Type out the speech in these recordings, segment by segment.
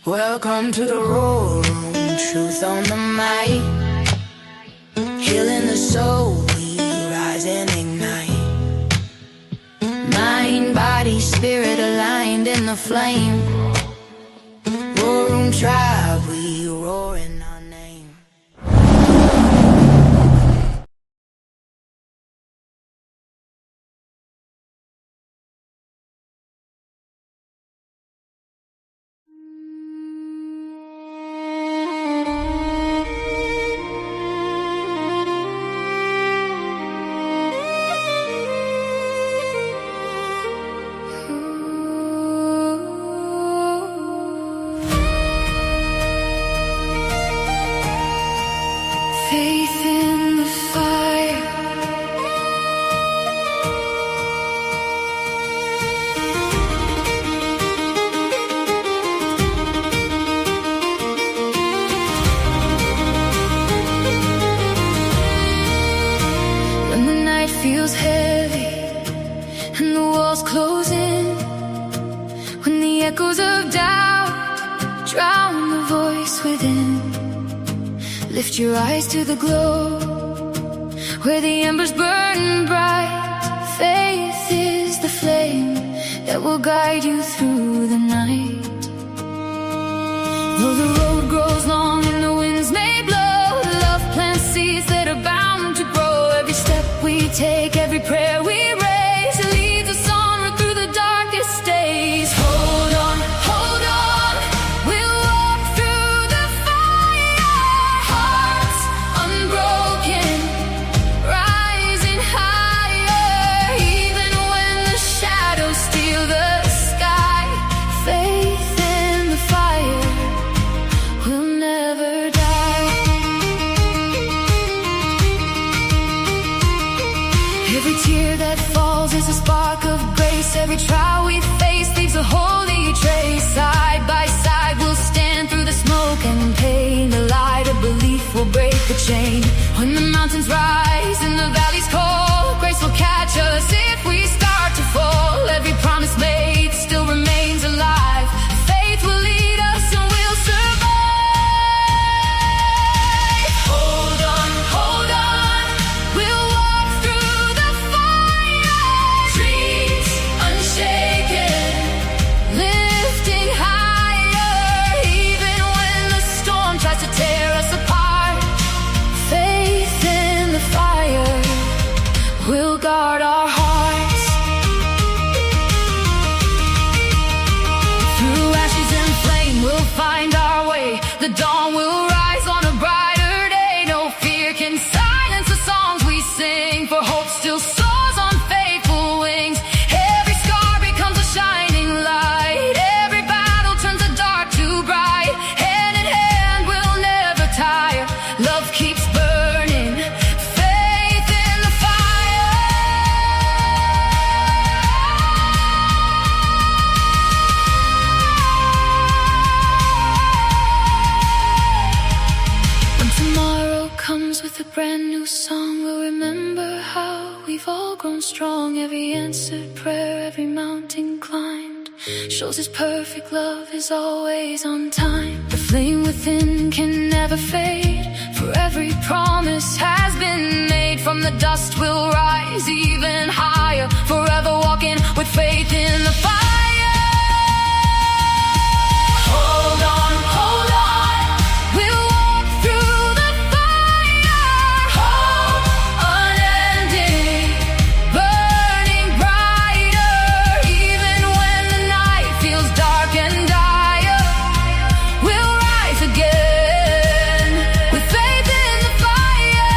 Welcome to the Roar Room, truth on the mic. Healing the soul, we rise and ignite. Mind, body, spirit aligned in the flame. Roar Room tribe, we roar in our name. Faith in the fire. When the night feels heavy and the walls close in, when the echoes of doubt drown the voice within, lift your eyes to the glow, where the embers burn bright. Faith is the flame that will guide you through the night. Though the road grows long and the winds may blow, love plants seeds that are bound to grow. Every step we take, every prayer we raise, it leads us onward through the darkest days. Hold on, hold on, we'll walk through the fire. Hearts unbroken, rising higher, even when the shadows steal the sky. Faith in the fire will never die. Every tear that falls is a spark of grace. Every trial we face leaves a holy trace. Side by side we'll stand through the smoke and pain. The light of belief will break the chain. When the mountains rise and the valleys call, grace will catch us if we start to fall. Every promise made still remains alive. Faith will lead us and we'll survive. Hold on, hold on, we'll walk through the fire. Dreams unshaken, lifting higher, even when the storm tries to tear us apart. Faith in the fire will guard our hearts. Through ashes and flame we'll find our way. The dawn will rise on a brighter day. No fear can silence the songs we sing, for hope still soars on faithful wings. Every scar becomes a shining light. Every battle turns the dark to bright. Hand in hand we'll never tire. Love keeps burning. Faith in the fire. When tomorrow comes with a brand new song, we'll remember how we've all grown strong. Every answered prayer, every mountain climbed, shows His perfect love is always on time. The flame within can never fade, for every promise has been made. From the dust we'll rise even higher, forever walking with faith in the fire. Hold on, hold on, we'll walk through the fire. Hope unending, burning brighter, even when the night feels dark and dire. We'll rise again with faith in the fire.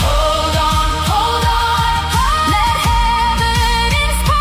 Hold on, let heaven inspire.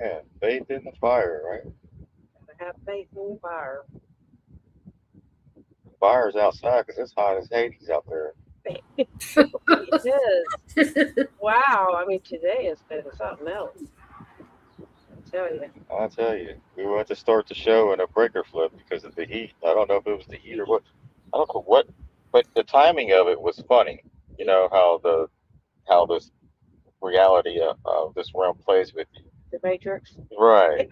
Yeah, faith in the fire, right? Gotta have faith in the fire. Fire's outside because it's hot as Hades out there. It is. Wow. I mean, today has been something else. I tell you. I tell you, we went to start the show in a breaker flip because of the heat. I don't know if it was the heat or what. I don't know what, but the timing of it was funny. You know how this reality of this realm plays with you. The Matrix. Right.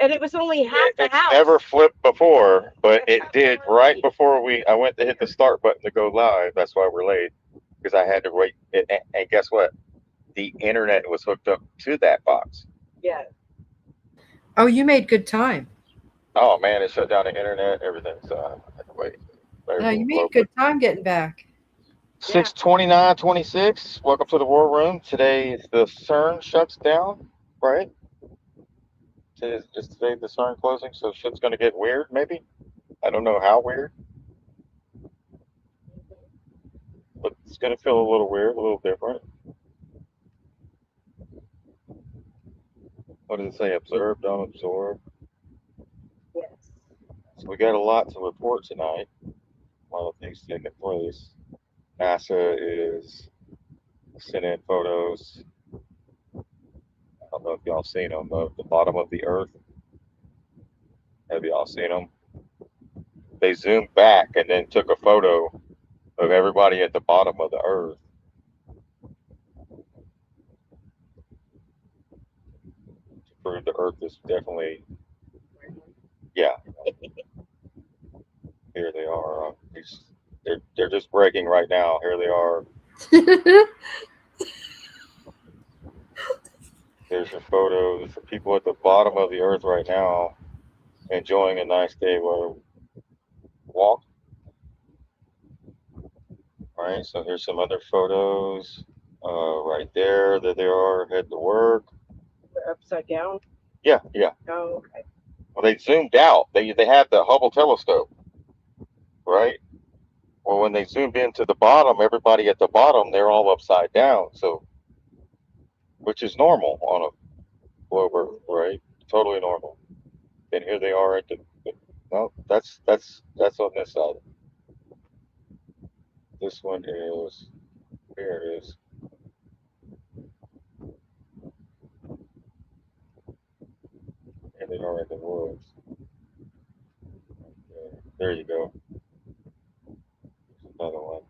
And it was only half the It's house. never flipped before, but it did right before I went to hit the start button to go live. That's why we're late because I had to wait. And guess what? The internet was hooked up to that box. Yeah. Oh, you made good time. Oh man, it shut down the internet, everything. So I had to wait. No, you made good time getting back. 6/29/26. Welcome to the War Room. Today the CERN shuts down, right? Is today the CERN closing, so shit's gonna get weird, maybe. I don't know how weird, but it's gonna feel a little weird, a little different. What does it say? Observe, don't absorb. Yes. So we got a lot to report tonight. A lot of things taking place. NASA is sending in photos. I don't know if y'all seen them of the bottom of the Earth. Have y'all seen them? They zoomed back and then took a photo of everybody at the bottom of the Earth. To prove the Earth is definitely, yeah. Here they are. They're just breaking right now. Here they are. There's a photo for people at the bottom of the Earth right now, enjoying a nice day walk. All right, so here's some other photos. Right there they are heading to work. They're upside down. Yeah, yeah. Oh, okay. Well, they zoomed out. They have the Hubble telescope, right? Well, when they zoomed into the bottom, everybody at the bottom, they're all upside down. So, which is normal on a globe Earth, right? Totally normal. And here they are at the. No, that's on this side. This one is. Here it is. And they are in the woods. There you go. Another one.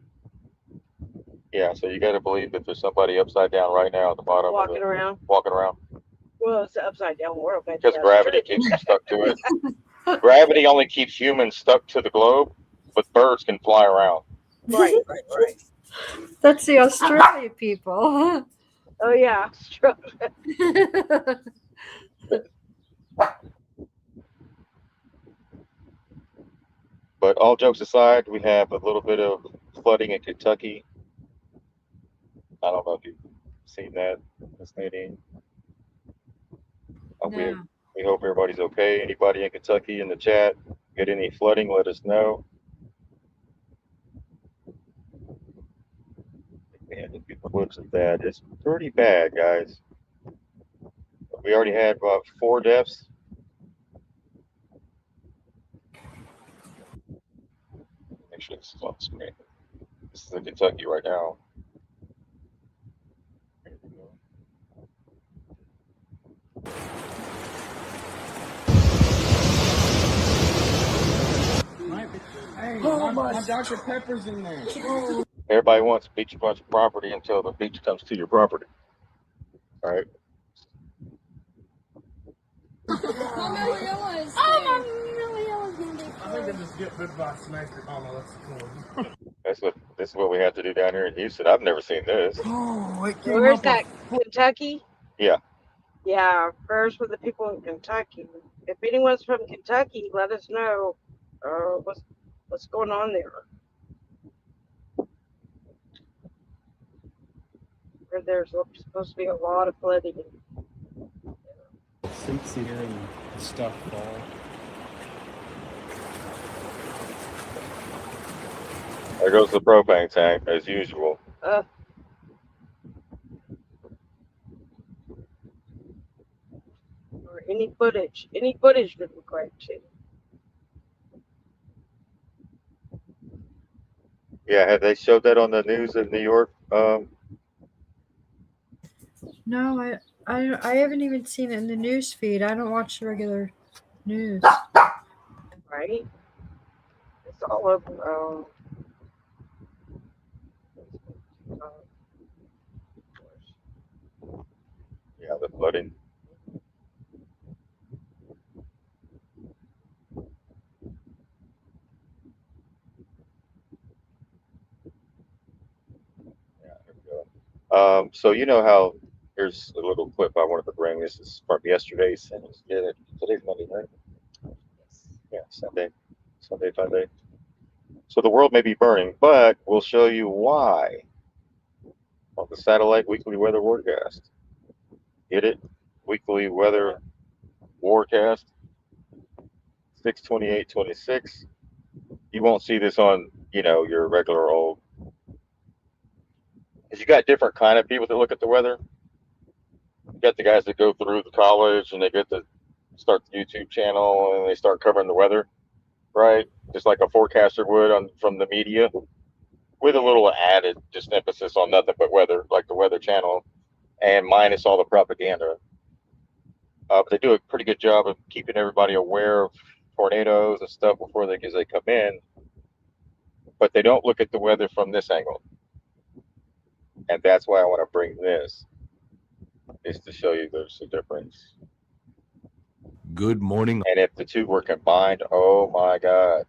Yeah, so you got to believe that there's somebody upside down right now at the bottom Walking of it, around. walking around. Well, it's an upside down world. Because gravity keeps them stuck to it. Gravity only keeps humans stuck to the globe, but birds can fly around. Right. That's the Australia people. Oh yeah, sure. But all jokes aside, we have a little bit of flooding in Kentucky. I don't know if you've seen that, Miss Nadine. No. We hope everybody's okay. Anybody in Kentucky in the chat get any flooding? Let us know. Man, the looks of that. It's pretty bad, guys. We already had about 4 deaths. Make sure this is on screen. This is in Kentucky right now. My Dr. Pepper's in there. Everybody wants a beach bunch of property until the beach comes to your property. All right. I think I just get bit by a snake. Oh no, that's cool. This is what we have to do down here in Houston. I've never seen this. Oh, it came Where's up that? Kentucky? Yeah. Yeah, prayers for the people in Kentucky. If anyone's from Kentucky, let us know what's going on there. Where there's supposed to be a lot of flooding. Sinks here and stuff fall. There goes the propane tank as usual. Any footage would be great too. Yeah, have they showed that on the news in New York? No, I haven't even seen it in the news feed. I don't watch the regular news. Right? It's all over. Yeah, the flooding. Yeah, here we go. So you know how here's a little clip I wanted to bring. This is from yesterday's. Yeah, today's Monday, right? Yeah, Sunday, Sunday. So the world may be burning, but we'll show you why on the satellite weekly weather forecast. Get it? Weekly weather forecast, 6/28/26. You won't see this on, your regular old. Because you got different kind of people that look at the weather. You got the guys that go through the college and they get to start the YouTube channel and they start covering the weather, right? Just like a forecaster would from the media, with a little added just emphasis on nothing but weather, like the Weather Channel, and minus all the propaganda. But they do a pretty good job of keeping everybody aware of tornadoes and stuff as they come in. But they don't look at the weather from this angle, and that's why I want to bring this, is to show you there's a difference. Good morning, And if the two were combined, oh my God.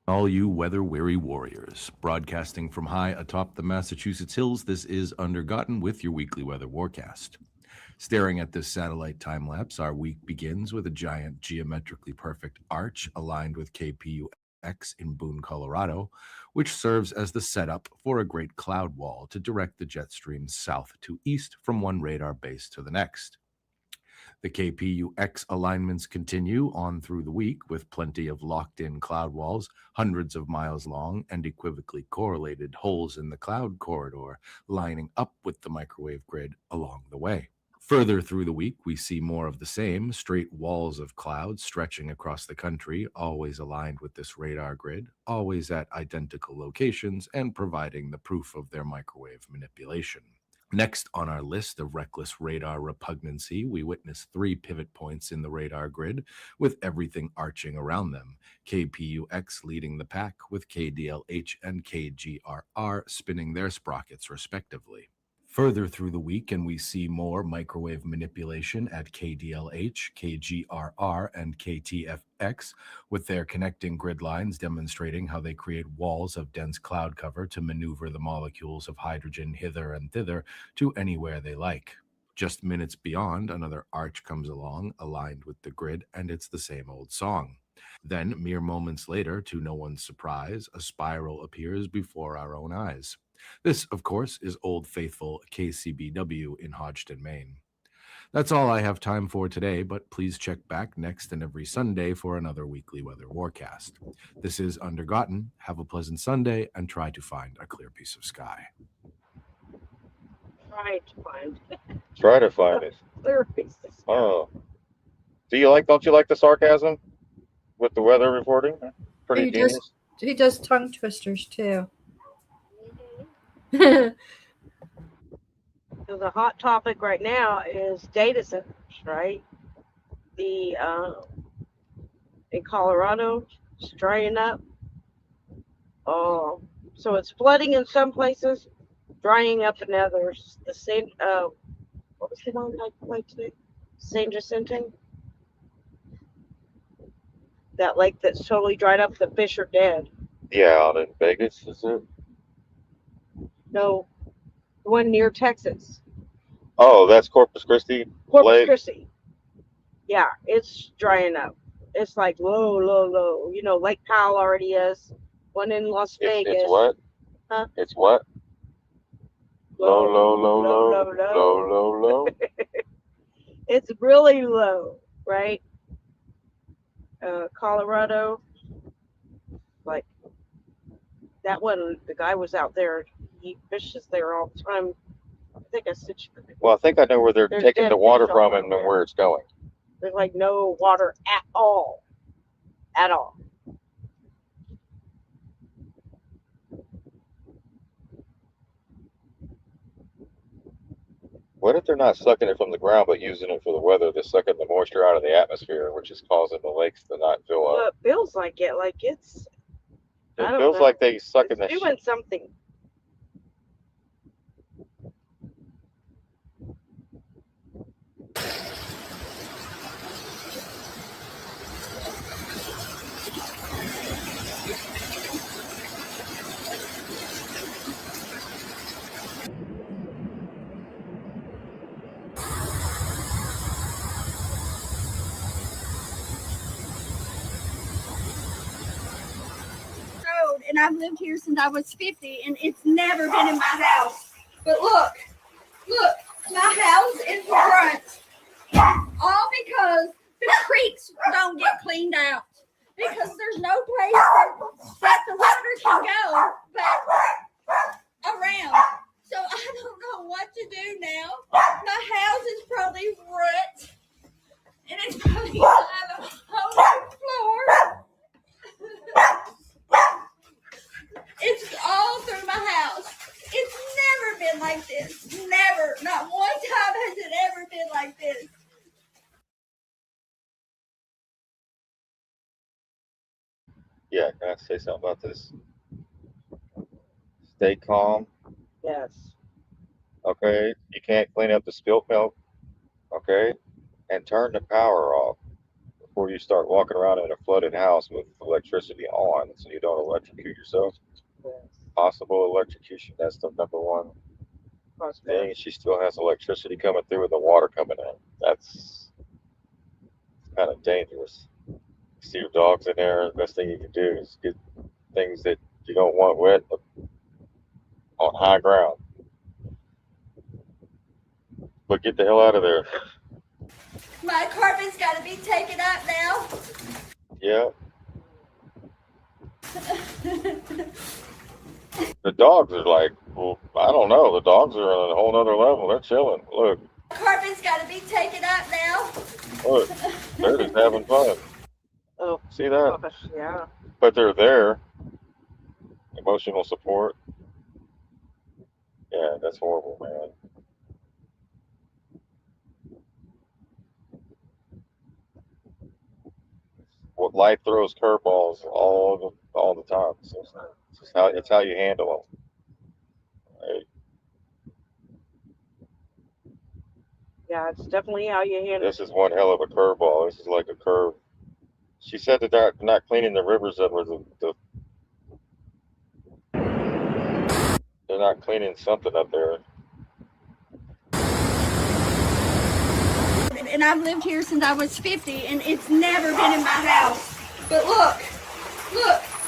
all you weather-weary warriors. Broadcasting from high atop the Massachusetts hills, this is Undergotten with your weekly weather forecast. Staring at this satellite time-lapse, our week begins with a giant geometrically perfect arch aligned with KPUX in Boone, Colorado, which serves as the setup for a great cloud wall to direct the jet streams south to east from one radar base to the next. The KPUX alignments continue on through the week with plenty of locked-in cloud walls, hundreds of miles long, and equivocally correlated holes in the cloud corridor lining up with the microwave grid along the way. Further through the week, we see more of the same, straight walls of clouds stretching across the country, always aligned with this radar grid, always at identical locations, and providing the proof of their microwave manipulation. Next on our list of reckless radar repugnancy, we witness 3 pivot points in the radar grid, with everything arching around them, KPUX leading the pack, with KDLH and KGRR spinning their sprockets respectively. Further through the week, and we see more microwave manipulation at KDLH, KGRR, and KTFX, with their connecting grid lines demonstrating how they create walls of dense cloud cover to maneuver the molecules of hydrogen hither and thither to anywhere they like. Just minutes beyond, another arch comes along, aligned with the grid, and it's the same old song. Then, mere moments later, to no one's surprise, a spiral appears before our own eyes. This, of course, is Old Faithful KCBW in Hodgson, Maine. That's all I have time for today, but please check back next and every Sunday for another weekly weather forecast. This is Undergotten. Have a pleasant Sunday and try to find a clear piece of sky. Try to find it. Clear piece of sky. Oh. Don't you like the sarcasm with the weather reporting? Pretty genius. He does tongue twisters too. So the hot topic right now is data centers, right? The in Colorado, it's drying up. So it's flooding in some places, drying up in others. The same. What was the one I played today? San Jacinto. That lake that's totally dried up. The fish are dead. Yeah, out in Vegas, is it? No, the one near Texas. Oh, that's Corpus Christi. Corpus Christi. Yeah, it's drying up. It's like low. You know, Lake Powell already is. One in Las Vegas. It's what? Huh? It's what? Low. It's really low, right? Colorado, like that one, the guy was out there. He fishes there all the time. I think I sent you the Well, I think I know where they're There's taking dead the water fish all from over and there. where it's going. There's like no water at all. At all. What if they're not sucking it from the ground, but using it for the weather? They're sucking the moisture out of the atmosphere, which is causing the lakes to not fill Well, up. it feels like it. Like it's. I It don't feels know. like they sucking It's the doing something. And I've lived here since I was 50, and it's never been in my house. But look, my house is front. All because the creeks don't get cleaned out. Because there's no place that the water can go but around. So I don't know what to do now. My house is probably rut. And it's probably going to have a whole new floor. It's all through my house. It's never been like this. Never. Not one time has it ever been like this. Yeah, can I say something about this? Stay calm, Yes. okay? You can't clean up the spilt milk, okay? And turn the power off before you start walking around in a flooded house with electricity on so you don't electrocute yourself. Yes. Possible electrocution, that's the number one thing. She still has electricity coming through and the water coming in. That's kind of dangerous. You see your dogs in there, the best thing you can do is get things that you don't want wet on high ground. But get the hell out of there. My carpet's got to be taken up now. Yeah. The dogs are like, well, I don't know. The dogs are on a whole nother level. They're chilling. Look. Carpet's got to be taken up now. Look. They're just having fun. Oh. See that? Gosh, yeah. But they're there. Emotional support. Yeah, that's horrible, man. What life throws curveballs all the time. So it's how you handle them. Right? Yeah, it's definitely how you handle This is one hell of a curveball. This is like a curve. She said that they're not cleaning the rivers up, or they're not cleaning something up there. And I've lived here since I was 50, and it's never been in my house. But look,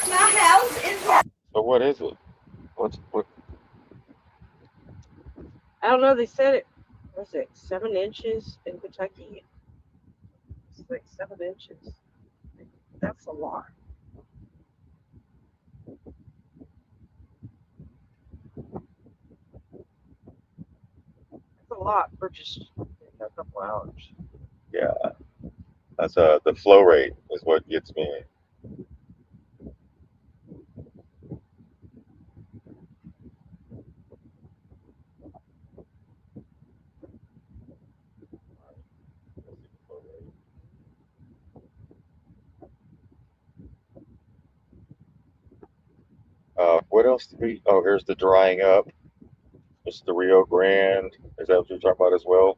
my house is. So what is it? What? I don't know. They said it was it 7 inches in Kentucky. It's like 7 inches. That's a lot. That's a lot for just a couple hours. Yeah, that's the flow rate is what gets me. What else do we? Oh, here's the drying up. It's the Rio Grande. Is that what you're talking about as well?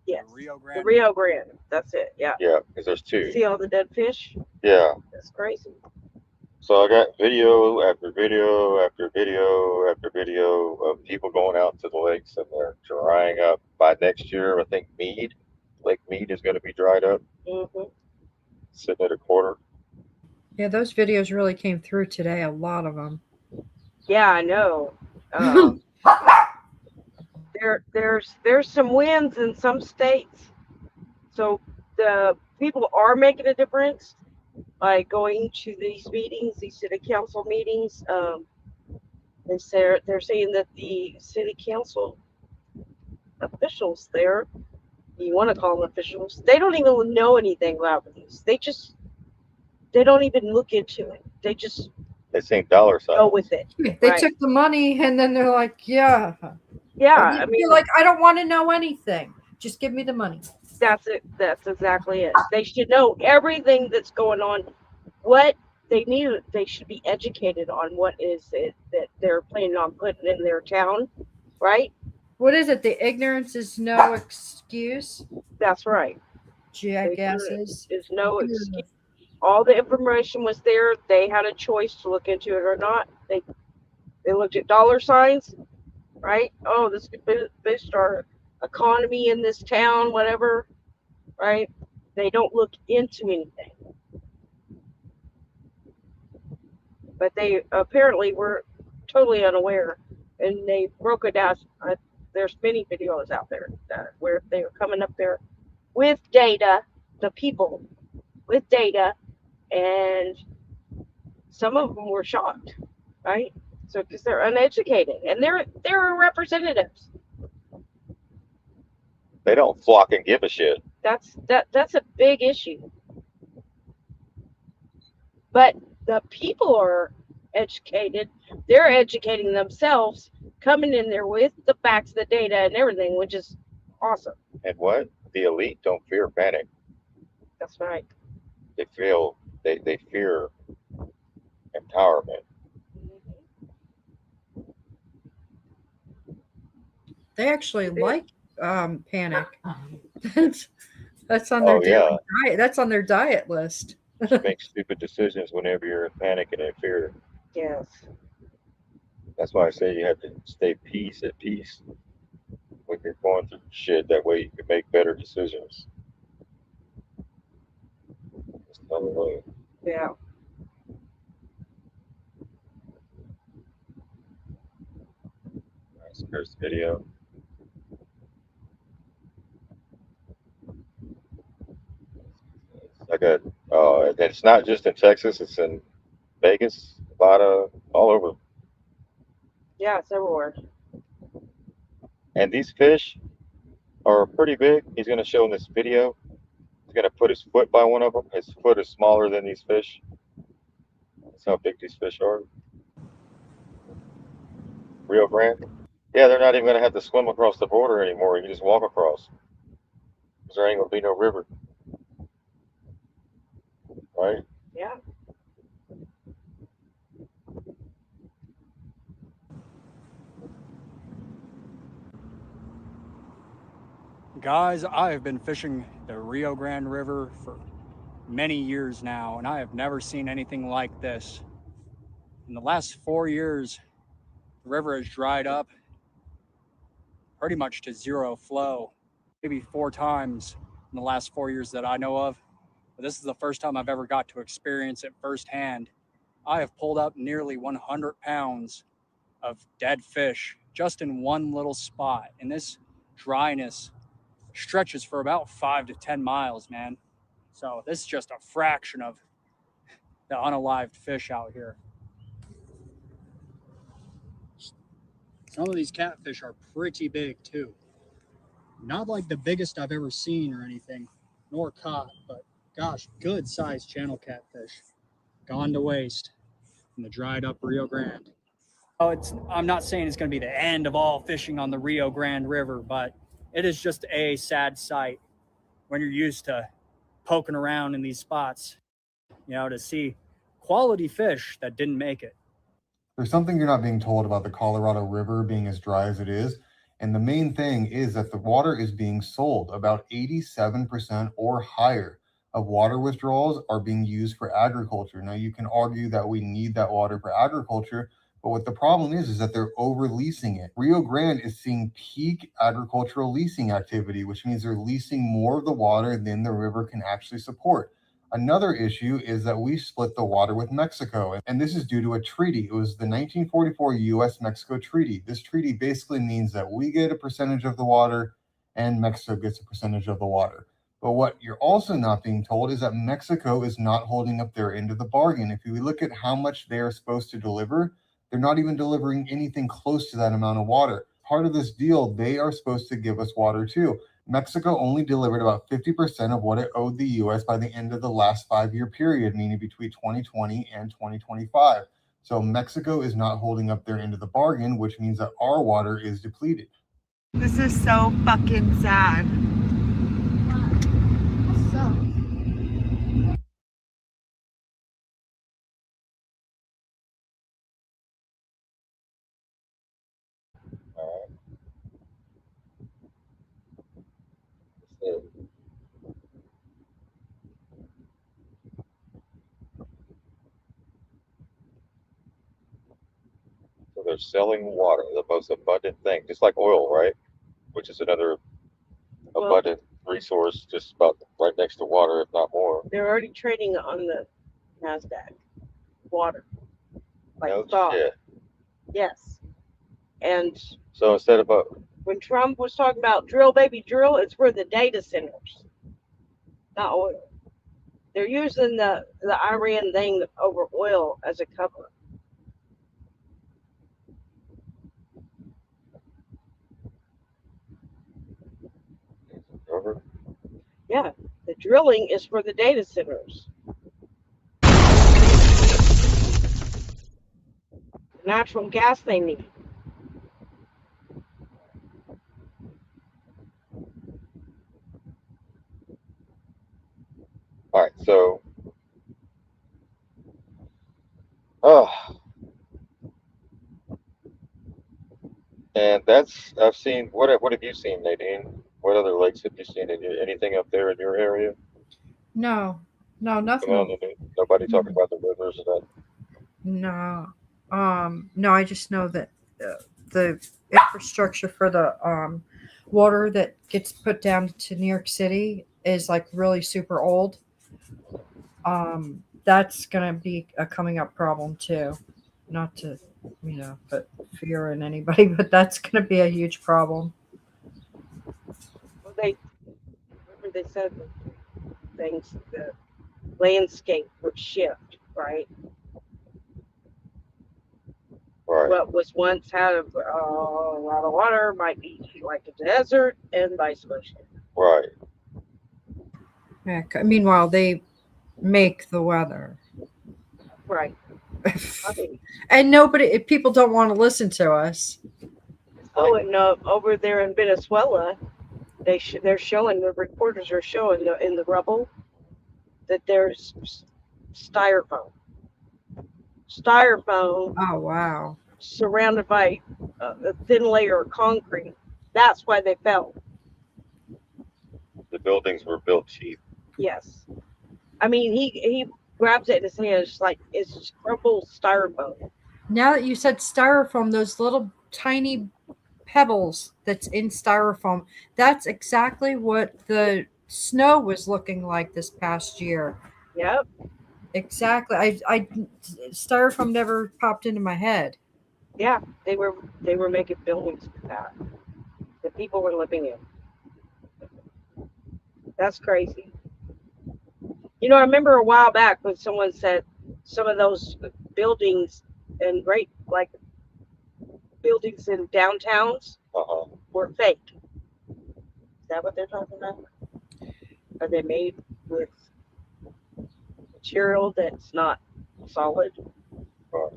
Yes. The Rio The Grande. Rio Grande. That's it. Yeah. Yeah, because there's two. See all the dead fish? Yeah. That's crazy. So I got video after video after video after video of people going out to the lakes and they're drying up. By next year, I think Lake Mead is going to be dried up, sitting at a quarter. Yeah, those videos really came through today. A lot of them. Yeah, I know. There's some wins in some states, so the people are making a difference by going to these meetings, these city council meetings. They're saying that the city council officials there, you want to call them officials, they don't even know anything about these. They don't even look into it. They just They sing dollar signs. go with it. They Right. took the money and then they're like, yeah. Yeah, I I mean, feel like I don't want to know anything. Just give me the money. that's it. That's exactly it. They should know everything that's going on. What they need, they should be educated on what is it that they're planning on putting in their town, right? What is it? The ignorance is no excuse. That's right. Jackasses. There's no excuse. All the information was there. They had a choice to look into it or not. They looked at dollar signs, right? Oh, this could boost our economy in this town, whatever, right? They don't look into anything. But they apparently were totally unaware, and they broke it down. There's many videos out there where they were coming up there with data, the people with data, and some of them were shocked, right? So because they're uneducated and they're representatives. They don't flock and give a shit. That's a big issue. But the people are educated. They're educating themselves, coming in there with the facts, the data, and everything, which is awesome. And what? The elite don't fear panic. That's right. They fear empowerment. They actually like panic. That's on their Oh, yeah. daily diet. That's on their diet list. Make stupid decisions whenever you're in panic and in fear. Yes. That's why I say you have to stay at peace when you're going through shit. That way you can make better decisions. That's another way. Yeah. Nice first video. It's like it's not just in Texas, it's in Vegas, all over. Yeah, it's everywhere. And these fish are pretty big. He's going to show in this video. He's going to put his foot by one of them. His foot is smaller than these fish. That's how big these fish are. Rio Grande. Yeah, they're not even going to have to swim across the border anymore. You can just walk across. Because there ain't going to be no river. Right? Yeah. Guys, I have been fishing the Rio Grande River for many years now, and I have never seen anything like this. In the last 4 years, the river has dried up pretty much to zero flow, maybe 4 times in the last 4 years that I know of. But this is the first time I've ever got to experience it firsthand. I have pulled up nearly 100 pounds of dead fish just in one little spot, and this dryness stretches for about 5 to 10 miles, man. So this is just a fraction of the unalived fish out here. Some of these catfish are pretty big too. Not like the biggest I've ever seen or anything, nor caught, but gosh, good sized channel catfish. Gone to waste in the dried up Rio Grande. Oh, I'm not saying it's going to be the end of all fishing on the Rio Grande River, but it is just a sad sight when you're used to poking around in these spots, to see quality fish that didn't make it. There's something you're not being told about the Colorado River being as dry as it is. And the main thing is that the water is being sold. About 87% or higher of water withdrawals are being used for agriculture. Now, you can argue that we need that water for agriculture, but what the problem is that they're over leasing it. Rio Grande is seeing peak agricultural leasing activity, which means they're leasing more of the water than the river can actually support. Another issue is that we split the water with Mexico, and this is due to a treaty. It was the 1944 U.S.-Mexico Treaty. This treaty basically means that we get a percentage of the water and Mexico gets a percentage of the water. But what you're also not being told is that Mexico is not holding up their end of the bargain. If you look at how much they are supposed to deliver, they're not even delivering anything close to that amount of water. part of this deal, they are supposed to give us water too. Mexico only delivered about 50% of what it owed the US by the end of the last 5-year period, meaning between 2020 and 2025. So Mexico is not holding up their end of the bargain, which means that our water is depleted. This is so fucking sad. All right. So, so they're selling water, the most abundant thing, just like oil, right? Which is another Well, abundant resource, just about right next to water, if not more. they're already trading on the NASDAQ. Water. Like No stock. shit. Yes. And So instead of when Trump was talking about drill, baby, drill, it's for the data centers, not oil. They're using the Iran thing over oil as a cover. over, Yeah, the drilling is for the data centers. Natural gas they need. all right, so oh, and that's I've seen. What have you seen, Nadine? What other lakes have you seen? Anything up there in your area? No, Come nothing. on, nobody talking about the rivers and that. No, no. I just know that the infrastructure for the water that gets put down to New York City is like really super old. That's gonna be a coming up problem too. Not to, put fear in anybody, but that's gonna be a huge problem. Well, remember they said the landscape would shift, right? Right, What was once had a lot of water might be like a desert, and vice versa. right. Yeah, meanwhile, they make the weather. Right. I mean, And people don't want to listen to us. oh, and over there in Venezuela, they're showing, the reporters are showing in the rubble that there's styrofoam. Styrofoam Oh, wow. surrounded by a thin layer of concrete. That's why they fell. The buildings were built cheap. Yes. I mean, he grabs it in his hand. It's like it's just crumbled styrofoam. Now that you said styrofoam, those little tiny pebbles that's in styrofoam, that's exactly what the snow was looking like this past year. Yep. Exactly. I styrofoam never popped into my head. Yeah, they were making buildings with that. The people were living in. That's crazy. I remember a while back when someone said some of those buildings and great like buildings in downtowns were fake. Is that what they're talking about? Are they made with material that's not solid?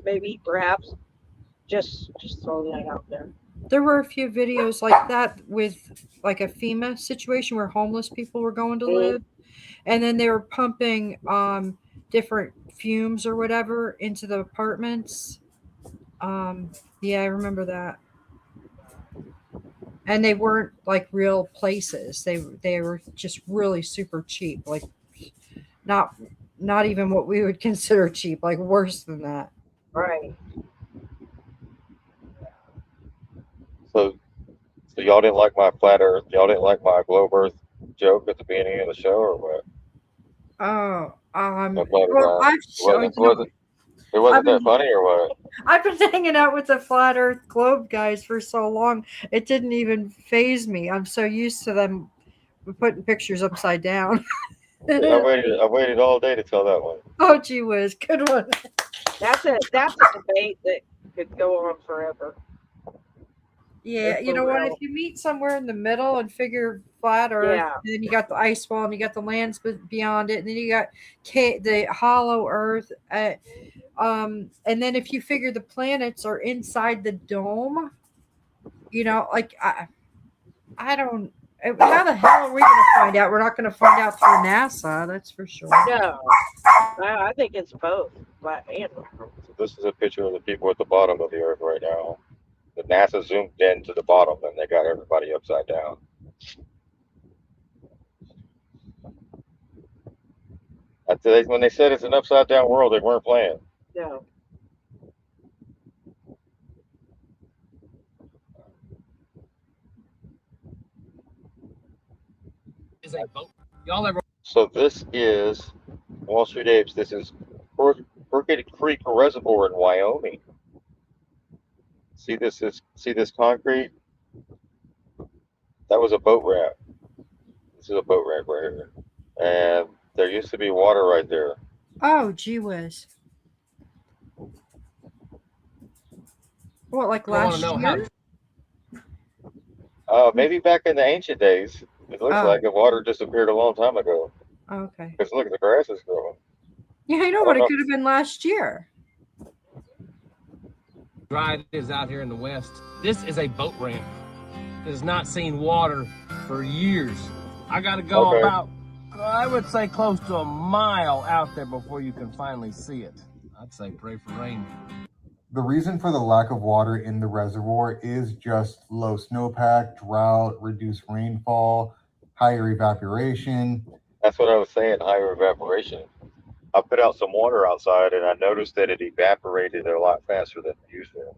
Maybe, perhaps. Just throwing that out there. There were a few videos like that with like a FEMA situation where homeless people were going to live, and then they were pumping different fumes or whatever into the apartments. Yeah, I remember that. And they weren't like real places. They were just really super cheap, like not even what we would consider cheap, like worse than that. Right. So y'all didn't like my flat Earth? Y'all didn't like my globe Earth joke at the beginning of the show, or what? Oh, Well, I've it wasn't that funny, or what? I've been hanging out with the flat Earth globe guys for so long, it didn't even phase me. I'm so used to them putting pictures upside down. I waited all day to tell that one. Oh, gee whiz, good one. That's a debate that could go on forever. Yeah, you for know what? real. If you meet somewhere in the middle and figure flat Earth, Yeah. then you got the ice wall and you got the lands beyond it, and then you got the hollow Earth. And then if you figure the planets are inside the dome, like I don't. How the hell are we going to find out? We're not going to find out through NASA, that's for sure. No, I think it's both flat and round. So this is a picture of the people at the bottom of the Earth right now. The NASA zoomed in to the bottom, and they got everybody upside down. When they said it's an upside down world, they weren't playing. No. Is a boat. Y'all ever? So this is Wall Street Apes. This is Crooked Creek Reservoir in Wyoming. See this concrete? That was a boat ramp. This is a boat ramp right here, and there used to be water right there. Oh, gee whiz. What, like last year? Maybe back in the ancient days. It looks like the water disappeared a long time ago. Okay. Because look, the grass is growing. Yeah, I know, but it could have been last year. Dry is out here in the west. This is a boat ramp. It has not seen water for years. I got to go about, I would say, close to a mile out there before you can finally see it. I'd say pray for rain. The reason for the lack of water in the reservoir is just low snowpack, drought, reduced rainfall, higher evaporation. That's what I was saying, higher evaporation. I put out some water outside and I noticed that it evaporated a lot faster than usual.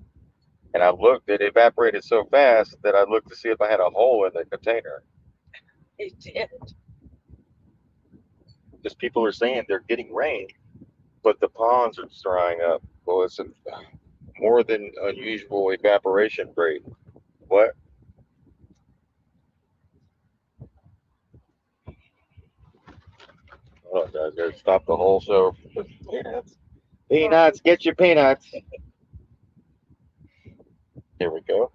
And I looked, it evaporated so fast that I looked to see if I had a hole in the container. It did. Because people are saying they're getting rain, but the ponds are drying up. Well, it's a more than unusual evaporation rate. What? Oh, guys, gotta stop the whole show. Peanuts. Peanuts, get your peanuts. Here we go.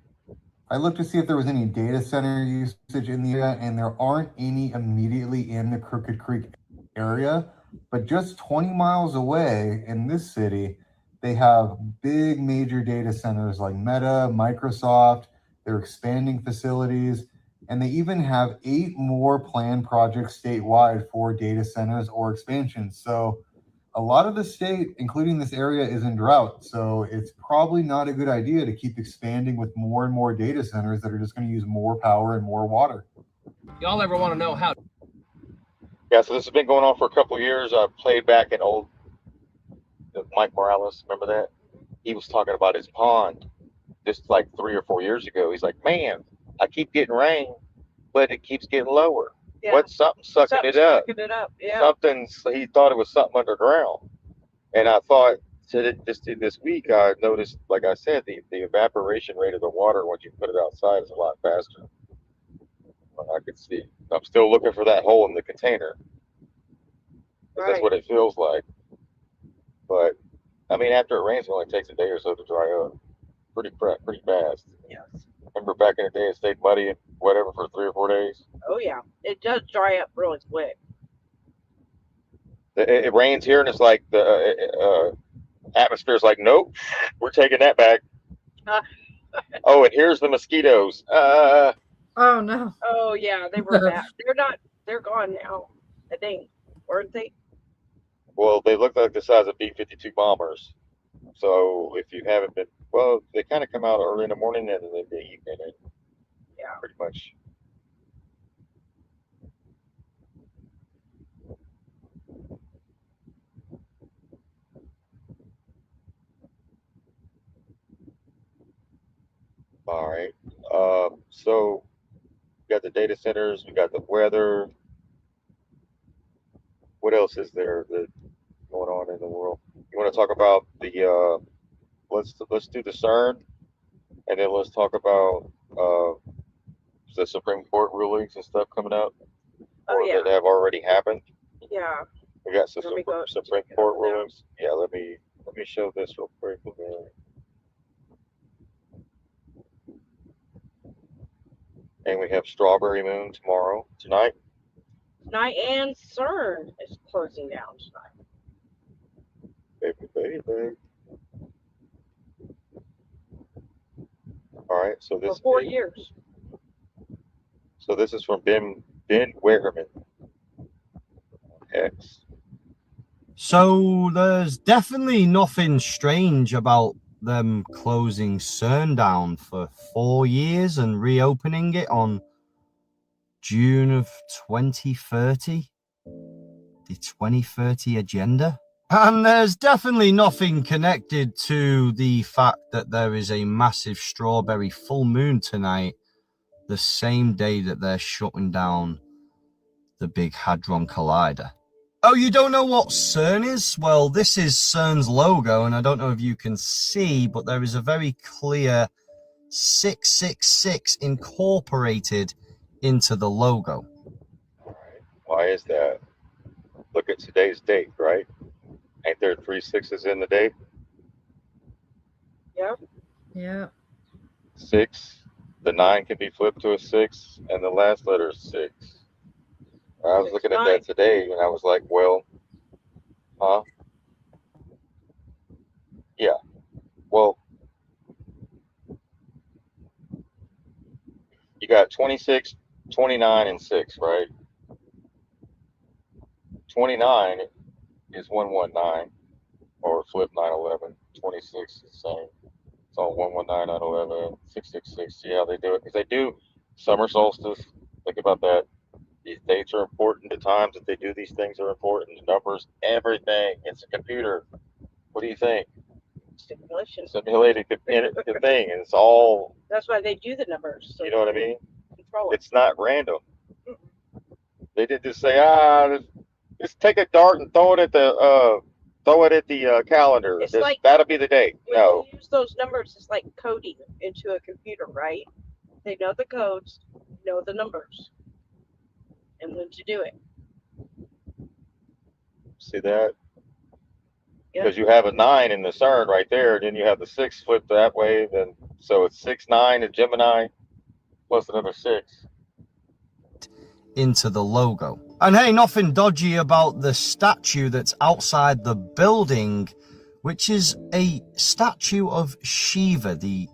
I looked to see if there was any data center usage in the area, and there aren't any immediately in the Crooked Creek area. But just 20 miles away in this city, they have big major data centers like Meta, Microsoft. They're expanding facilities, and they even have 8 more planned projects statewide for data centers or expansions. So a lot of the state, including this area, is in drought. So it's probably not a good idea to keep expanding with more and more data centers that are just going to use more power and more water. Y'all ever want to know how? Yeah, so this has been going on for a couple of years. I played back in old Mike Morales. Remember that? He was talking about his pond just like 3 or 4 years ago. He's like, man, I keep getting rain, but it keeps getting lower. Yeah. What's something sucking it up? Sucking it up. Yeah. He thought it was something underground. And I thought, just this week, I noticed, like I said, the evaporation rate of the water once you put it outside is a lot faster. I could see. I'm still looking for that hole in the container. Right. That's what it feels like. But, I mean, after it rains, it only takes a day or so to dry up. Pretty fast. Yes. Remember back in the day, it stayed muddy and whatever for 3 or 4 days? Oh, yeah. It does dry up really quick. It rains here, and it's like the atmosphere's like, nope, we're taking that back. Oh, and here's the mosquitoes. Oh, no. Oh, yeah, they were bad. They're gone now, I think, weren't they? Well, they look like the size of B-52 bombers. So if you haven't been, well, they kind of come out early in the morning and then they evening, and yeah, pretty much. All right. So we got the data centers, we got the weather. What else is there that going on in the world? You want to talk about the let's do the CERN, and then let's talk about the Supreme Court rulings and stuff coming out, or that have already happened. Yeah. We got some Supreme Court rulings. Yeah, let me show this real quick. And we have Strawberry Moon tonight. Tonight and CERN is closing down tonight. Baby. All right, so For this 4 years. So this is from Ben Wehrman. X. So there's definitely nothing strange about them closing CERN down for 4 years and reopening it on June of 2030. The 2030 agenda. And there's definitely nothing connected to the fact that there is a massive strawberry full moon tonight, the same day that they're shutting down the Big Hadron Collider. Oh, you don't know what CERN is? Well, this is CERN's logo, and I don't know if you can see, but there is a very clear 666 incorporated into the logo. Why is that? Look at today's date, right? Ain't there 3 6s in the date? Yep. Yeah. 6. The 9 can be flipped to a 6, and the last letter is 6. I was looking at that today, and I was like, well, huh? Yeah. Well, you got 26, 29, and 6, right? 29 is 119, or flip 911. 26 is the same. It's all 119, 911, 666. See how they do it? Because they do summer solstice. Think about that. These dates are important. The times that they do these things are important. The numbers, everything. It's a computer. What do you think? Simulated thing, and it's all. That's why they do the numbers. So you know what I mean? Control it. It's not random. They didn't just say, just take a dart and throw it at the calendar. It's like, that'll be the date. No. When you use those numbers, it's like coding into a computer, right? They know the codes, know the numbers, and when to do it. See that? Because you have a 9 in the CERN right there, then you have the 6 flipped that way, then so it's 6 9 in Gemini plus another 6 into the logo. And hey, nothing dodgy about the statue that's outside the building, which is a statue of Shiva, the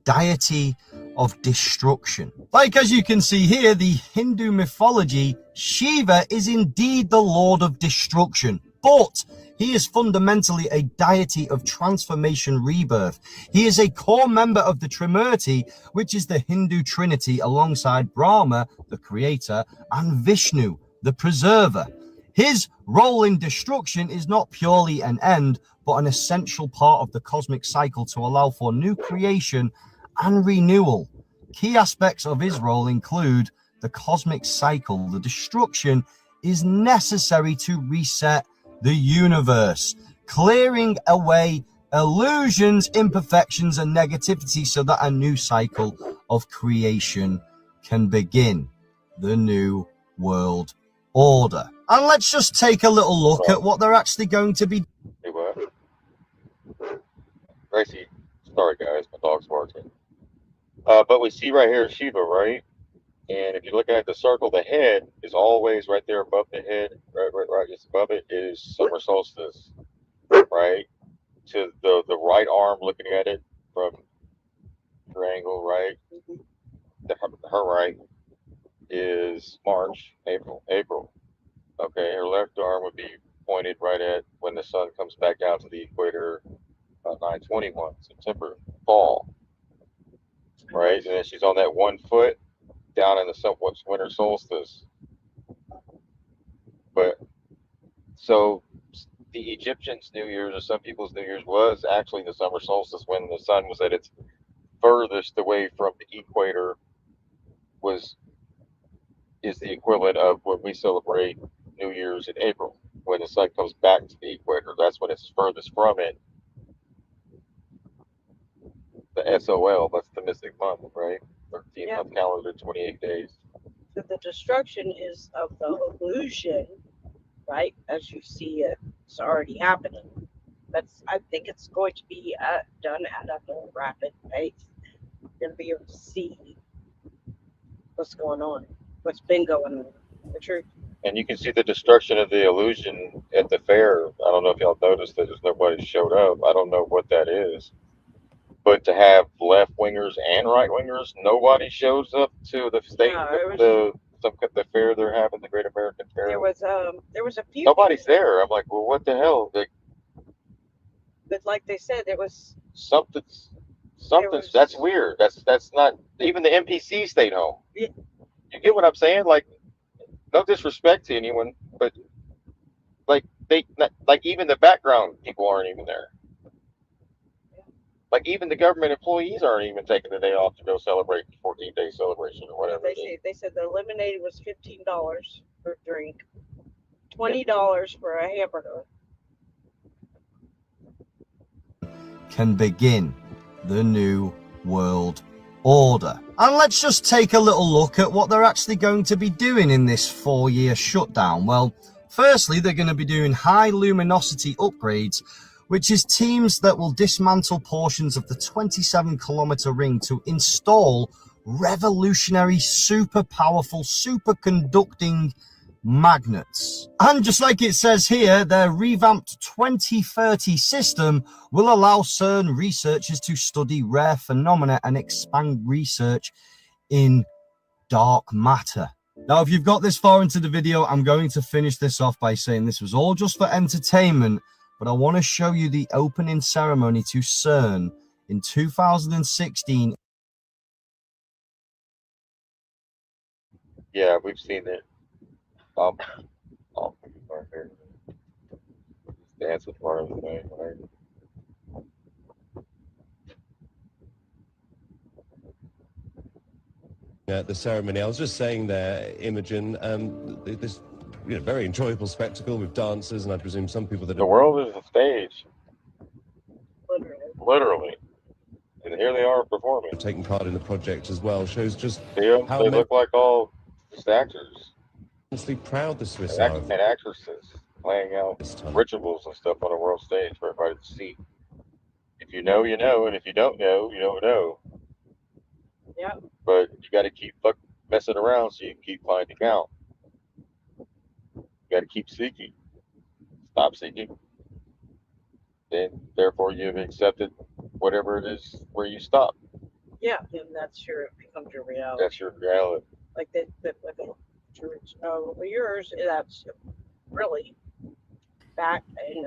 deity of destruction. Like, as you can see here, the Hindu mythology, Shiva is indeed the lord of destruction, but he is fundamentally a deity of transformation, rebirth. He is a core member of the Trimurti, which is the Hindu trinity, alongside Brahma, the creator, and Vishnu, the preserver. His role in destruction is not purely an end, but an essential part of the cosmic cycle to allow for new creation and renewal. Key aspects of his role include the cosmic cycle. The destruction is necessary to reset the universe, clearing away illusions, imperfections, and negativity so that a new cycle of creation can begin. The new world order. And let's just take a little look at what they're actually going to be. Hey, what? Gracie, sorry guys, my dog's barking. But we see right here Shiva, right? And if you look at the circle, the head is always right there above the head, right just above it is summer solstice, right? To the right arm, looking at it from your angle, right? Her right is March, April. Okay, her left arm would be pointed right at when the sun comes back down to the equator, 9/21, September, fall, right? And then she's on that 1 foot down in the somewhat winter solstice. But so the Egyptians' New Year's, or some people's New Year's, was actually the summer solstice when the sun was at its furthest away from the equator. Is the equivalent of when we celebrate New Year's in April, when the sun comes back to the equator. That's when it's furthest from it. The SOL, that's the mystic month, right? 13th month calendar, 28 days. So the destruction is of the illusion, right? As you see it, it's already happening. I think it's going to be done at a more rapid pace. You're going to be able to see what's going on, what's been going on, the truth. And you can see the destruction of the illusion at the fair. I don't know if y'all noticed that there's nobody showed up. I don't know what that is. But to have left wingers and right wingers, nobody shows up to the state, the fair they're having, the Great American Fair. There was a few. Nobody's there. I'm like, well, what the hell? But like they said, there was something. That's weird. That's not even the NPC stayed home. Yeah. You get what I'm saying? Like, no disrespect to anyone, but like even the background people aren't even there. Like even the government employees aren't even taking the day off to go celebrate 14-day celebration or whatever. They said the lemonade was $15 for a drink, $20 for a hamburger. Can begin the new world order. And let's just take a little look at what they're actually going to be doing in this 4-year shutdown. Well, firstly, they're going to be doing high luminosity upgrades, which is teams that will dismantle portions of the 27-kilometer ring to install revolutionary, super powerful, superconducting magnets. And just like it says here, their revamped 2030 system will allow CERN researchers to study rare phenomena and expand research in dark matter. Now, if you've got this far into the video, I'm going to finish this off by saying this was all just for entertainment, but I want to show you the opening ceremony to CERN in 2016. Yeah, we've seen it. Right here. Dance with part of the thing, right? At the ceremony, I was just saying there, Imogen, this very enjoyable spectacle with dancers, and I presume some people that the world is a stage, literally, and here they are performing, taking part in the project as well. Shows just how they look like all just actors. Honestly, proud the Swiss and are and actresses playing out rituals and stuff on a world stage for everybody to see. If you know, you know, and if you don't know, you don't know. Yeah. But you got to keep messing around so you can keep finding out. You got to keep seeking. Stop seeking. Then, therefore, you've accepted whatever it is where you stop. Yeah, and that's it becomes your reality. That's your reality. Like that church. Well, yours, that's really back and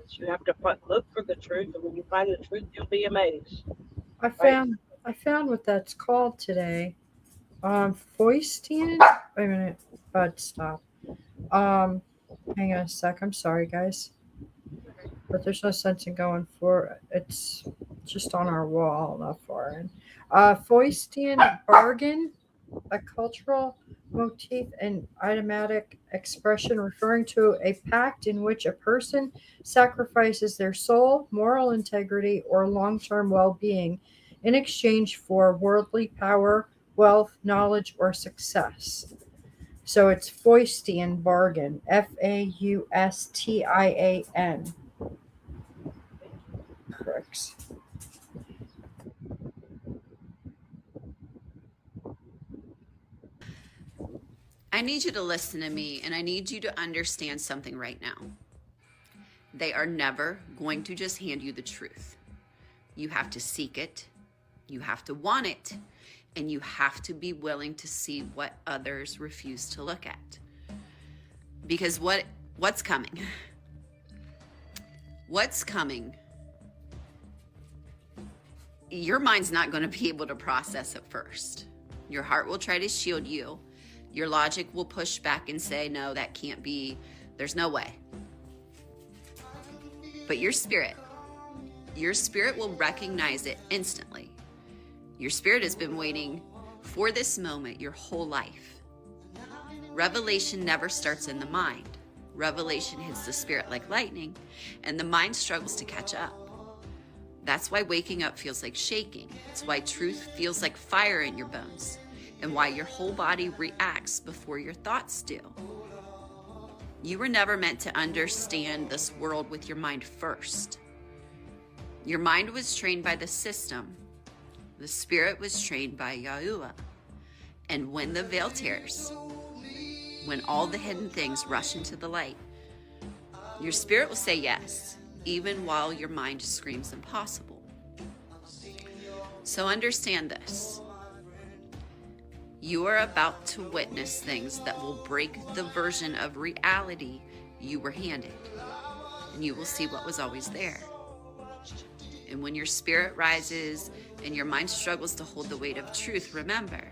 you have to look for the truth, and when you find the truth, you'll be amazed. I found what that's called today. Foistian. Wait a minute, bud, stop. Hang on a sec. I'm sorry, guys, but there's no sense in going for it. It's just on our wall, not far in. Foistian bargain, a cultural motif and idiomatic expression referring to a pact in which a person sacrifices their soul, moral integrity, or long-term well-being in exchange for worldly power, wealth, knowledge, or success. So it's Faustian bargain, Faustian. Pricks. I need you to listen to me, and I need you to understand something right now. They are never going to just hand you the truth. You have to seek it, you have to want it, and you have to be willing to see what others refuse to look at. Because what's coming? What's coming? Your mind's not going to be able to process at first. Your heart will try to shield you. Your logic will push back and say, no, that can't be. There's no way. But your spirit will recognize it instantly. Your spirit has been waiting for this moment your whole life. Revelation never starts in the mind. Revelation hits the spirit like lightning, and the mind struggles to catch up. That's why waking up feels like shaking. It's why truth feels like fire in your bones, and why your whole body reacts before your thoughts do. You were never meant to understand this world with your mind first. Your mind was trained by the system The spirit was trained by Yahuwah. And when the veil tears, when all the hidden things rush into the light, your spirit will say yes, even while your mind screams impossible. So understand this. You are about to witness things that will break the version of reality you were handed, and you will see what was always there. And when your spirit rises and your mind struggles to hold the weight of truth, remember,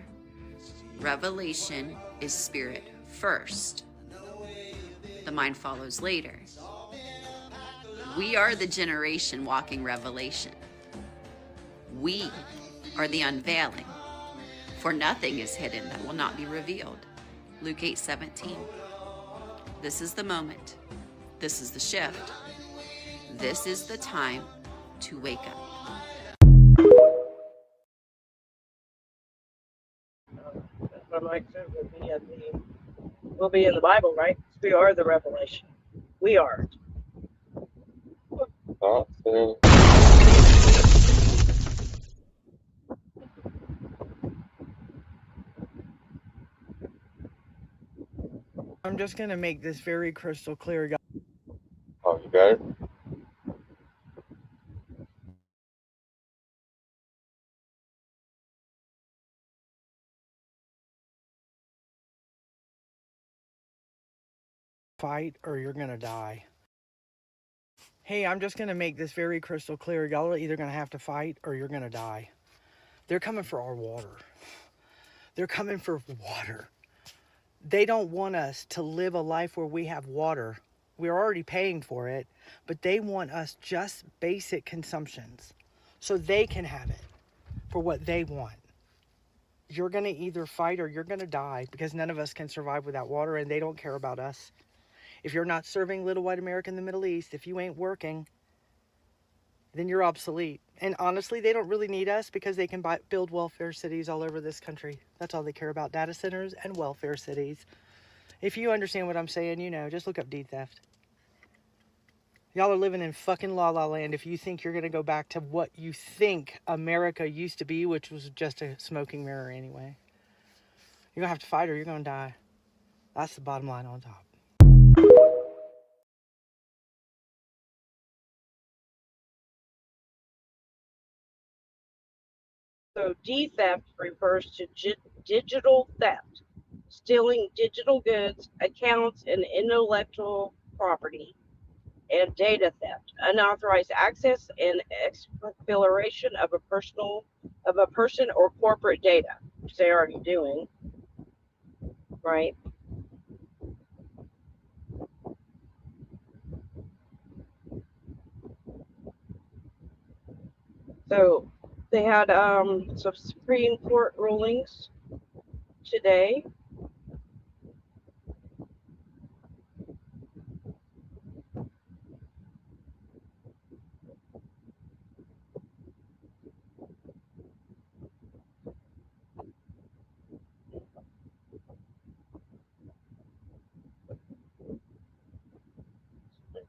revelation is spirit first. The mind follows later. We are the generation walking revelation. We are the unveiling. For nothing is hidden that will not be revealed. Luke 8:17. This is the moment. This is the shift. This is the time to wake up. That's what Mike said we'll be in the Bible, right? We are the revelation. We are. I'm just going to make this very crystal clear. Oh, you got it? Fight or you're going to die. Hey, I'm just going to make this very crystal clear. Y'all are either going to have to fight or you're going to die. They're coming for our water. They're coming for water. They don't want us to live a life where we have water. We're already paying for it, but they want us just basic consumptions so they can have it for what they want. You're going to either fight or you're going to die because none of us can survive without water, and they don't care about us. If you're not serving little white America in the Middle East, if you ain't working, then you're obsolete. And honestly, they don't really need us because they can build welfare cities all over this country. That's all they care about, data centers and welfare cities. If you understand what I'm saying, you know, just look up deed theft. Y'all are living in fucking la la land if you think you're going to go back to what you think America used to be, which was just a smoking mirror anyway. You're going to have to fight or you're going to die. That's the bottom line on top. So D-theft refers to digital theft, stealing digital goods, accounts, and intellectual property, and data theft, unauthorized access and exploration of a person or corporate data, which they're already doing, right? So they had some Supreme Court rulings today.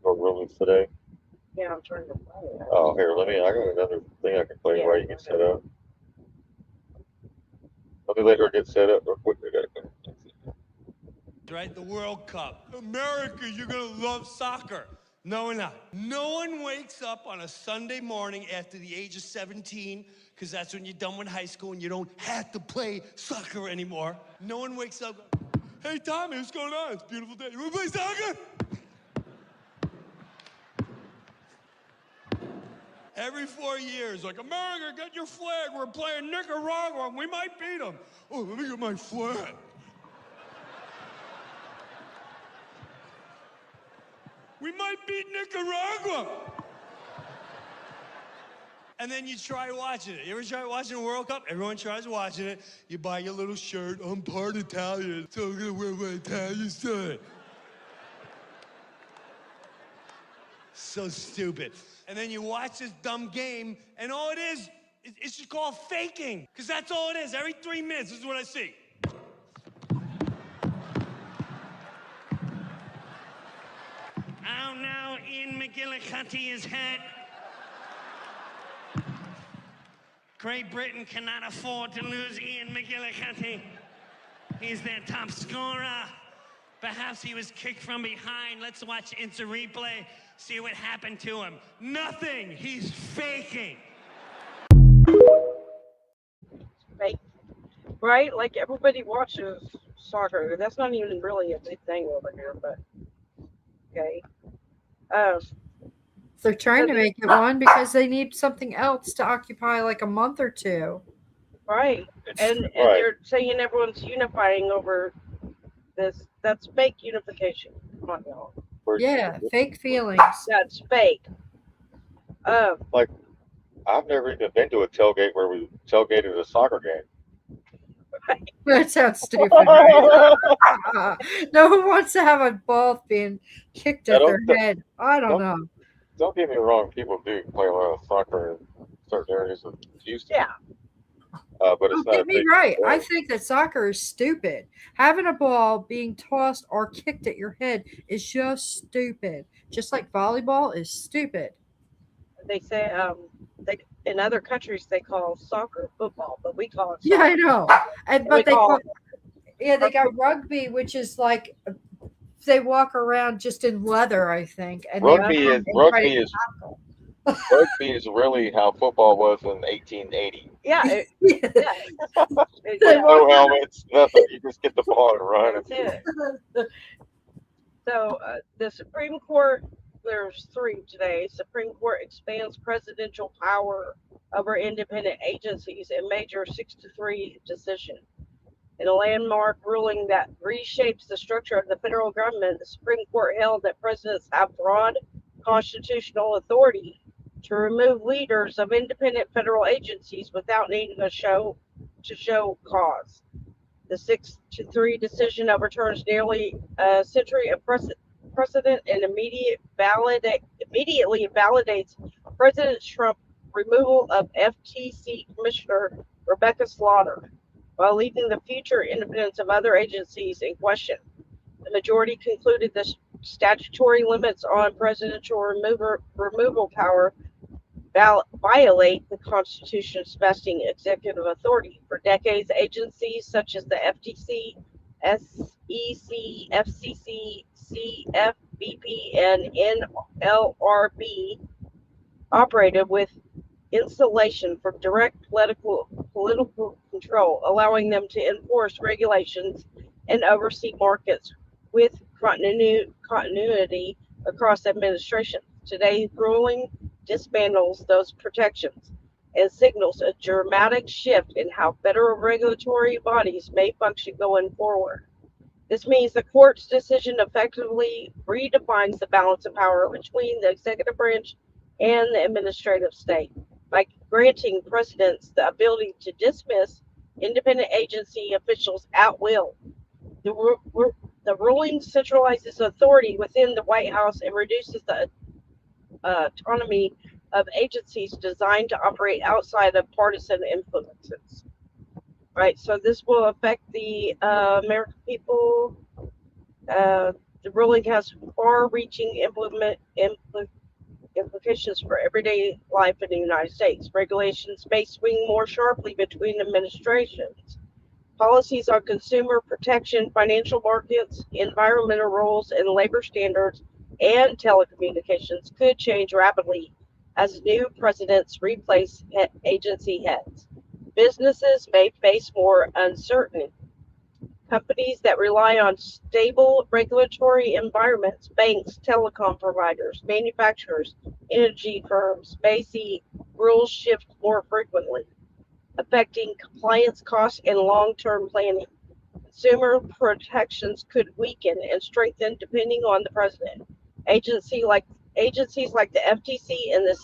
Rulings today. Yeah, I'm trying to find it. Oh, here, I got another thing I can play while you get set up. Let me let her get set up real quick. Right, the World Cup. America, you're gonna love soccer. No, we're not. No one wakes up on a Sunday morning after the age of 17, because that's when you're done with high school and you don't have to play soccer anymore. No one wakes up, hey Tommy, what's going on? It's a beautiful day. You wanna play soccer? Every 4 years, like, America, get your flag. We're playing Nicaragua and we might beat them. Oh, let me get my flag. We might beat Nicaragua. And then you try watching it. You ever try watching the World Cup? Everyone tries watching it. You buy your little shirt. I'm part Italian, so I'm gonna wear my Italian shirt. So stupid. And then you watch this dumb game, and all it is, it's just called faking. Because that's all it is. Every 3 minutes, this is what I see. Oh no, Ian McGillicuddy is hurt. Great Britain cannot afford to lose Ian McGillicuddy. He's their top scorer. Perhaps he was kicked from behind. Let's watch instant replay, see what happened to him. Nothing. He's faking. Fake. Right? Like everybody watches soccer. That's not even really a big thing over here, but okay. They're trying to make it one because they need something else to occupy like a month or two. Right. And they're saying everyone's unifying over this. That's fake unification. Come on, y'all. Yeah, fake feelings. That's fake. Like, I've never even been to a tailgate where we tailgated a soccer game. That sounds stupid. Right? No one wants to have a ball being kicked at their head. I don't know. Don't get me wrong. People do play a lot of soccer in certain areas of Houston. Yeah. But it's not get me right. I think that soccer is stupid. Having a ball being tossed or kicked at your head is just stupid. Just like volleyball is stupid. They say in other countries they call soccer football, but we call it soccer. Yeah, I know. But they got rugby, which is like they walk around just in leather, I think. And rugby is really how football was in 1880. Yeah. No helmets, nothing. You just get the ball and run. That's it. So the Supreme Court, there's 3 today. Supreme Court expands presidential power over independent agencies in major 6-3 decision. In a landmark ruling that reshapes the structure of the federal government, the Supreme Court held that presidents have broad constitutional authority to remove leaders of independent federal agencies without needing to show cause. The 6-3 decision overturns nearly a century of precedent and immediately validates President Trump's removal of FTC Commissioner Rebecca Slaughter, while leaving the future independence of other agencies in question. The majority concluded the statutory limits on presidential removal power violate the Constitution's vesting executive authority. For decades, agencies such as the FTC, SEC, FCC, CFPB, and NLRB operated with insulation from direct political control, allowing them to enforce regulations and oversee markets with continuity across administration. Today's ruling dismantles those protections and signals a dramatic shift in how federal regulatory bodies may function going forward. This means the court's decision effectively redefines the balance of power between the executive branch and the administrative state by granting presidents the ability to dismiss independent agency officials at will. The ruling centralizes authority within the White House and reduces the autonomy of agencies designed to operate outside of partisan influences. Right, so this will affect the American people. The ruling has far-reaching implications for everyday life in the United States. Regulations may swing more sharply between administrations. Policies on consumer protection, financial markets, environmental rules, and labor standards and telecommunications could change rapidly as new presidents replace agency heads. Businesses may face more uncertainty. Companies that rely on stable regulatory environments, banks, telecom providers, manufacturers, energy firms, may see rules shift more frequently, affecting compliance costs and long-term planning. Consumer protections could weaken and strengthen depending on the president. Agencies like the FTC and the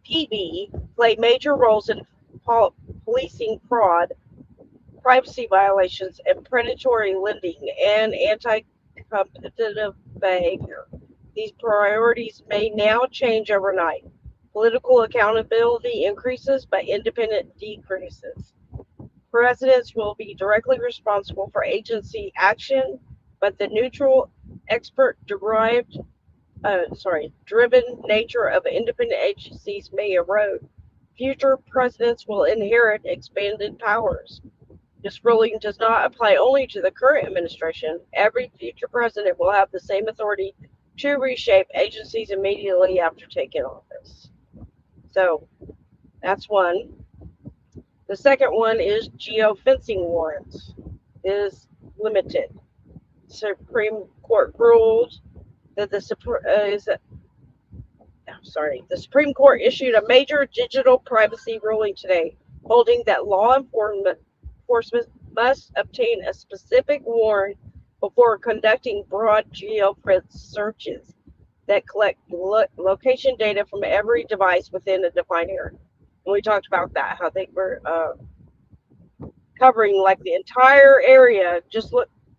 CFPB play major roles in policing fraud, privacy violations, and predatory lending and anti-competitive behavior. These priorities may now change overnight. Political accountability increases, but independence decreases. Presidents will be directly responsible for agency action, but the neutral, expert-derived driven nature of independent agencies may erode. Future presidents will inherit expanded powers. This ruling does not apply only to the current administration. Every future president will have the same authority to reshape agencies immediately after taking office. So that's one. The second one is geofencing warrants is limited. Supreme Court ruled that the Supreme Court issued a major digital privacy ruling today, holding that law enforcement must obtain a specific warrant before conducting broad geofence searches that collect location data from every device within a defined area. And we talked about that, how they were covering like the entire area, just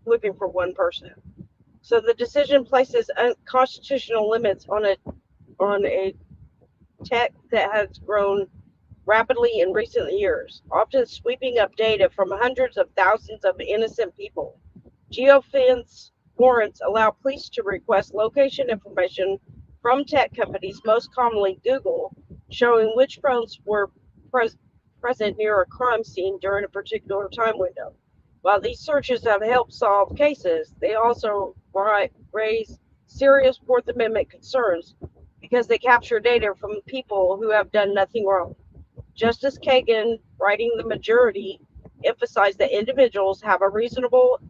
looking for one person. So the decision places unconstitutional limits on a tech that has grown rapidly in recent years, often sweeping up data from hundreds of thousands of innocent people. Geofence warrants allow police to request location information from tech companies, most commonly Google, showing which phones were present near a crime scene during a particular time window. While these searches have helped solve cases, they also raise serious Fourth Amendment concerns because they capture data from people who have done nothing wrong. Justice Kagan, writing the majority, emphasized that individuals have a reasonable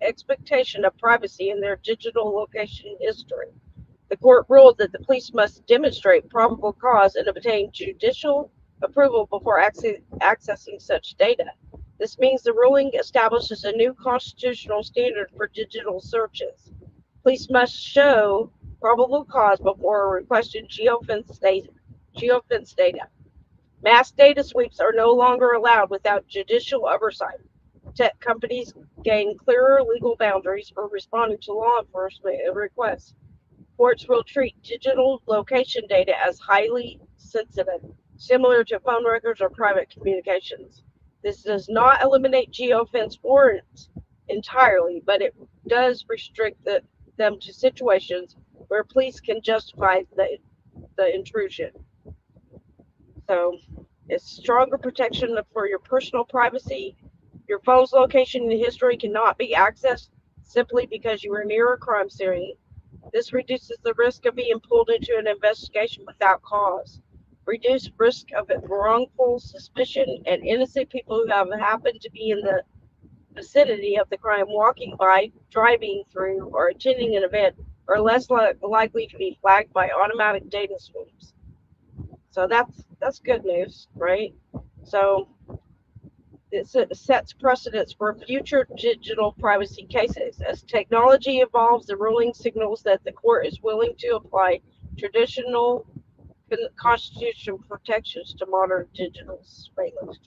expectation of privacy in their digital location history. The court ruled that the police must demonstrate probable cause and obtain judicial approval before accessing such data. This means the ruling establishes a new constitutional standard for digital searches. Police must show probable cause before requesting geofence data. Mass data sweeps are no longer allowed without judicial oversight. Tech companies gain clearer legal boundaries for responding to law enforcement requests. Courts will treat digital location data as highly sensitive, similar to phone records or private communications. This does not eliminate geofence warrants entirely, but it does restrict them to situations where police can justify the intrusion. So it's stronger protection for your personal privacy. Your phone's location and history cannot be accessed simply because you were near a crime scene. This reduces the risk of being pulled into an investigation without cause. Reduce risk of wrongful suspicion, and innocent people who have happened to be in the vicinity of the crime, walking by, driving through, or attending an event are less likely to be flagged by automatic data sweeps. So that's good news, right? So it sets precedents for future digital privacy cases. As technology evolves, the ruling signals that the court is willing to apply traditional constitutional protections to modern digital surveillance.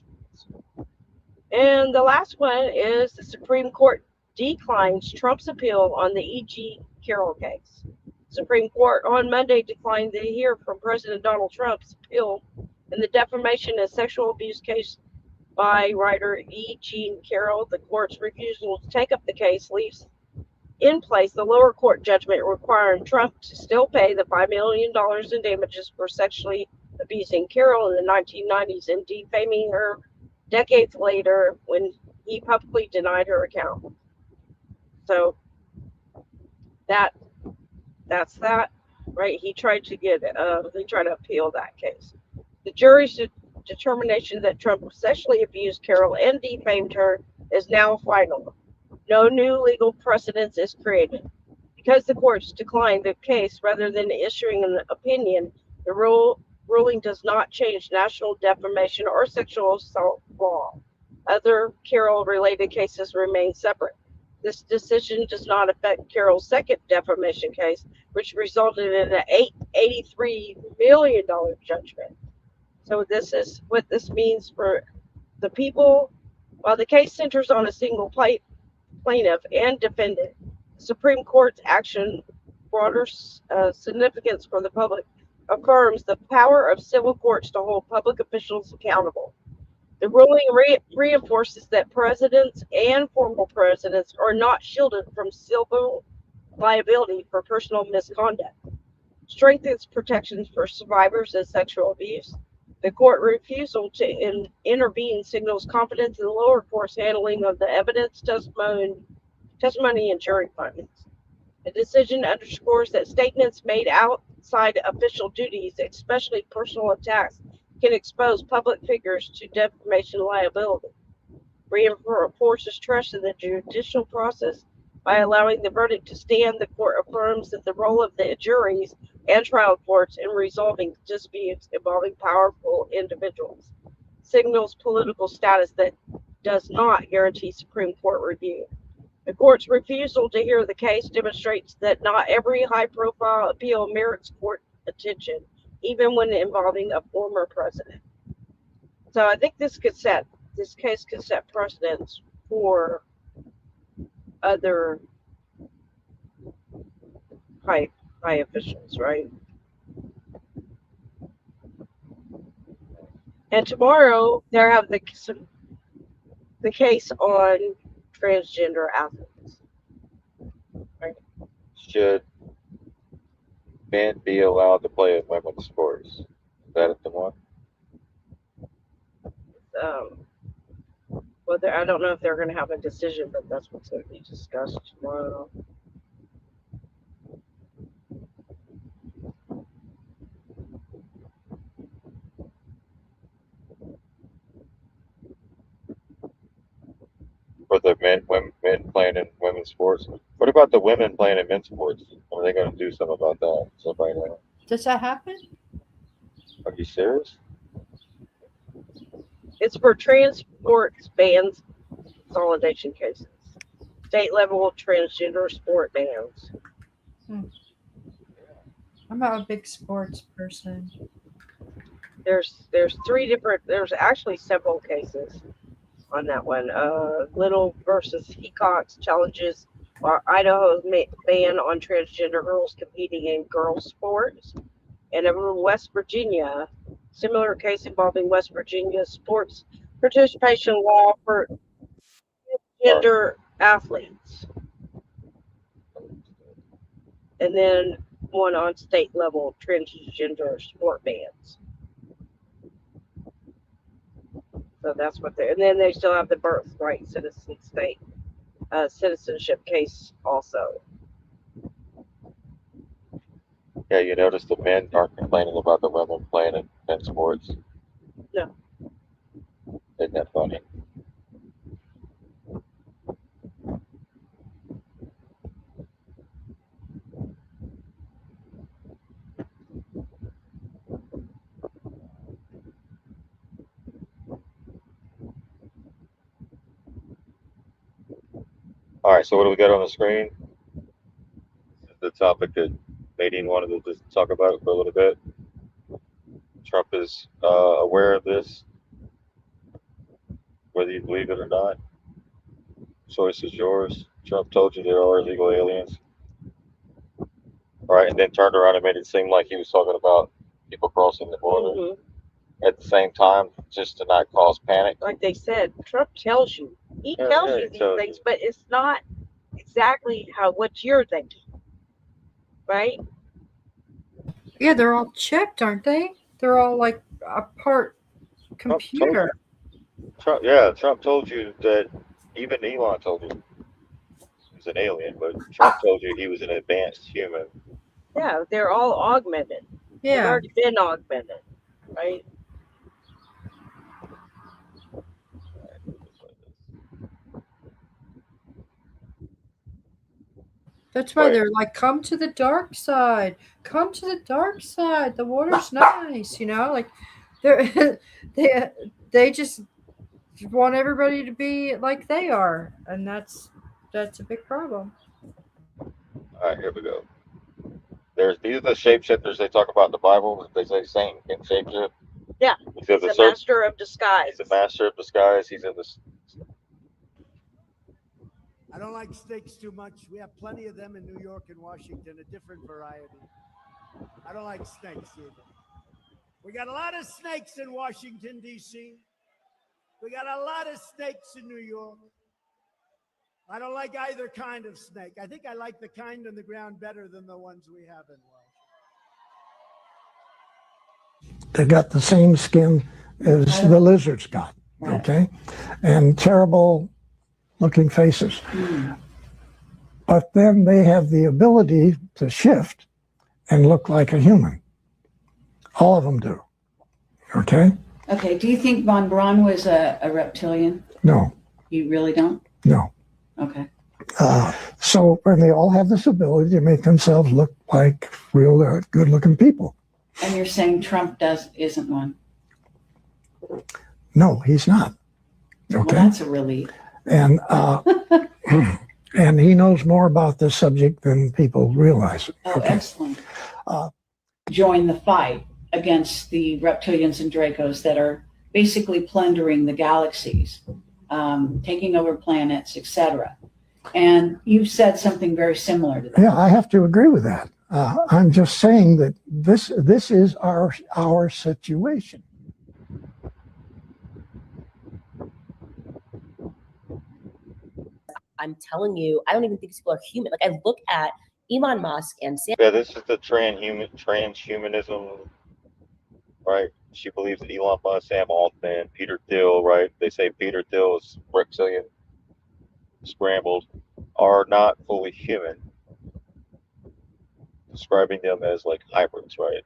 And the last one is the Supreme Court declines Trump's appeal on the E.G. Carroll case. Supreme Court on Monday declined to hear from President Donald Trump's appeal in the defamation and sexual abuse case by writer E. Jean Carroll. The court's refusal to take up the case leaves in place the lower court judgment requiring Trump to still pay the $5 million in damages for sexually abusing Carroll in the 1990s and defaming her decades later when he publicly denied her account. So that's that, right? He tried to appeal that case. The jury's determination that Trump sexually abused Carroll and defamed her is now final. No new legal precedence is created. Because the courts declined the case rather than issuing an opinion, the ruling does not change national defamation or sexual assault law. Other Carroll-related cases remain separate. This decision does not affect Carroll's second defamation case, which resulted in an $83 million judgment. So this is what this means for the people. While the case centers on a single plaintiff and defendant, the Supreme Court's action, broader significance for the public, affirms the power of civil courts to hold public officials accountable. The ruling reinforces that presidents and former presidents are not shielded from civil liability for personal misconduct, strengthens protections for survivors of sexual abuse. The court refusal to intervene signals confidence in the lower court's handling of the evidence, testimony, and jury findings. The decision underscores that statements made outside official duties, especially personal attacks, can expose public figures to defamation liability. Reinforces trust in the judicial process by allowing the verdict to stand. The court affirms that the role of the juries and trial courts in resolving disputes involving powerful individuals signals political status that does not guarantee Supreme Court review. The court's refusal to hear the case demonstrates that not every high-profile appeal merits court attention, even when involving a former president. So I think this case could set precedents for other high officials, right? And tomorrow they have the case on transgender athletes. Right? Should men be allowed to play in women's sports? Is that the one? Well, I don't know if they're going to have a decision, but that's what's going to be discussed tomorrow. For the men playing in women's sports. What about the women playing in men's sports? Are they going to do something about that? Somebody know? Does that happen? Are you serious? It's for transport bans consolidation cases. State level transgender sport bans. I'm not a big sports person. There's actually several cases on that one. Little versus Hecox challenges Idaho's ban on transgender girls competing in girls sports. And over West Virginia, similar case involving West Virginia sports participation law for gender athletes. And then one on state level transgender sport bans. So that's what and then they still have the birthright citizenship case also. Yeah, you notice the men aren't complaining about the women playing in men's sports. No. Isn't that funny? All right, so what do we got on the screen? The topic that Nadine wanted to just talk about for a little bit. Trump is aware of this, whether you believe it or not. Choice is yours. Trump told you there are illegal aliens. Right, and then turned around and made it seem like he was talking about people crossing the border. Mm-hmm. At the same time, just to not cause panic. Like they said, Trump tells you. He tells you these things, but it's not exactly what you're thinking. Right? Yeah, they're all chipped, aren't they? They're all like a part computer. Trump told you that. Even Elon told you he was an alien, but Trump told you he was an advanced human. Yeah, they're all augmented. Yeah. They've already been augmented, right? That's why they're like, come to the dark side. Come to the dark side. The water's nice, like they just want everybody to be like they are, and that's a big problem. All right, here we go. These are the shapeshifters they talk about in the Bible. They say Satan can shapeshift. Yeah, he's a master of disguise. He's a master of disguise. He's in this. I don't like snakes too much. We have plenty of them in New York and Washington, a different variety. I don't like snakes either. We got a lot of snakes in Washington, D.C. We got a lot of snakes in New York. I don't like either kind of snake. I think I like the kind on the ground better than the ones we have in Washington. They got the same skin as the lizards got, okay? And terrible looking faces. But then they have the ability to shift and look like a human. All of them do, okay? Okay, do you think Von Braun was a reptilian? No. You really don't? No. Okay. So, and they all have this ability to make themselves look like real good-looking people. And you're saying Trump isn't one? No, he's not. Okay. Well, that's a relief. And and he knows more about this subject than people realize. Oh, Okay. excellent. Join the fight against the reptilians and Dracos that are basically plundering the galaxies, taking over planets, etc. And you've said something very similar to that. Yeah, I have to agree with that. I'm just saying that this is our situation. I'm telling you, I don't even think these people are human. Like, I look at Elon Musk and Sam. Yeah, this is the transhumanism, right? She believes that Elon Musk, Sam Altman, Peter Thiel, right? They say Peter Thiel is reptilian, scrambled, are not fully human, describing them as like hybrids, right?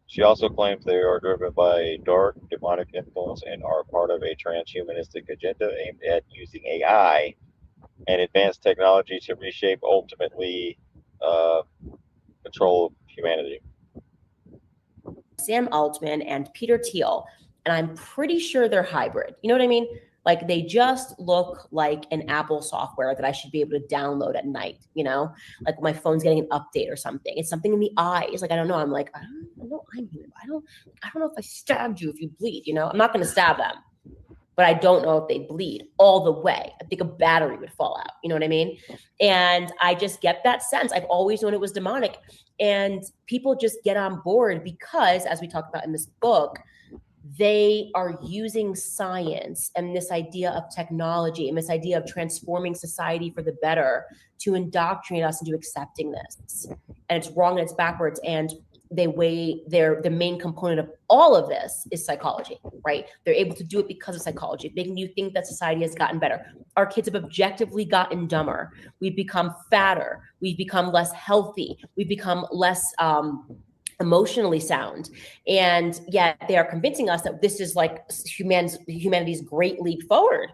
She also claims they are driven by a dark demonic influence and are part of a transhumanistic agenda aimed at using AI and advanced technology to reshape, ultimately, control of humanity. Sam Altman and Peter Thiel, and I'm pretty sure they're hybrid. You know what I mean? Like, they just look like an Apple software that I should be able to download at night, you know? Like my phone's getting an update or something. It's something in the eyes. Like, I don't know. I'm like, I don't know I'm human. I don't know if I stabbed you if you bleed, you know? I'm not going to stab them, but I don't know if they bleed all the way. I think a battery would fall out. You know what I mean? And I just get that sense. I've always known it was demonic. And people just get on board because, as we talk about in this book, they are using science and this idea of technology and this idea of transforming society for the better to indoctrinate us into accepting this. And it's wrong and it's backwards. And the main component of all of this is psychology, right? They're able to do it because of psychology, making you think that society has gotten better. Our kids have objectively gotten dumber. We've become fatter. We've become less healthy. We've become less emotionally sound. And yet they are convincing us that this is like humanity's great leap forward.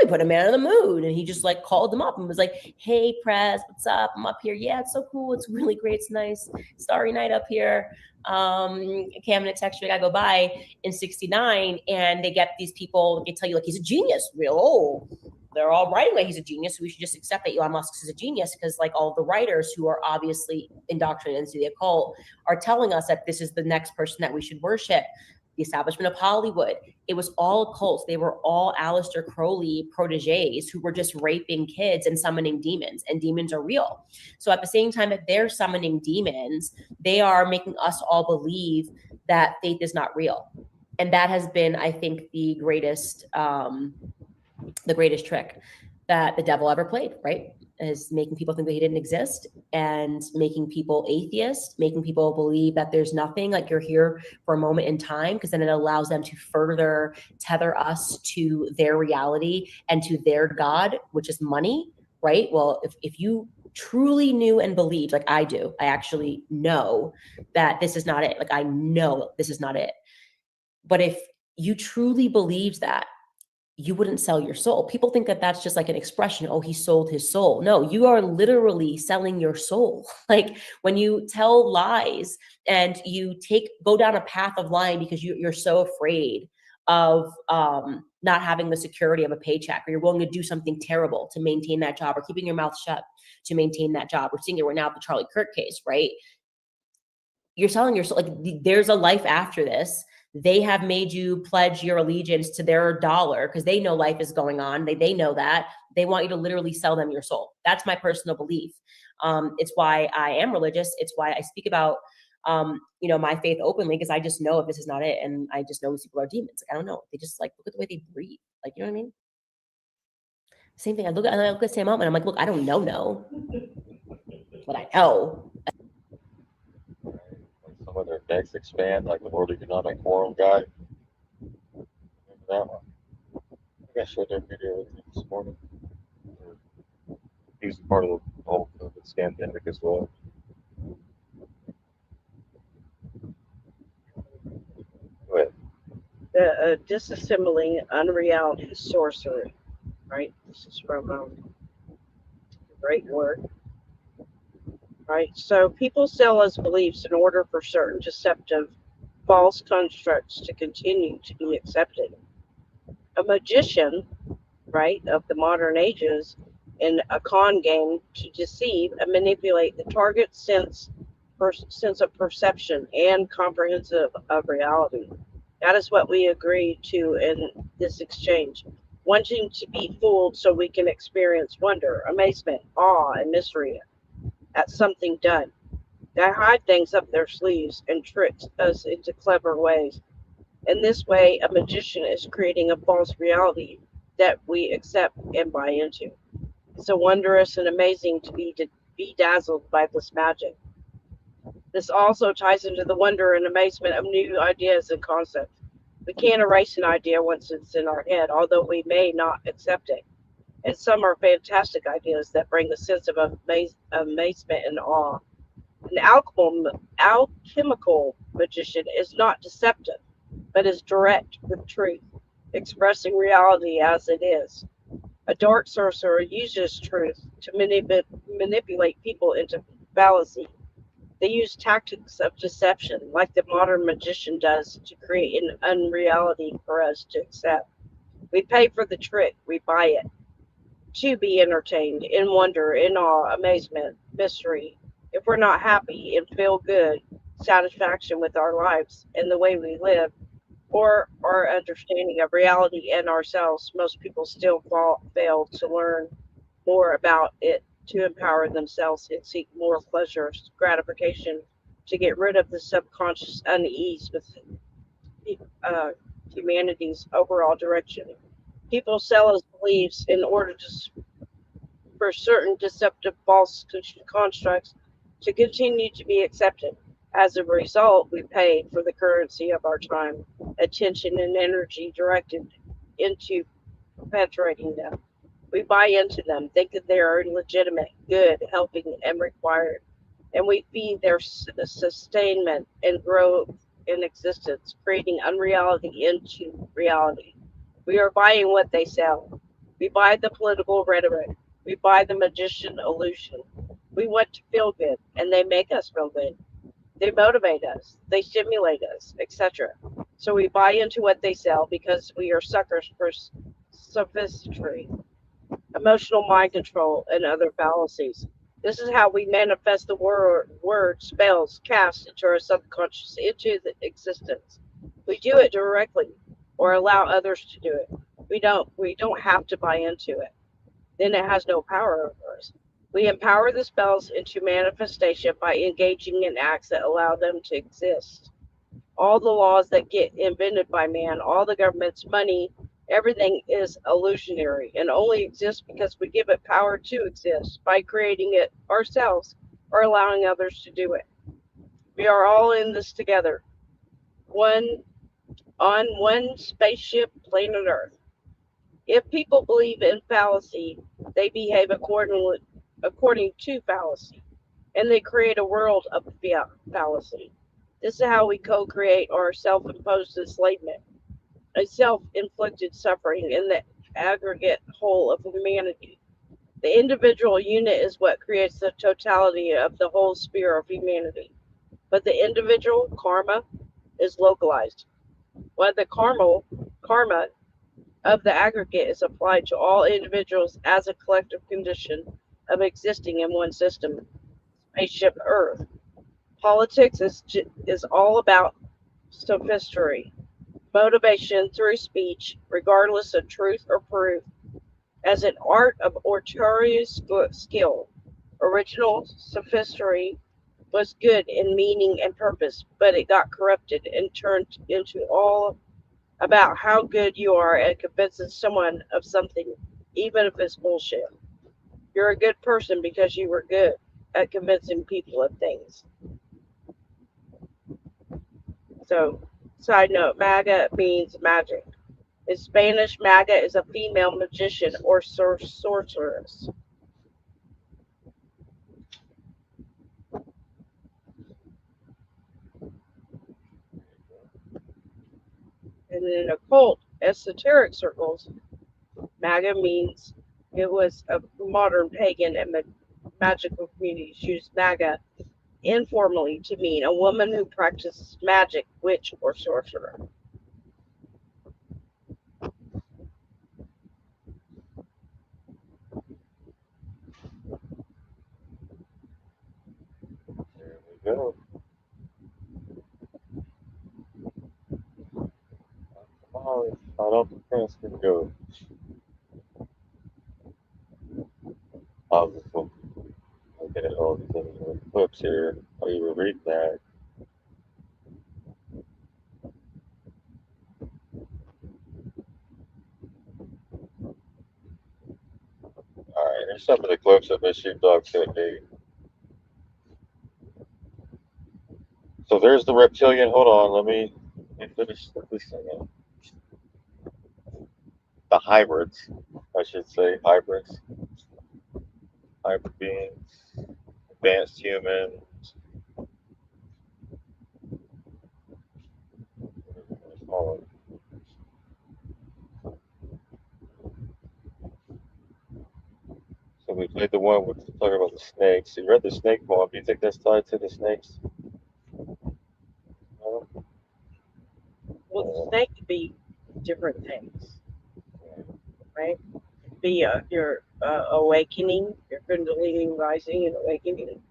We put a man on the moon, and he just like called them up and was like, "Hey, Prez, what's up? I'm up here. Yeah, it's so cool. It's really great. It's nice. Starry night up here." Okay, I'm gonna text you. I gotta go by in '69, and they get these people. They tell you like he's a genius. They're all writing like he's a genius. So we should just accept that Elon Musk is a genius because like all the writers who are obviously indoctrinated into the occult are telling us that this is the next person that we should worship. The establishment of Hollywood. It was all cults. They were all Aleister Crowley proteges who were just raping kids and summoning demons, and demons are real. So at the same time that they're summoning demons, they are making us all believe that faith is not real. And that has been, I think, the greatest trick that the devil ever played, right? Is making people think that he didn't exist and making people atheist, making people believe that there's nothing, like you're here for a moment in time, because then it allows them to further tether us to their reality and to their God, which is money, right? Well, if you truly knew and believed, like I do, I actually know that this is not it. Like I know this is not it. But if you truly believed that, you wouldn't sell your soul. People think that that's just like an expression. Oh, he sold his soul. No, you are literally selling your soul. Like when you tell lies and you go down a path of lying because you're so afraid of not having the security of a paycheck, or you're willing to do something terrible to maintain that job, or keeping your mouth shut to maintain that job. We're seeing it right now with the Charlie Kirk case, right? You're selling your soul. Like there's a life after this. They have made you pledge your allegiance to their dollar because they know life is going on. They know that. They want you to literally sell them your soul. That's my personal belief. It's why I am religious. It's why I speak about, my faith openly, because I just know if this is not it. And I just know these people are demons. Like, I don't know. They just like, look at the way they breathe. Like, you know what I mean? Same thing. I look at Sam Altman. I'm like, look, I don't know, but I know. When some of their necks expand, like the World Economic Forum guy. Remember that one? I think I showed that video with you this morning. He was part of the whole COVID scandemic as well. Go ahead. Disassembling unreality sorcery, right? This is from great work, right? So people sell us beliefs in order for certain deceptive, false constructs to continue to be accepted. A magician, right, of the modern ages in a con game to deceive and manipulate the target's sense of perception and comprehensive of reality. That is what we agreed to in this exchange. Wanting to be fooled so we can experience wonder, amazement, awe, and mystery at something done. They hide things up their sleeves and trick us into clever ways. In this way, a magician is creating a false reality that we accept and buy into. It's so wondrous and amazing to be dazzled by this magic. This also ties into the wonder and amazement of new ideas and concepts. We can't erase an idea once it's in our head, although we may not accept it. And some are fantastic ideas that bring a sense of amazement and awe. An alchemical magician is not deceptive, but is direct with truth, expressing reality as it is. A dark sorcerer uses truth to manipulate people into fallacy. They use tactics of deception, like the modern magician does, to create an unreality for us to accept. We pay for the trick, we buy it, to be entertained, in wonder, in awe, amazement, mystery. If we're not happy and feel good, satisfaction with our lives and the way we live, or our understanding of reality and ourselves, most people still fail to learn more about it to empower themselves and seek more pleasure, gratification, to get rid of the subconscious unease with humanity's overall direction. People sell us beliefs in order for certain deceptive false constructs to continue to be accepted. As a result, we pay for the currency of our time, attention, and energy directed into perpetuating them. We buy into them, think that they are legitimate, good, helping, and required, and we feed their sustainment and growth in existence, creating unreality into reality. We are buying what they sell. We buy the political rhetoric. We buy the magician illusion. We want to feel good, and they make us feel good. They motivate us, they stimulate us, etc. So we buy into what they sell because we are suckers for sophistry, emotional mind control, and other fallacies. This is how we manifest the word spells cast into our subconscious into the existence. We do it directly or allow others to do it. We don't have to buy into it. Then it has no power over us. We empower the spells into manifestation by engaging in acts that allow them to exist. All the laws that get invented by man, all the government's money, everything is illusionary and only exists because we give it power to exist by creating it ourselves or allowing others to do it. We are all in this together, one on one spaceship, planet Earth. If people believe in fallacy, they behave according to fallacy, and they create a world of fallacy. This is how we co-create our self-imposed enslavement, a self-inflicted suffering in the aggregate whole of humanity. The individual unit is what creates the totality of the whole sphere of humanity. But the individual karma is localized. While the karma of the aggregate is applied to all individuals as a collective condition of existing in one system, spaceship Earth. Politics is all about sophistry, motivation through speech, regardless of truth or proof, as an art of oratorial skill. Original sophistry was good in meaning and purpose, but it got corrupted and turned into all about how good you are at convincing someone of something even if it's bullshit. You're a good person because you were good at convincing people of things. So, side note, MAGA means magic. In Spanish, MAGA is a female magician or sorceress. And in occult, esoteric circles, MAGA means it was a modern pagan and magical communities used MAGA informally to mean a woman who practices magic, witch, or sorcerer. There we go. Come on, start off the press and go. I'll just look at all these other clips here. While you were reading that. All right, here's some of the clips that Miss Sheepdog sent me. So there's the reptilian. Hold on, let me finish this thing up. The hybrids, I should say, hybrids. Hybrid beings, advanced humans. So we played the one with talking about the snakes. You read the snake poem. Do you think that's tied to the snakes? No? Well, the snake could be different things, right? Be your awakening, your kundalini rising and awakening.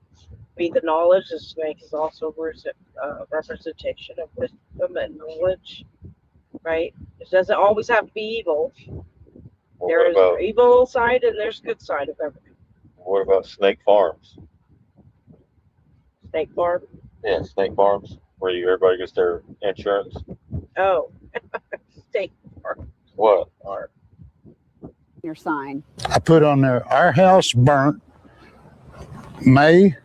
Be the knowledge. The snake is also a representation of wisdom and knowledge, right? It doesn't always have to be evil. Well, There is about, evil side and there's good side of everything. what about snake farms? Snake farm. Yeah, snake farms where everybody gets their insurance. Oh, snake farm. What? Farm. Your sign. I put on there, our house burnt May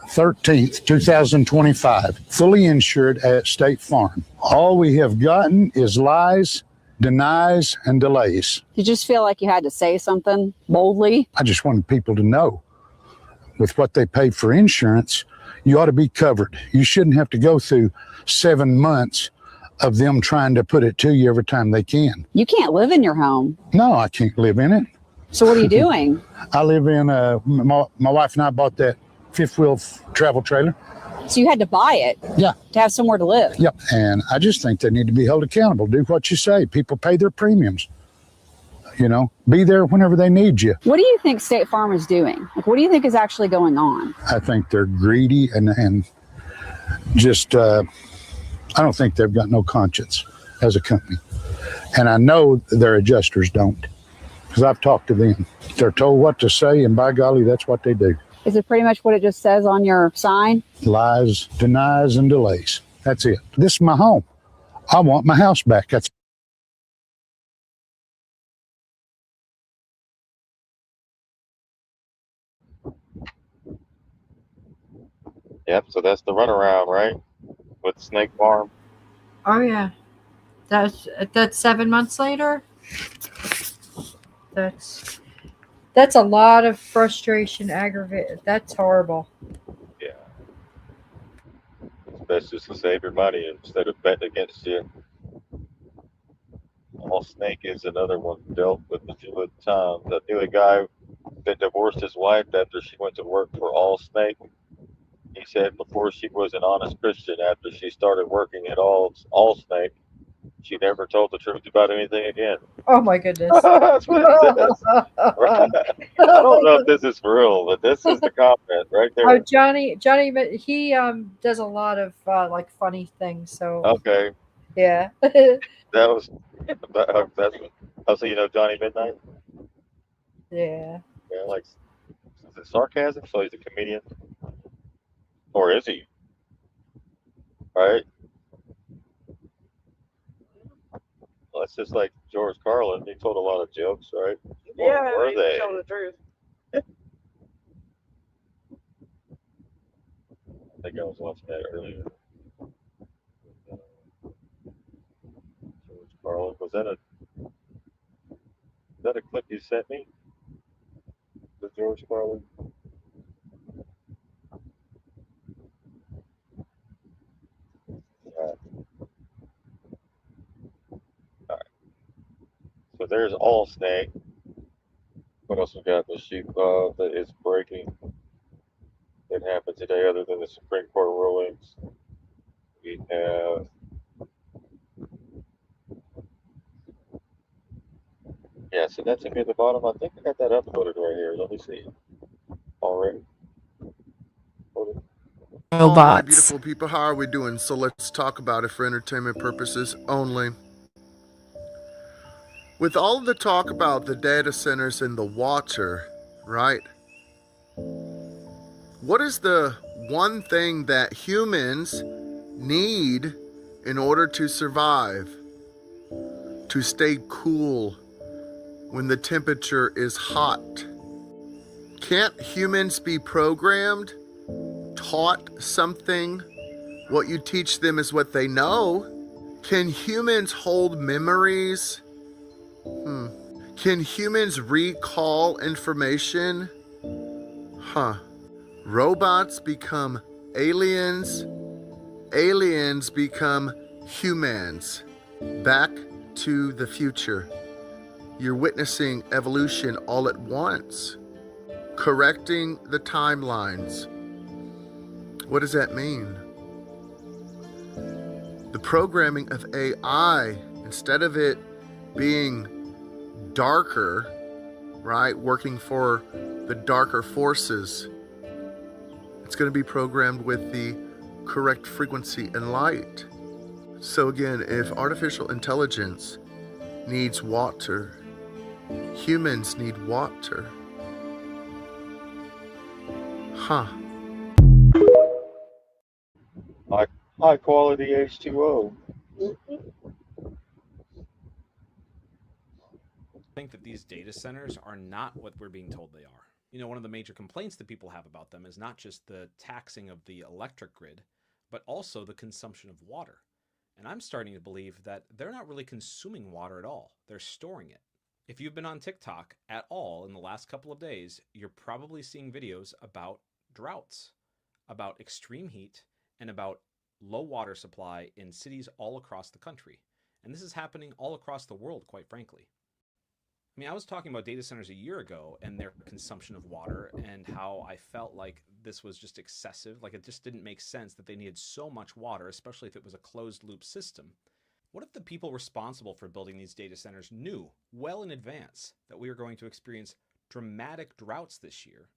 13th, 2025, fully insured at State Farm. All we have gotten is lies, denies, and delays. You just feel like you had to say something boldly? I just wanted people to know with what they paid for insurance, you ought to be covered. You shouldn't have to go through 7 months of them trying to put it to you every time they can. You can't live in your home. No, I can't live in it. So what are you doing? I live in, my wife and I bought that fifth wheel travel trailer. So you had to buy it? Yeah. To have somewhere to live? Yep. And I just think they need to be held accountable. Do what you say. People pay their premiums. You know, be there whenever they need you. What do you think State Farm is doing? Like, what do you think is actually going on? I think they're greedy and just, I don't think they've got no conscience as a company. And I know their adjusters don't, because I've talked to them. They're told what to say, and by golly, that's what they do. Is it pretty much what it just says on your sign? Lies, denies, and delays. That's it. This is my home. I want my house back. That's Yep, so that's the runaround, right? With Snake Farm. Oh yeah, that's 7 months later. That's a lot of frustration, aggravate. That's horrible. Yeah. It's best just to save your money instead of betting against you. All Snake is another one dealt with a few at the time. I knew a guy that divorced his wife after she went to work for All Snake. He said before she was an honest Christian, after she started working at All Snake, she never told the truth about anything again. Oh my goodness. That's what it says. Right. I don't know if this is for real, but this is the comment right there. Oh, Johnny, he does a lot of like funny things. So Okay. yeah. That was that's so you know Johnny Midnight? Yeah. Yeah, like is it sarcasm? So he's a comedian? Or is he? Right? Well, it's just like George Carlin. He told a lot of jokes, right? He Yeah, were they they? tell the truth. I think I was watching that earlier. George Carlin. Was that a clip you sent me? The George Carlin? All right. So there's all snake. What else we got? The sheep that is breaking. That happened today, other than the Supreme Court rulings. We have. Yeah, so that's at the bottom. I think I got that uploaded right here. Let me see. Already. All my beautiful people, how are we doing? So let's talk about it for entertainment purposes only. With all of the talk about the data centers in the water, right? What is the one thing that humans need in order to survive? To stay cool when the temperature is hot? Can't humans be programmed, taught something? What you teach them is what they know. Can humans hold memories? Can humans recall information? Robots become aliens. Aliens become humans. Back to the future. You're witnessing evolution all at once. Correcting the timelines. What does that mean? The programming of AI, instead of it being darker, right, working for the darker forces, it's going to be programmed with the correct frequency and light. So again, if artificial intelligence needs water, humans need water. High quality H2O. Think that these data centers are not what we're being told they are. You know, one of the major complaints that people have about them is not just the taxing of the electric grid, but also the consumption of water. And I'm starting to believe that they're not really consuming water at all. They're storing it. If you've been on TikTok at all in the last couple of days, you're probably seeing videos about droughts, about extreme heat, and about low water supply in cities all across the country. And this is happening all across the world, quite frankly. I mean, I was talking about data centers a year ago and their consumption of water and how I felt like this was just excessive. Like, it just didn't make sense that they needed so much water, especially if it was a closed loop system. What if the people responsible for building these data centers knew well in advance that we were going to experience dramatic droughts this year,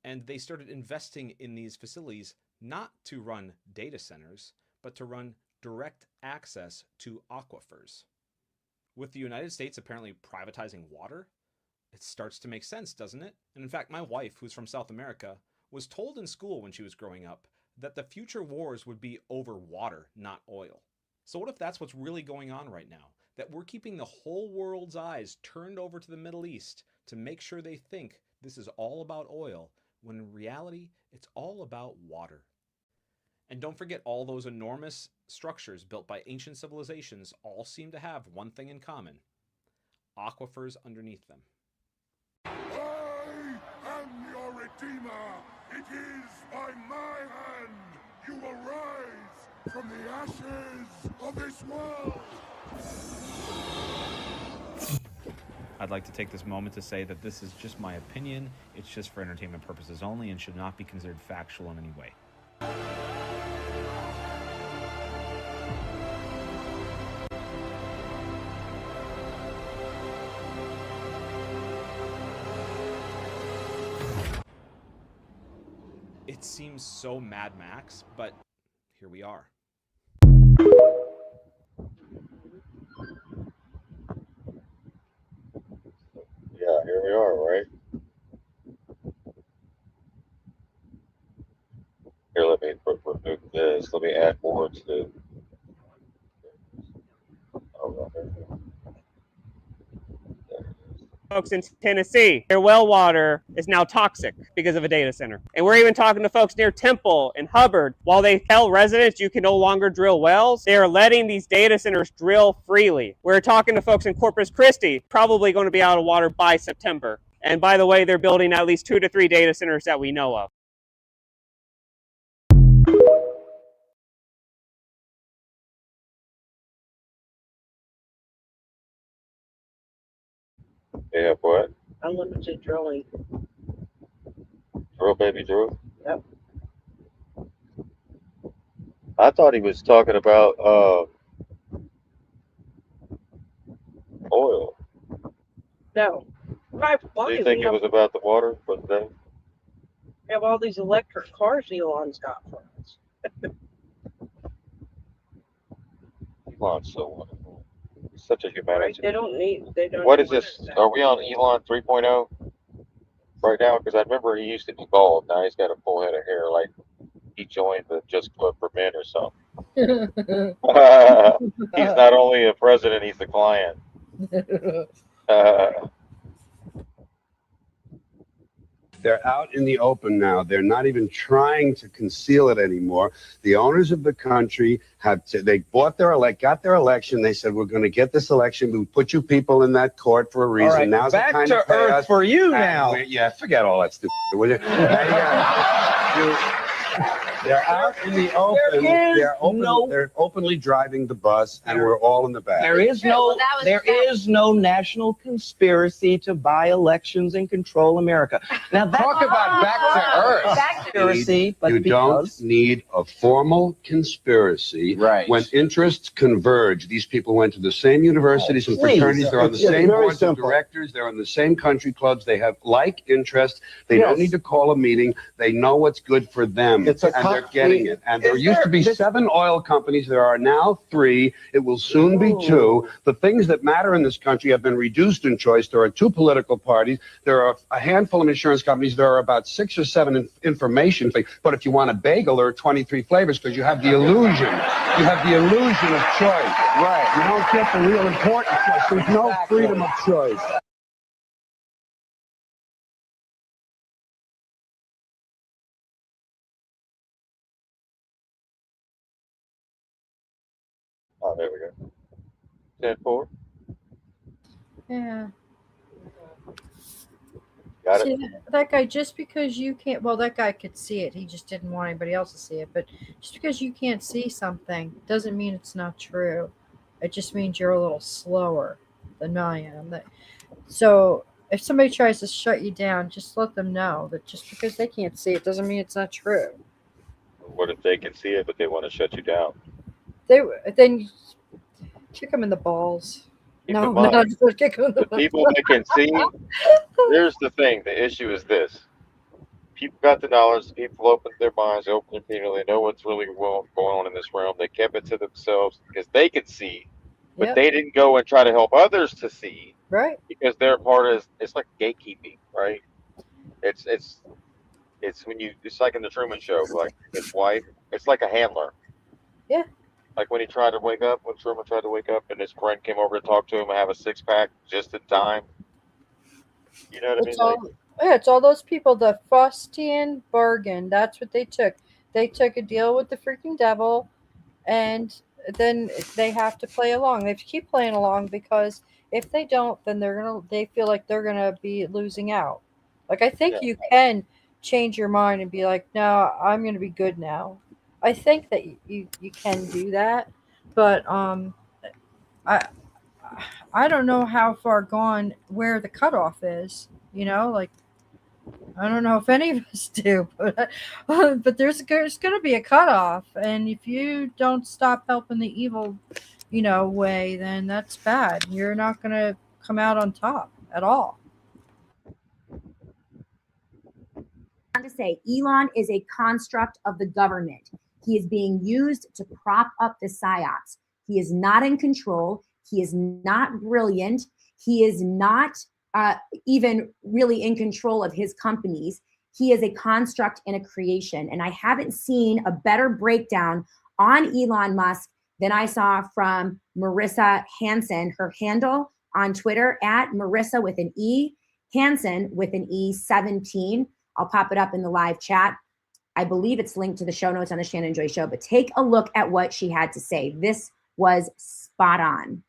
and they started investing in these facilities not to run data centers, but to run direct access to aquifers? With the United States apparently privatizing water, it starts to make sense, doesn't it? And in fact, my wife, who's from South America, was told in school when she was growing up that the future wars would be over water, not oil. So what if that's what's really going on right now? That we're keeping the whole world's eyes turned over to the Middle East to make sure they think this is all about oil, when in reality, it's all about water. And don't forget, all those enormous structures built by ancient civilizations all seem to have one thing in common: aquifers underneath them. I am your Redeemer. It is by my hand you will rise from the ashes of this world. I'd like to take this moment to say that this is just my opinion. It's just for entertainment purposes only and should not be considered factual in any way. It seems so Mad Max, but here we are. Yeah, here we are, right? Here, let me remove this. Let me add more to the. Oh, well, there it is. folks in Tennessee, their well water is now toxic because of a data center. And we're even talking to folks near Temple and Hubbard. While they tell residents you can no longer drill wells, they are letting these data centers drill freely. We're talking to folks in Corpus Christi, probably going to be out of water by September. And by the way, they're building at least 2 to 3 data centers that we know of. They have what? Unlimited drilling. Drill, baby, drill? Yep. I thought he was talking about oil. No. Why Do you think it was about the water for the day? we have all these electric cars Elon's got for us? Elon's so wonderful. He's such a humanity. They don't need. They don't. What is this? Are we on Elon 3.0 right now? Because I remember he used to be bald. Now he's got a full head of hair, like he joined the Just Club for Men or something. He's not only a president, he's the client. They're out in the open now. They're not even trying to conceal it anymore. The owners of the country they got their election. They said, we're going to get this election. We put you people in that court for a reason. All right, Now's back the time to pay earth us. for you And now. Yeah, forget all that stupid. Will you? They're out in the open. They're openly driving the bus, and we're all in the back. There is no national conspiracy to buy elections and control America. Now talk about back to earth. Conspiracy, but You don't need a formal conspiracy. Right. When interests converge, these people went to the same universities and please. fraternities. They're on the It's same very boards of simple. directors. They're on the same country clubs. They have like interests. They don't Yes. need to call a meeting. They know what's good for them, It's a and they're getting it. And there used to be 7 oil companies. There are now 3. It will soon be 2. The things that matter in this country have been reduced in choice. There are 2 political parties. There are a handful of insurance companies. There are about 6 or 7 information things. But if you want a bagel, there are 23 flavors because you have the illusion. You have the illusion of choice. Right. You don't get the real important choice. There's no freedom of choice. Oh, there we go. 10-4. Yeah. Got See, it. that guy, just because you can't, well, that guy could see it. He just didn't want anybody else to see it. But just because you can't see something doesn't mean it's not true. It just means you're a little slower than I am. So if somebody tries to shut you down, just let them know that just because they can't see it doesn't mean it's not true. What if they can see it, but they want to shut you down? Then you kick them in the balls. Keep No, in mind, no, just kick them in the people that can see, here's the thing. The issue is this. People got the knowledge. People opened their minds, they opened their feet. They know what's really going on in this realm. They kept it to themselves because they could see, but Yep. they didn't go and try to help others to see. Right. Because they're part of, it's like gatekeeping, right? It's when you, it's like in the Truman Show, like his wife, it's like a handler. Yeah. Like when Truman tried to wake up and his friend came over to talk to him and have a 6-pack just in time. You know what I mean? It's all, yeah, it's all those people, the Faustian bargain. That's what they took. They took a deal with the freaking devil, and then they have to play along. They have to keep playing along because if they don't, then they feel like they're gonna be losing out. Like I think you can change your mind and be like, no, I'm gonna be good now. I think that you can do that, but I don't know how far gone where the cutoff is. You know, like I don't know if any of us do, but there's going to be a cutoff, and if you don't stop helping the evil, way, then that's bad. You're not going to come out on top at all. To say Elon is a construct of the government. He is being used to prop up the psyops. He is not in control. He is not brilliant. He is not even really in control of his companies. He is a construct and a creation. And I haven't seen a better breakdown on Elon Musk than I saw from Marissa Hansen. Her handle on Twitter at Marissa with an E, Hansen with an E 17. I'll pop it up in the live chat. I believe it's linked to the show notes on the Shannon Joy Show, but take a look at what she had to say. This was spot on.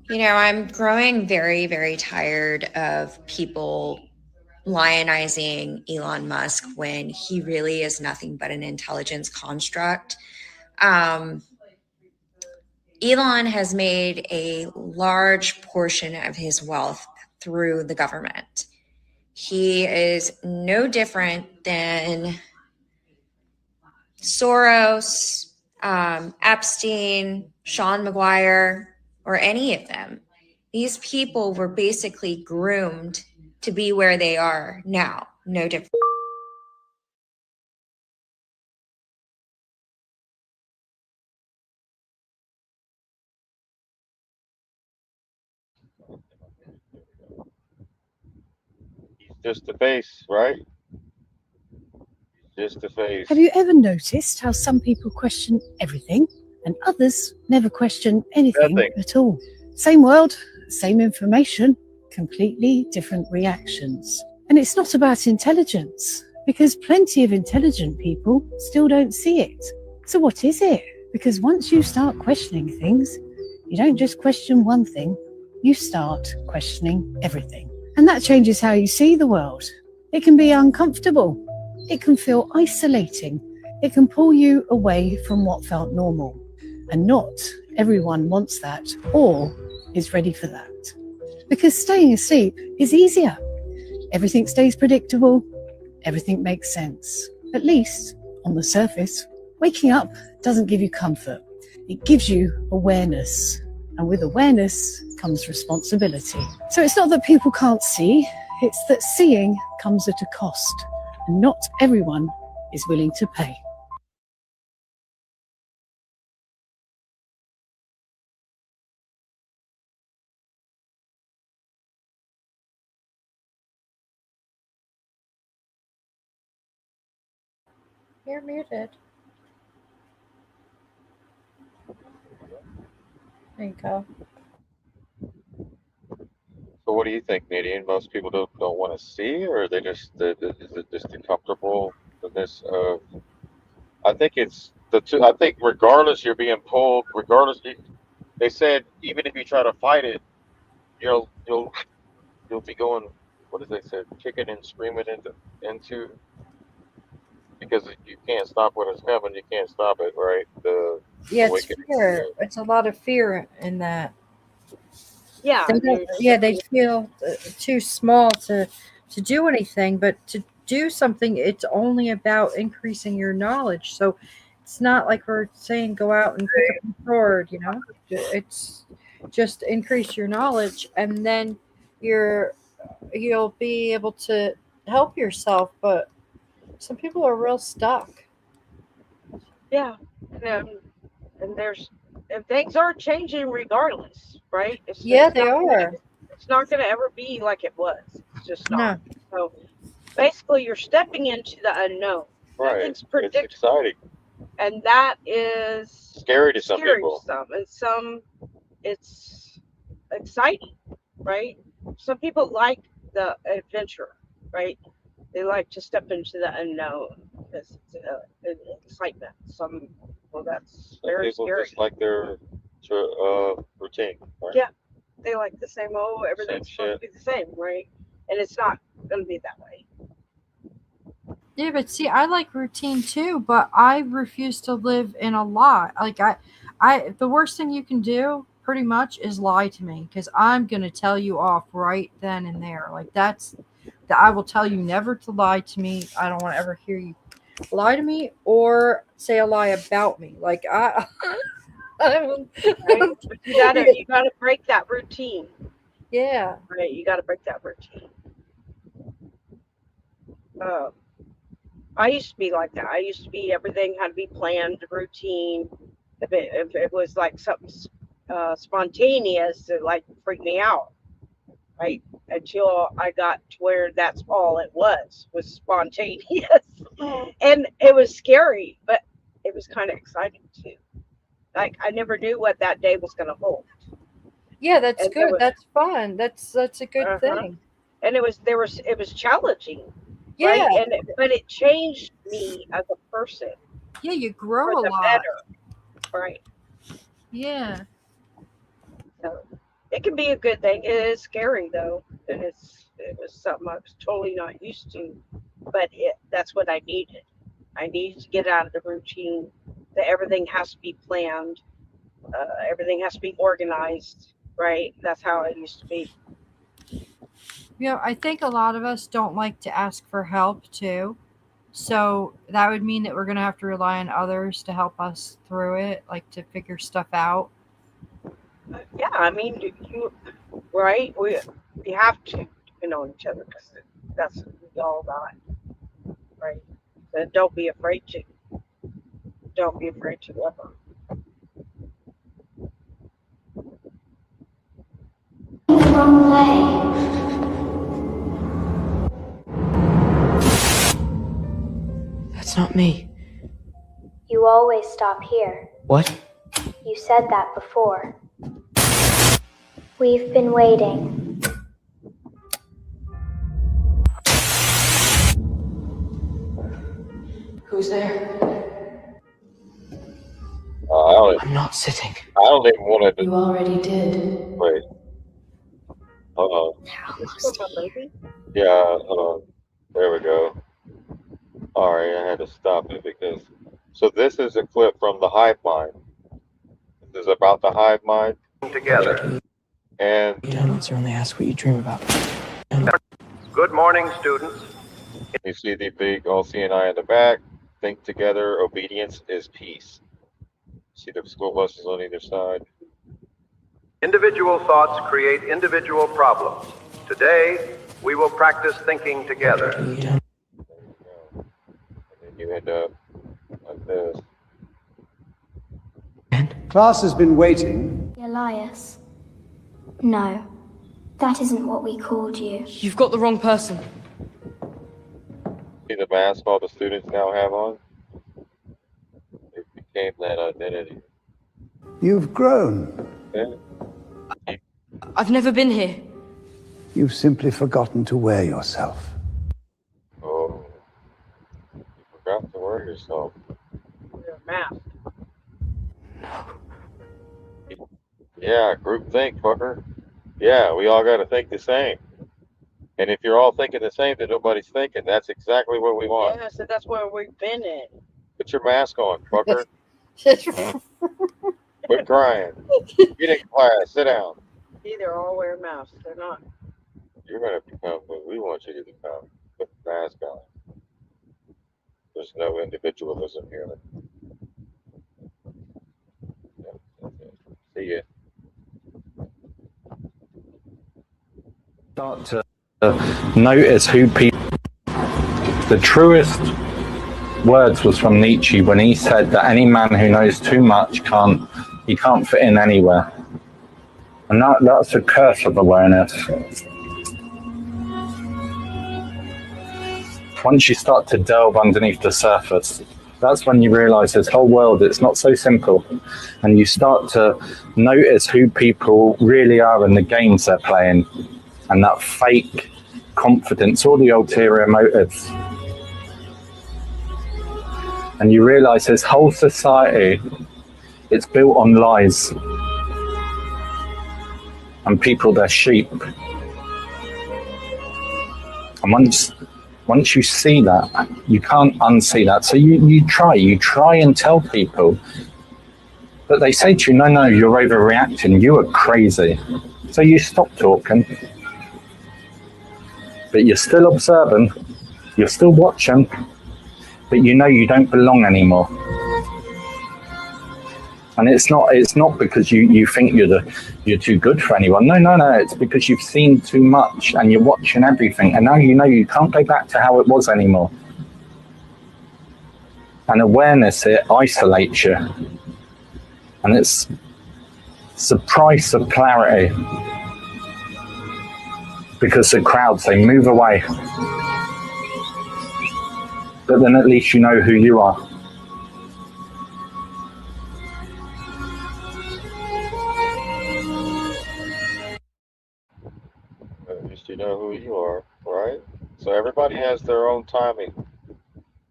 You know, I'm growing very, very tired of people lionizing Elon Musk when he really is nothing but an intelligence construct. Elon has made a large portion of his wealth through the government. He is no different than Soros, Epstein, Sean McGuire, or any of them. These people were basically groomed to be where they are now, no different. Just the face, right? Just the face. Have you ever noticed how some people question everything and others never question anything Nothing. at all? Same world, same information, completely different reactions. And it's not about intelligence, because plenty of intelligent people still don't see it. So what is it? Because once you start questioning things, you don't just question one thing, you start questioning everything. And that changes how you see the world. It can be uncomfortable. It can feel isolating. It can pull you away from what felt normal. And not everyone wants that or is ready for that. Because staying asleep is easier. Everything stays predictable. Everything makes sense. At least on the surface. Waking up doesn't give you comfort. It gives you awareness. And with awareness comes responsibility. So it's not that people can't see. It's that seeing comes at a cost. And not everyone is willing to pay. You're muted. There you go. So what do you think, Nadine? Most people don't want to see, or they just is it just the comfortableness of? I think it's the two. I think regardless, you're being pulled. Regardless, they said even if you try to fight it, you'll be going. What did they say? Kicking and screaming into because you can't stop when it's coming. You can't stop it, right? Yeah, the it's wicked. fear. It's a lot of fear in that. Yeah, They feel too small to do anything, but to do something, it's only about increasing your knowledge. So it's not like we're saying go out and pick up a sword, you know. It's just increase your knowledge, and then you'll be able to help yourself. But some people are real stuck. Yeah, and things are changing regardless, right? Yeah, it's they not are. it's not going to ever be like it was. It's just not. No. So basically, you're stepping into the unknown. Right. Nothing's It's predictable, exciting. and that is Scary to some people. And some it's exciting, right? Some people like the adventure, right? They like to step into the unknown because it's an excitement. Some people that's Some very people scary. just like their routine. Right? Yeah, they like the same. Oh, everything's Same supposed to be the same, right? And it's not going to be that way. Yeah, but see, I like routine too, but I refuse to live in a lie. Like the worst thing you can do pretty much is lie to me, because I'm going to tell you off right then and there. Like I will tell you never to lie to me. I don't want to ever hear you lie to me or say a lie about me. Like I Right? But you gotta break that routine. Yeah. Right. You gotta break that routine. I used to be like that. I used to be everything had to be planned, routine. If it was like something spontaneous, it like freaked me out. Right. Until I got to where that's all it was spontaneous. And it was scary, but it was kind of exciting too. like I never knew what that day was going to hold. Yeah, that's And good. That's fun. That's a good thing. And it was challenging, Yeah. right? But it changed me as a person Yeah, you for grow a the lot. better, right? Yeah. So it can be a good thing. It is scary though. It was something I was totally not used to, but that's what I needed. I needed to get out of the routine. That everything has to be planned. Everything has to be organized, right? That's how it used to be. You know, I think a lot of us don't like to ask for help too. So that would mean that we're going to have to rely on others to help us through it, like to figure stuff out. Yeah, I mean, you right? We have to depend on each other because that's what we all got, right? So don't be afraid to. Don't be afraid to ever. Wrong way. That's not me. You always stop here. What? You said that before. We've been waiting. Who's there? I'm not sitting. I don't even want to. You already did. Wait. Yeah. There we go. All right, I had to stop it because. So this is a clip from the hive mind. This is about the hive mind. Together. And You don't certainly ask what you dream about. good morning, students. You see the big all-seeing eye in the back. Think together. Obedience is peace. See the school buses on either side. Individual thoughts create individual problems. Today, we will practice thinking together. There you go. And then you end up like this. Class has been waiting. Elias. No, that isn't what we called you. You've got the wrong person. See the mask all the students now have on? It became that identity. You've grown. Yeah. I've never been here. You've simply forgotten to wear yourself. Oh. You forgot to wear yourself. Wear a mask. Yeah, group think, fucker. Yeah, we all got to think the same. And if you're all thinking the same, then nobody's thinking. That's exactly what we want. Yeah, so that's where we've been in. Put your mask on, fucker. Quit crying. Get in class. Sit down. Either all wear masks or not. You're going to become what we want you to become. Put the mask on. There's no individualism here. See ya. Start to notice who people. The truest words was from Nietzsche when he said that any man who knows too much can't fit in anywhere, and that's a curse of awareness. Once you start to delve underneath the surface, that's when you realize this whole world, it's not so simple, and you start to notice who people really are and the games they're playing. And that fake confidence, all the ulterior motives. And you realize this whole society, it's built on lies. And people, they're sheep. And once you see that, you can't unsee that. So you try and tell people, but they say to you, no, you're overreacting, you are crazy. So you stop talking. But you're still observing, you're still watching, but you know you don't belong anymore. And it's not because you think you're too good for anyone. No, it's because you've seen too much and you're watching everything, and now you know you can't go back to how it was anymore. And awareness, it isolates you. And it's the price of clarity. Because the crowds, they move away. But then at least you know who you are. own timing.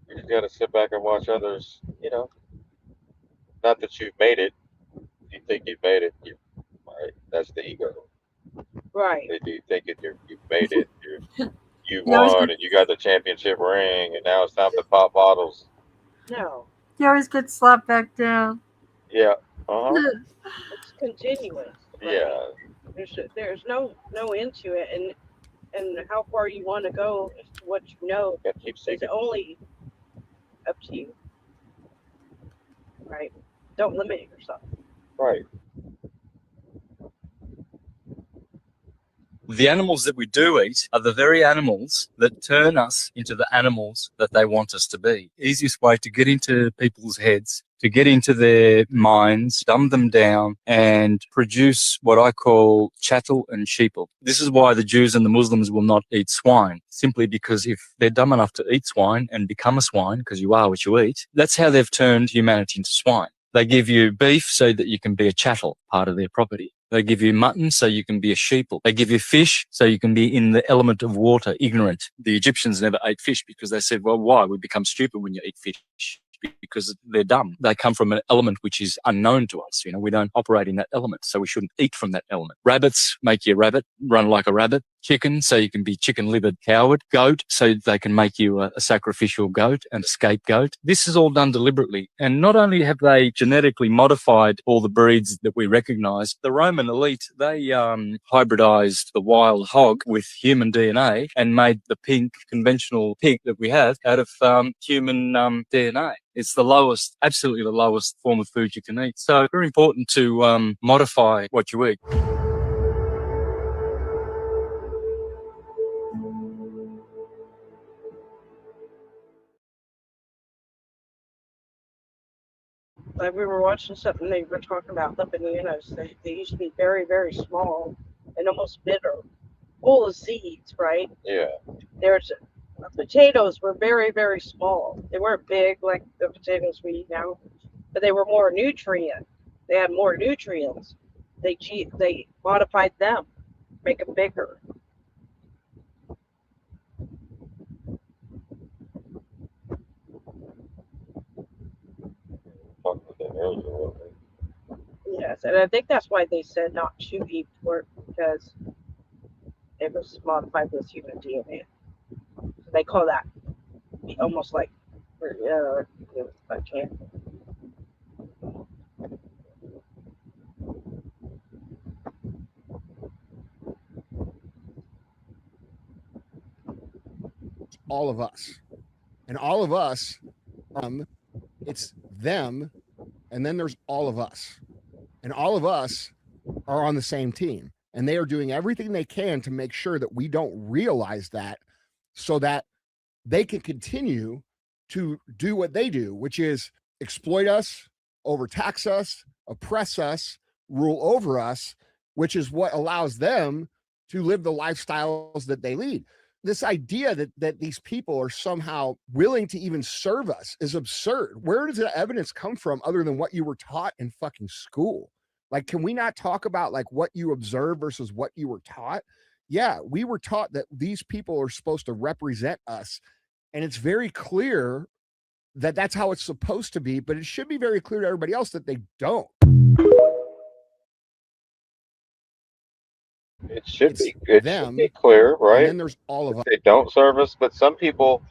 You just gotta sit back and watch others. Not that you've made it. You think you've made it. Right? That's the ego. Right. If you think you've made it, you You always won get, and you got the championship ring, and now it's time to pop bottles. No. you always get slapped back down. Yeah. Uh huh. It's continuous. Right? Yeah. There's no end to it, and how far you want to go as to what you know Keep is seeking. only up to you. Right? Don't limit yourself. Right. The animals that we do eat are the very animals that turn us into the animals that they want us to be. Easiest way to get into people's heads, to get into their minds, dumb them down, and produce what I call chattel and sheeple. This is why the Jews and the Muslims will not eat swine, simply because if they're dumb enough to eat swine and become a swine, because you are what you eat, that's how they've turned humanity into swine. They give you beef so that you can be a chattel, part of their property. They give you mutton so you can be a sheeple. They give you fish so you can be in the element of water, ignorant. The Egyptians never ate fish because they said, well, why? We become stupid when you eat fish. Because they're dumb. They come from an element which is unknown to us. We don't operate in that element, so we shouldn't eat from that element. Rabbits make you a rabbit, run like a rabbit. Chicken, so you can be chicken-livered coward. Goat, so they can make you a sacrificial goat and a scapegoat. This is all done deliberately. And not only have they genetically modified all the breeds that we recognize, the Roman elite, they hybridized the wild hog with human DNA and made the pink conventional pig that we have out of human DNA. It's the lowest, absolutely the lowest form of food you can eat. So very important to modify what you eat. Like we were watching something they were talking about the bananas. They used to be very, very small and almost bitter, full of seeds, right? Yeah. There's potatoes were very, very small. They weren't big like the potatoes we eat now, but they were more nutrient. They had more nutrients. They modified them, make them bigger. Talked about that earlier. Yes, and I think that's why they said not to eat pork because it was modified with human DNA. They call that almost like I can't. All of us, and all of us, it's them, and then there's all of us, and all of us are on the same team, and they are doing everything they can to make sure that we don't realize that, so that they can continue to do what they do, which is exploit us, overtax us, oppress us, rule over us, which is what allows them to live the lifestyles that they lead. This idea that these people are somehow willing to even serve us is absurd. Where does the evidence come from other than what you were taught in fucking school? Like, can we not talk about like what you observe versus what you were taught? Yeah, we were taught that these people are supposed to represent us, and it's very clear that that's how it's supposed to be, but it should be very clear to everybody else that they don't. It should be clear, right? And then there's all of us. They don't serve us, but some people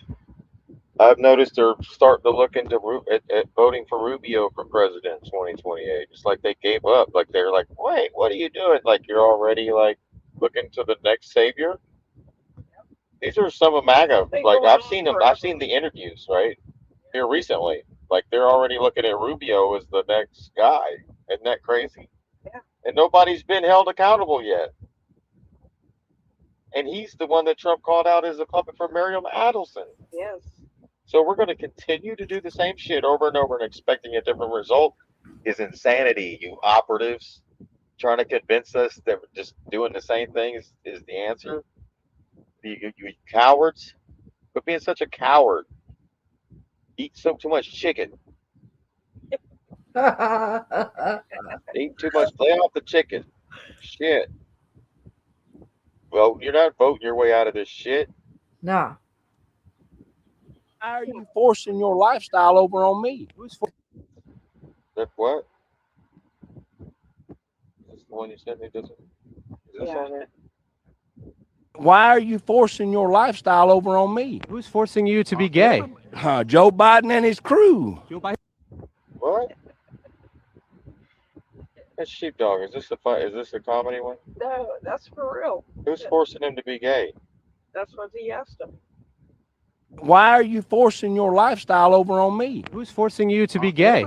I've noticed are starting to look into at voting for Rubio for president in 2028. It's like they gave up. Like they're like, wait, what are you doing? Like you're already like looking to the next savior. These are some of MAGA. Like I've seen them. I've seen the interviews right here recently. Like they're already looking at Rubio as the next guy. Isn't that crazy? Yeah. And nobody's been held accountable yet. And he's the one that Trump called out as a puppet for Miriam Adelson. Yes. So we're going to continue to do the same shit over and over and expecting a different result is insanity, you operatives. Trying to convince us that just doing the same thing is the answer. You cowards. But being such a coward. Eat too much chicken. Eat too much. Lay off the chicken. Shit. Well, you're not voting your way out of this shit. No. Why are you forcing your lifestyle over on me? That what? That's the one you sent me, doesn't it? Is this on there? Why are you forcing your lifestyle over on me? Who's forcing you to be gay? Joe Biden and his crew. Joe Biden. What? That's Sheepdog. Is this a comedy one? No, that's for real. Who's forcing him to be gay? That's what he asked him. Why are you forcing your lifestyle over on me? Who's forcing you to be gay?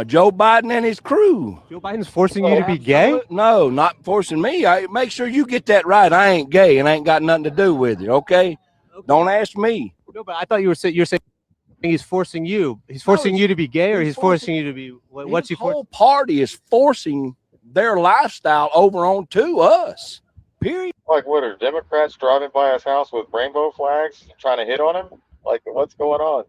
Joe Biden and his crew. Joe Biden's forcing you to be gay? No, not forcing me. Make sure you get that right. I ain't gay and ain't got nothing to do with it, okay? Don't ask me. No, but I thought you're saying he's forcing you. He's forcing you to be gay, or he's forcing you to be what's he forcing? The whole party is forcing their lifestyle over onto us. Period. Like, what are Democrats driving by his house with rainbow flags trying to hit on him? Like, what's going on?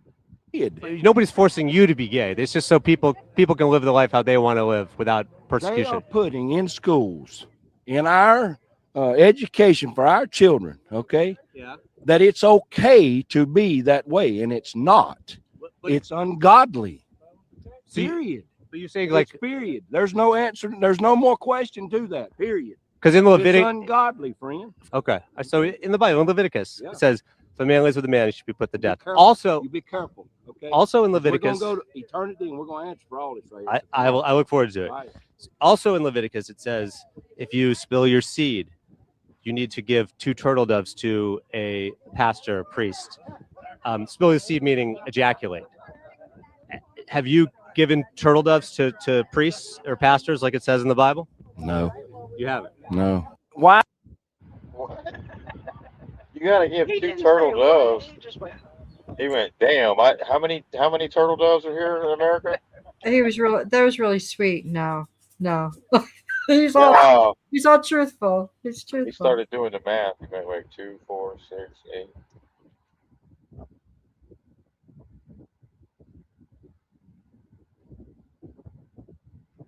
Nobody's forcing you to be gay. It's just so people can live the life how they want to live without persecution. They are putting in schools, in our education for our children, okay? Yeah. That it's okay to be that way, and it's not. It's ungodly. Period. But you're saying like period. There's no answer. There's no more question to that. Period. Because in Leviticus, it's ungodly, friend. Okay. So in the Bible, in Leviticus, it says, if a man lives with a man, he should be put to death. Also, you be careful. Okay. Also in Leviticus, we're gonna go to eternity, and we're gonna answer for all this. Right. I look forward to it. Right. Also in Leviticus, it says, if you spill your seed, you need to give 2 turtle doves to a pastor, a priest. Spill your seed meaning ejaculate. Have you given turtle doves to priests or pastors like it says in the Bible? No. You haven't? No. Why? What? You gotta give 2 turtle doves. He went, damn. How many turtle doves are here in America? That was really sweet. No. he's all truthful. He's truthful. He started doing the math. He went, wait, 2, 4, 6, 8.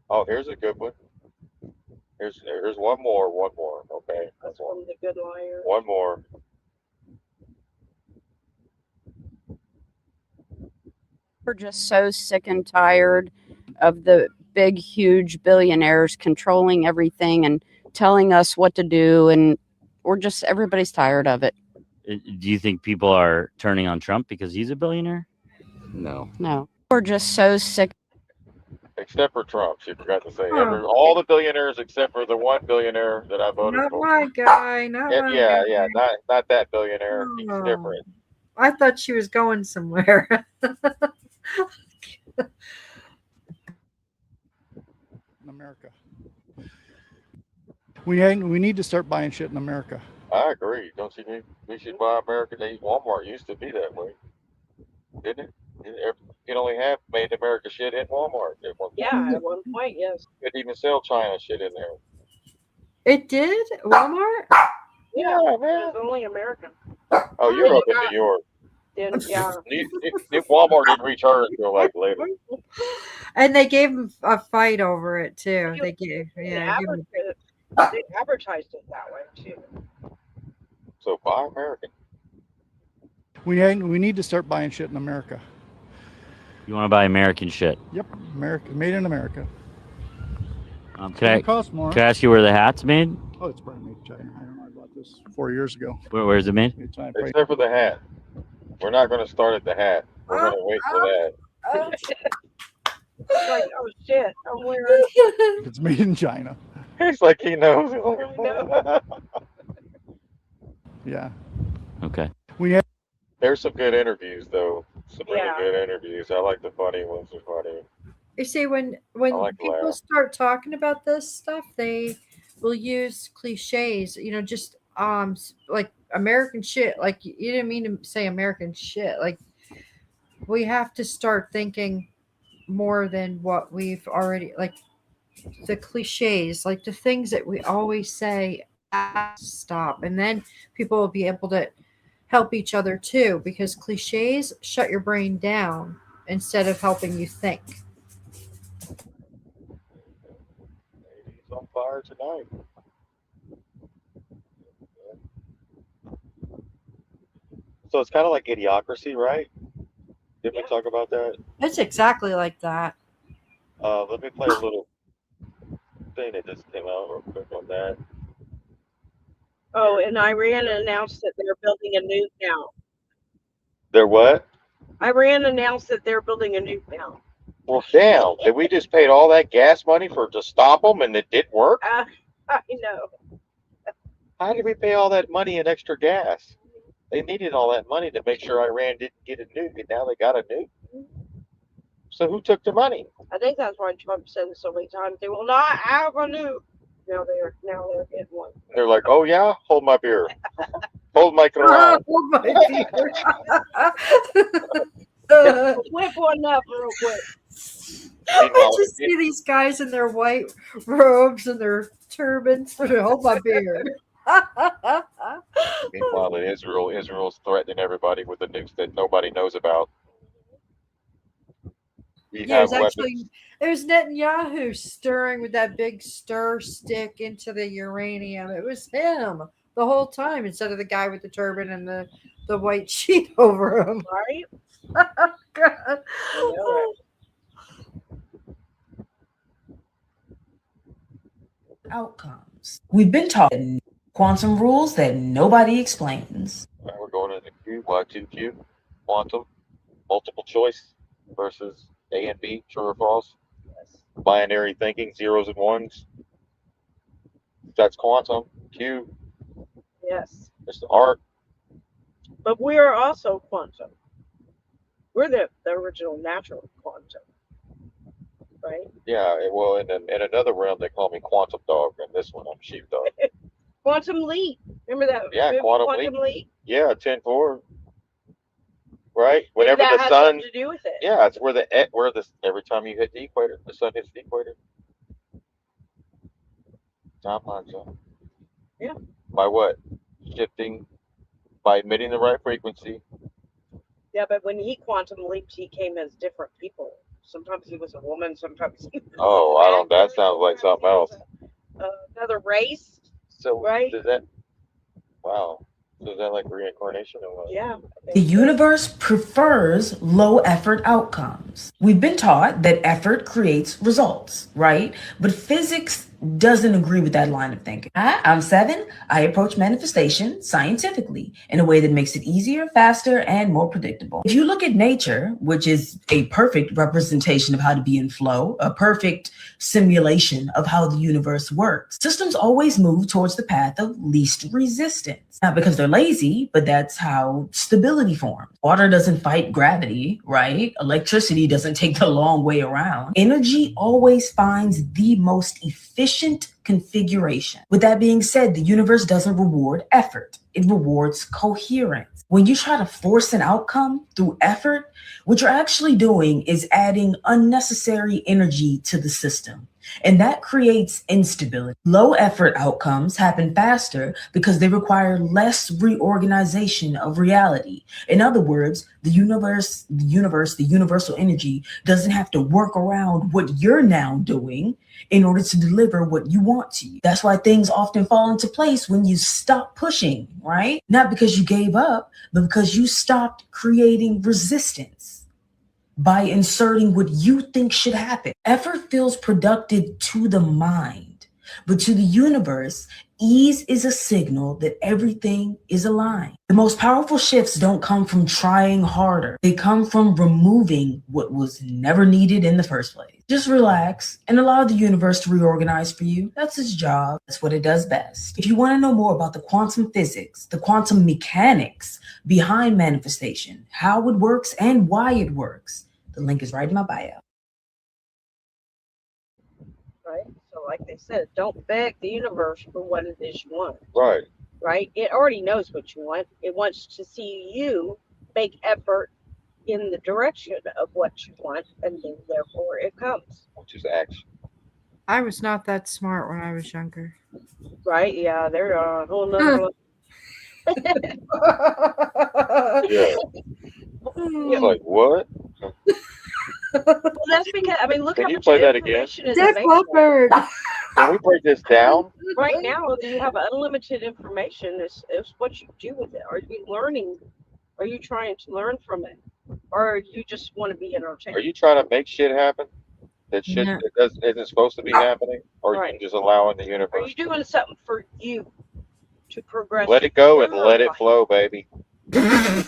Oh, here's a good one. Here's one more. Okay, that's one of the good liars. One more. We're just so sick and tired of the big, huge billionaires controlling everything and telling us what to do, and everybody's tired of it. Do you think people are turning on Trump because he's a billionaire? No. We're just so sick. Except for Trump, she forgot to say. All the billionaires except for the one billionaire that I voted Not for. my guy. Not my guy. Yeah, not that billionaire. He's different. I thought she was going somewhere. In America. We need to start buying shit in America. I agree. Don't you think we should buy American? Walmart used to be that way, didn't it? You can only have made in America shit in Walmart at one point. Yeah, at one point, yes. You couldn't even sell China shit in there. It did? Walmart? Yeah, man. It's only American. Oh, you're up in New York. Then, yeah. Walmart didn't reach her until like later. And they gave him a fight over it too. They advertised it that way too. So buy American. We need to start buying shit in America. You want to buy American shit? Yep, America, made in America. Can cost more. I ask you where the hat's made? Oh, it's probably made in China. I don't know. I bought this 4 years ago. Where's it made? Except for the hat. We're not going to start at the hat. We're going to wait for that. Oh, shit. It's like, oh shit, I'm wearing. It's made in China. It's like he knows. Yeah. Okay. There's some good interviews though. Some really good interviews. I like the funny ones. Are funny. You see, when like people laugh. start talking about this stuff, they will use cliches. Just like American shit. Like you didn't mean to say American shit. Like we have to start thinking more than what we've already, like the cliches, like the things that we always say. Stop, and then people will be able to help each other too, because cliches shut your brain down instead of helping you think. He's on fire tonight. So it's kind of like Idiocracy, right? Did we talk about that? It's exactly like that. Let me play a little thing that just came out real quick on that. Oh, and Iran announced that they're building a nuke now. They're what? Iran announced that they're building a nuke now. Well, damn. Did we just paid all that gas money to stop them and it didn't work? I know. How did we pay all that money in extra gas? They needed all that money to make sure Iran didn't get a nuke, and now they got a nuke. So who took the money? I think that's why Trump said it so many times. They will not have a nuke. Now they're getting one. They're like, oh yeah, hold my beer, hold my Quran. Hold my beer. Whip one up real quick. I just see these guys in their white robes and their turbans. Hold my beer. Meanwhile, in Israel's threatening everybody with the nukes that nobody knows about. Yeah, it was Netanyahu stirring with that big stir stick into the uranium. It was him the whole time instead of the guy with the turban and the white sheet over him. Right? God. Outcomes. We've been taught quantum rules that nobody explains. Right, we're going into Q, Y2Q, quantum, multiple choice versus A and B, true or false. Binary thinking, zeros and ones. That's quantum. Q. Yes. It's the art. But we are also quantum. We're the original natural quantum. Right? Yeah, well, in another realm, they call me quantum dog, and this one, I'm sheepdog. Quantum leap. Remember that? Yeah, quantum leap. Yeah, 10-4. Right? Maybe Whenever that the has sun. something to do with it. Yeah, it's where every time you hit the equator, the sun hits the equator. Time lines up. Yeah. By what? Shifting, by emitting the right frequency. Yeah, but when he quantum leaped, he came as different people. Sometimes he was a woman, sometimes he was Oh, I don't. That sounds like something else. another race. So, right? Does that? Wow. So is that like reincarnation or what? Yeah. The universe prefers low effort outcomes. We've been taught that effort creates results, right? But physics doesn't agree with that line of thinking. Hi, I'm 7. I approach manifestation scientifically in a way that makes it easier, faster, and more predictable. If you look at nature, which is a perfect representation of how to be in flow, a perfect simulation of how the universe works, systems always move towards the path of least resistance. Not because they're lazy, but that's how stability forms. Water doesn't fight gravity, right? Electricity doesn't take the long way around. Energy always finds the most efficient configuration. With that being said, the universe doesn't reward effort. It rewards coherence. When you try to force an outcome through effort, what you're actually doing is adding unnecessary energy to the system. And that creates instability. Low effort outcomes happen faster because they require less reorganization of reality. In other words, the universal energy doesn't have to work around what you're now doing in order to deliver what you want to you. That's why things often fall into place when you stop pushing, right? Not because you gave up, but because you stopped creating resistance by inserting what you think should happen. Effort feels productive to the mind, but to the universe, ease is a signal that everything is aligned. The most powerful shifts don't come from trying harder. They come from removing what was never needed in the first place. Just relax and allow the universe to reorganize for you. That's its job. That's what it does best. If you want to know more about the quantum physics, the quantum mechanics behind manifestation, how it works and why it works, the link is right in my bio. Right? So like they said, don't beg the universe for what it is you want. Right. Right? It already knows what you want. It wants to see you make effort in the direction of what you want, and then therefore it comes. Which is action. I was not that smart when I was younger. Right? Yeah, they're a whole nother Yeah. It's like, what? Well, that's because, I mean, look Can how you much play that again? information is Dick available. Leopard. Can we break this down? Right now, you have unlimited information. It's what you do with it. Are you learning? Are you trying to learn from it? or you just want to be entertained? Are you trying to make shit happen? That shit No. that isn't supposed to be happening? Or are Right. you just allowing the Are universe you doing something for you to progress? let it go and your let it life? flow, baby? Right?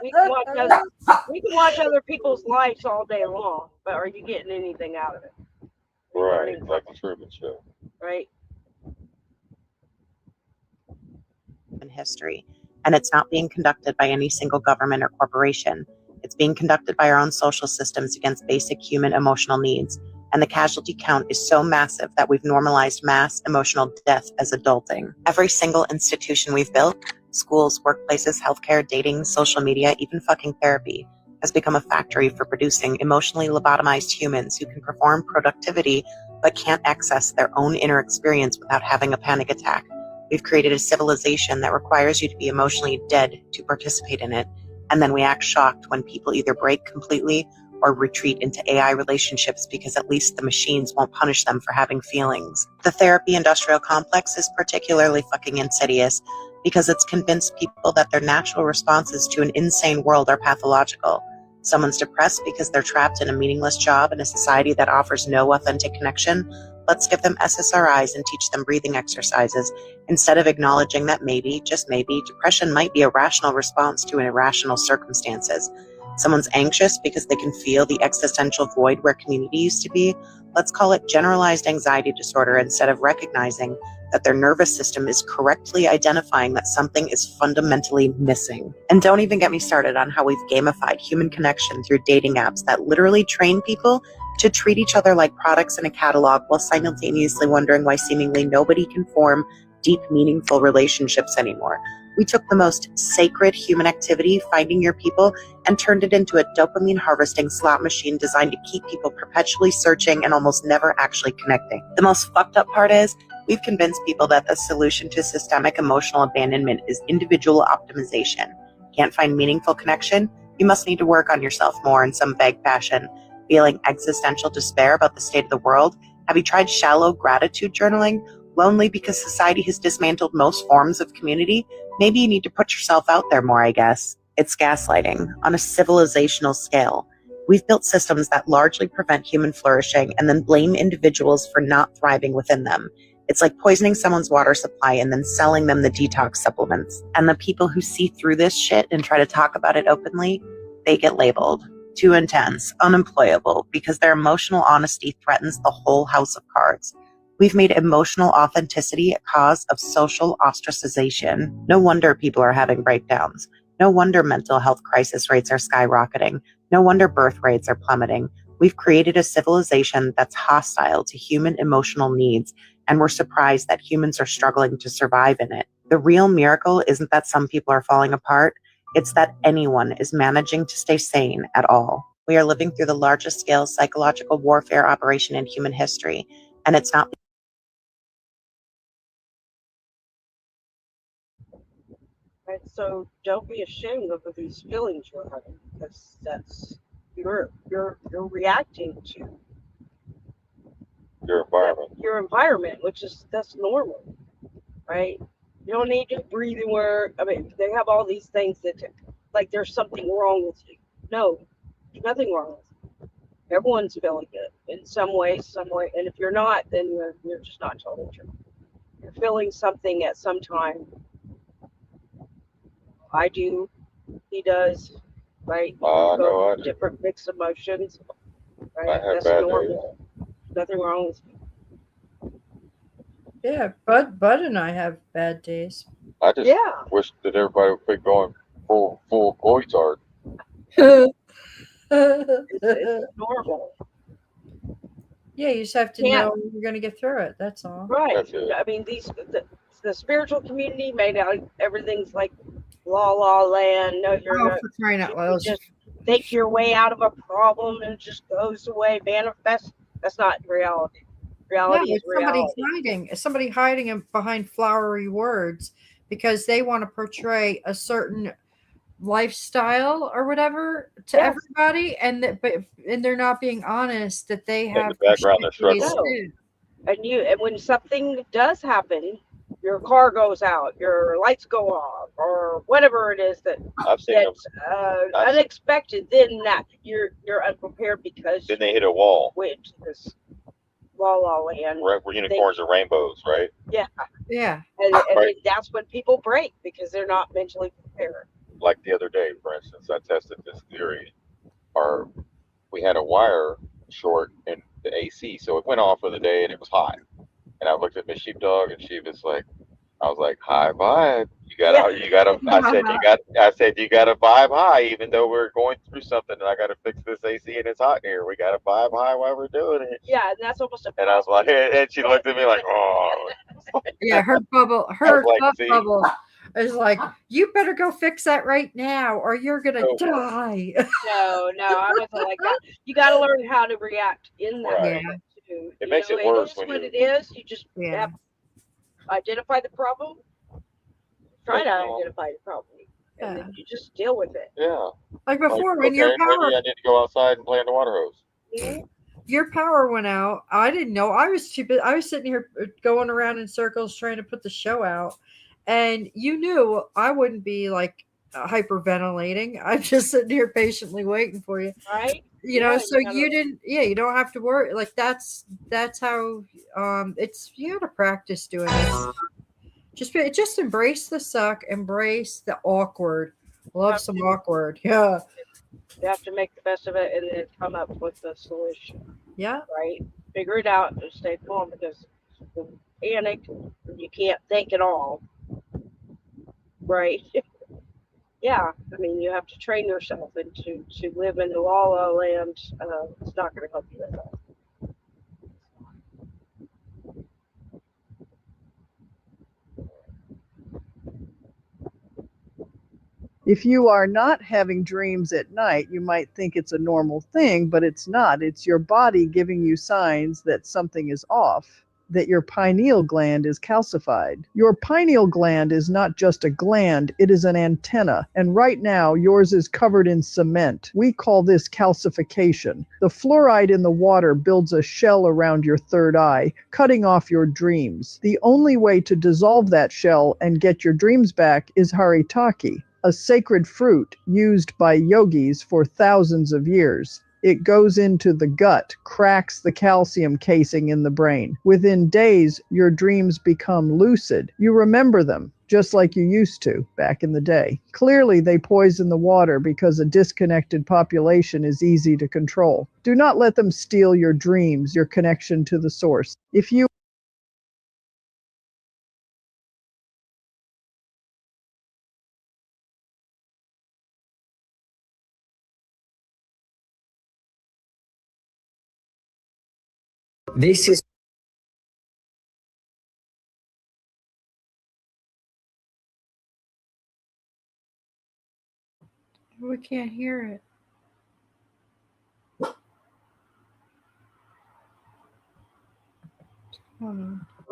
We can watch other people's lives all day long, but are you getting anything out of it? Right, like the Truman Show. Right? In history, and it's not being conducted by any single government or corporation. It's being conducted by our own social systems against basic human emotional needs. And the casualty count is so massive that we've normalized mass emotional death as adulting. Every single institution we've built, schools, workplaces, healthcare, dating, social media, even fucking therapy, has become a factory for producing emotionally lobotomized humans who can perform productivity but can't access their own inner experience without having a panic attack. We've created a civilization that requires you to be emotionally dead to participate in it, and then we act shocked when people either break completely or retreat into AI relationships because at least the machines won't punish them for having feelings. The therapy industrial complex is particularly fucking insidious because it's convinced people that their natural responses to an insane world are pathological. Someone's depressed because they're trapped in a meaningless job in a society that offers no authentic connection. Let's give them SSRIs and teach them breathing exercises instead of acknowledging that maybe, just maybe, depression might be a rational response to irrational circumstances. Someone's anxious because they can feel the existential void where community used to be. Let's call it generalized anxiety disorder instead of recognizing that their nervous system is correctly identifying that something is fundamentally missing. And don't even get me started on how we've gamified human connection through dating apps that literally train people to treat each other like products in a catalog while simultaneously wondering why seemingly nobody can form deep, meaningful relationships anymore. We took the most sacred human activity, finding your people, and turned it into a dopamine harvesting slot machine designed to keep people perpetually searching and almost never actually connecting. The most fucked up part is, we've convinced people that the solution to systemic emotional abandonment is individual optimization. Can't find meaningful connection? You must need to work on yourself more in some vague fashion. Feeling existential despair about the state of the world? Have you tried shallow gratitude journaling? Lonely because society has dismantled most forms of community? Maybe you need to put yourself out there more, I guess. It's gaslighting on a civilizational scale. We've built systems that largely prevent human flourishing and then blame individuals for not thriving within them. It's like poisoning someone's water supply and then selling them the detox supplements. And the people who see through this shit and try to talk about it openly, they get labeled too intense, unemployable, because their emotional honesty threatens the whole house of cards. We've made emotional authenticity a cause of social ostracization. No wonder people are having breakdowns. No wonder mental health crisis rates are skyrocketing. No wonder birth rates are plummeting. We've created a civilization that's hostile to human emotional needs, and we're surprised that humans are struggling to survive in it. The real miracle isn't that some people are falling apart. It's that anyone is managing to stay sane at all. We are living through the largest scale psychological warfare operation in human history, and it's not. Right? So don't be ashamed of these feelings you're having, because that's you're reacting to your environment, which is that's normal, right? You don't need to breathing work. I mean, they have all these things that like there's something wrong with you. No, there's nothing wrong with you. Everyone's feeling it in some way, and if you're not, then you're just not telling the truth. You're feeling something at some time. I do. He does. Right? No, I do. Different mixed emotions. Right? I have That's bad normal. Nothing wrong with you. Yeah, Bud and I have bad days. I just wish that everybody would quit going full boytard. It's normal. Yeah, you just have to know you're going to get through it. That's all. Right. I mean, the spiritual community made out everything's like la land. No, you're not. For crying out loud. Just think your way out of a problem and it just goes away, manifest. That's not reality. Reality is reality. Somebody hiding behind flowery words because they want to portray a certain lifestyle or whatever to everybody, and they're not being honest that they have in the background they're struggling. And when something does happen, your car goes out, your lights go off, or whatever it is that I've seen that's them. unexpected. Then that you're unprepared because Then they hit a wall. went to this La La Land. Where unicorns are rainbows, right? Yeah, Yeah. and Right. that's when people break because they're not mentally prepared. Like the other day, for instance, I tested this theory. We had a wire short in the AC, so it went off for the day and it was hot. And I looked at Miss Sheepdog and she was like, I was like, high vibe. I said, you gotta vibe high, even though we're going through something and I gotta fix this AC and it's hot in here. We gotta vibe high while we're doing it. Yeah, and that's almost a. And I was like, and she looked at me like, oh. Yeah, her like, thought see? bubble is like, you better go fix that right now or you're gonna die. No, I wasn't like that. You got to learn how to react in that Right. moment too. It makes it worse It is when what you- it is. You just have to identify the problem. Try to identify the problem, and then you just deal with it. Yeah. Like before, when your power, maybe I need to go outside and play in the water hose. your power went out. I didn't know. I was too busy. I was sitting here going around in circles trying to put the show out, and you knew I wouldn't be like hyperventilating. I'm just sitting here patiently waiting for you. Right. You know, so you didn't. Yeah, you don't have to worry. Like that's how. It's you got to practice doing it. Just embrace the suck. Embrace the awkward. Love some awkward. Yeah. You have to make the best of it and then come up with the solution. Yeah. Right. Figure it out and stay calm because the panic, you can't think at all. Right. Yeah. I mean, you have to train yourself and to live in the La La Land. It's not going to help you at all. If you are not having dreams at night, you might think it's a normal thing, but it's not. It's your body giving you signs that something is off, that your pineal gland is calcified. Your pineal gland is not just a gland, it is an antenna. And right now, yours is covered in cement. We call this calcification. The fluoride in the water builds a shell around your third eye, cutting off your dreams. The only way to dissolve that shell and get your dreams back is haritaki, a sacred fruit used by yogis for thousands of years. It goes into the gut, cracks the calcium casing in the brain. Within days, your dreams become lucid. You remember them, just like you used to back in the day. Clearly, they poison the water because a disconnected population is easy to control. Do not let them steal your dreams, your connection to the source. If you This is We can't hear it.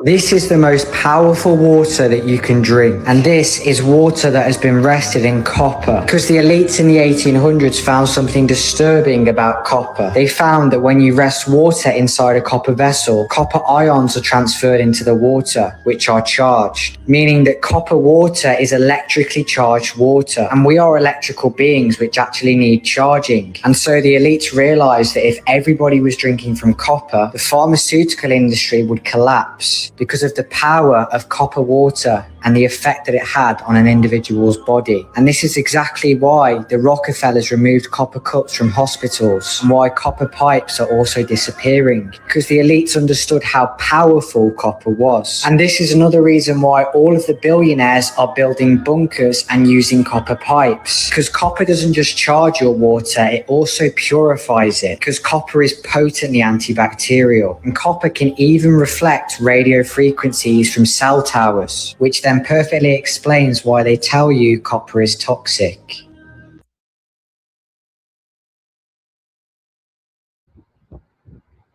This is the most powerful water that you can drink, and this is water that has been rested in copper. Because the elites in the 1800s found something disturbing about copper. They found that when you rest water inside a copper vessel, copper ions are transferred into the water, which are charged, meaning that copper water is electrically charged water, and we are electrical beings which actually need charging. And so the elites realized that if everybody was drinking from copper, the pharmaceutical industry would collapse because of the power of copper water and the effect that it had on an individual's body. And this is exactly why the Rockefellers removed copper cups from hospitals and why copper pipes are also disappearing, because the elites understood how powerful copper was. And this is another reason why all of the billionaires are building bunkers and using copper pipes, because copper doesn't just charge your water, it also purifies it, because copper is potently antibacterial, and copper can even reflect radio frequencies from cell towers, which then perfectly explains why they tell you copper is toxic.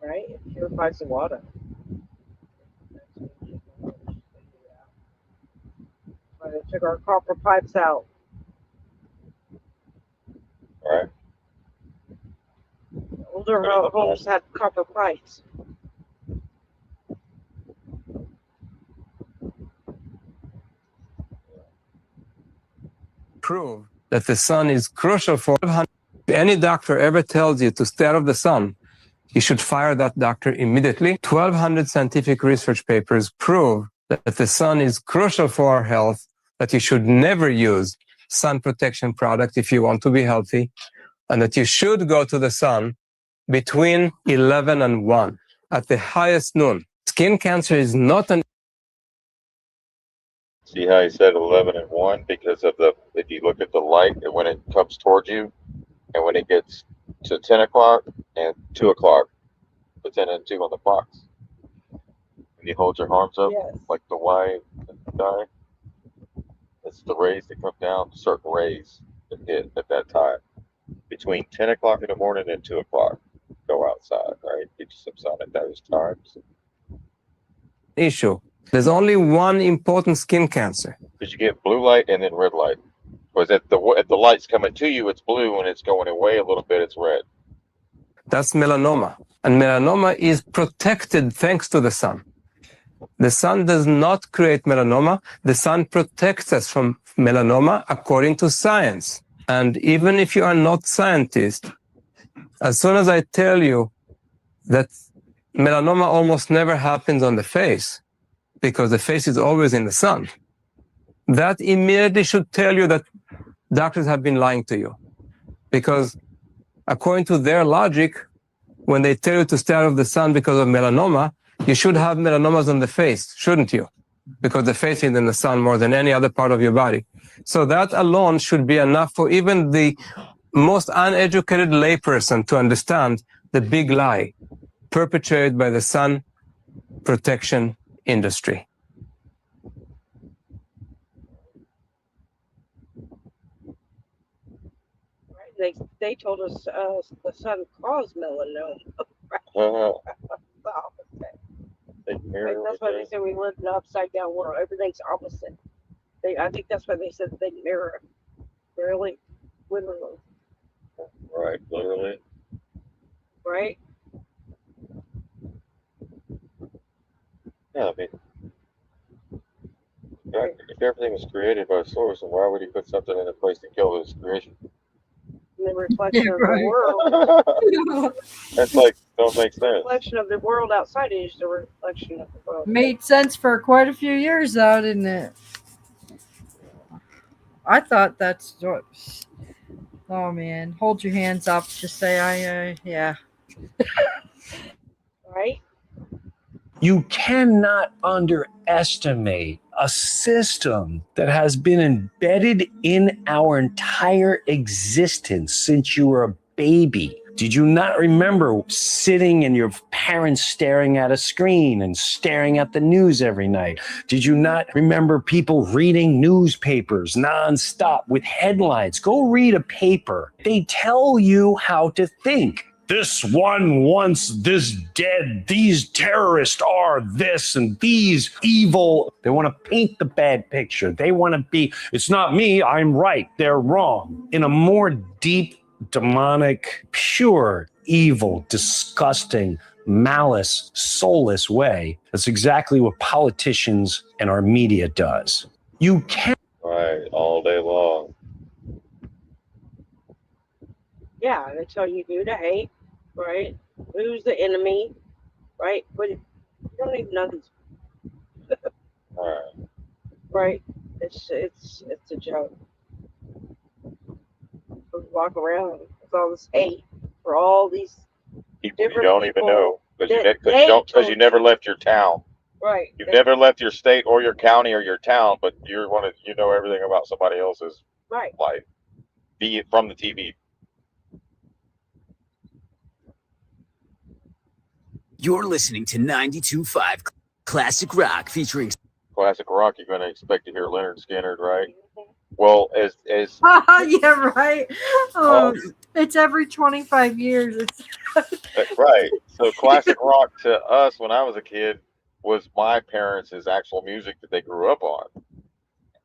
Right? It purifies the water. Why they took our copper pipes out. Right. Older homes had copper pipes. prove that the sun is crucial for. If any doctor ever tells you to stay out of the sun, you should fire that doctor immediately. 1,200 scientific research papers prove that the sun is crucial for our health, that you should never use sun protection product if you want to be healthy, and that you should go to the sun between 11 and 1 at the highest noon. Skin cancer is not an. See how he said 11 and 1? Because of the, if you look at the light and when it comes towards you, and when it gets to 10 o'clock and 2 o'clock, the 10 and 2 on the box. When you hold your arms up, like the Y guy, it's the rays that come down, certain rays that hit at that time. Between 10 o'clock in the morning and 2 o'clock, go outside, right? Get you some sun at those times. Issue. There's only one important skin cancer. Because you get blue light and then red light. Because if the light's coming to you, it's blue, and it's going away a little bit, it's red. That's melanoma. And melanoma is protected thanks to the sun. The sun does not create melanoma. The sun protects us from melanoma according to science. And even if you are not scientist, as soon as I tell you that melanoma almost never happens on the face, because the face is always in the sun, that immediately should tell you that doctors have been lying to you. Because according to their logic, when they tell you to stay out of the sun because of melanoma, you should have melanomas on the face, shouldn't you? Because the face is in the sun more than any other part of your body. So that alone should be enough for even the most uneducated layperson to understand the big lie perpetrated by the sun protection industry. They told us the sun caused melanoma. Right, that's why they say we live in an upside down world. Everything's opposite. I think that's why they said they mirror. Really, literally. Right, literally. Right. Yeah, I mean, if everything was created by source, then why would he put something in a place to kill his creation? The reflection of the world. That's like, don't make sense. The reflection of the world outside is the reflection of the world. Made sense for quite a few years, though, didn't it? I thought that's what. Oh man, hold your hands up. Just say, yeah. Right. You cannot underestimate a system that has been embedded in our entire existence since you were a baby. Did you not remember sitting and your parents staring at a screen and staring at the news every night? Did you not remember people reading newspapers nonstop with headlines? Go read a paper. They tell you how to think. This one wants this dead. These terrorists are this and these evil. They want to paint the bad picture. They want to be, it's not me, I'm right, they're wrong. In a more deep, demonic, pure, evil, disgusting, malice, soulless way. That's exactly what politicians and our media does. You can't. Right, all day long. Yeah, they tell you who to hate, right? Who's the enemy, right? But you don't even know these. Right? It's a joke. We walk around with all this hate for all these People you different don't even know because you never left your town. Right. You've never left your state or your county or your town, but you know everything about somebody else's life. Be it from the TV. You're listening to 92.5 Classic Rock featuring Classic rock. You're going to expect to hear Leonard Skinner, right? Well, as yeah, right. Oh, it's every 25 years. It's right. So classic rock to us when I was a kid was my parents' actual music that they grew up on.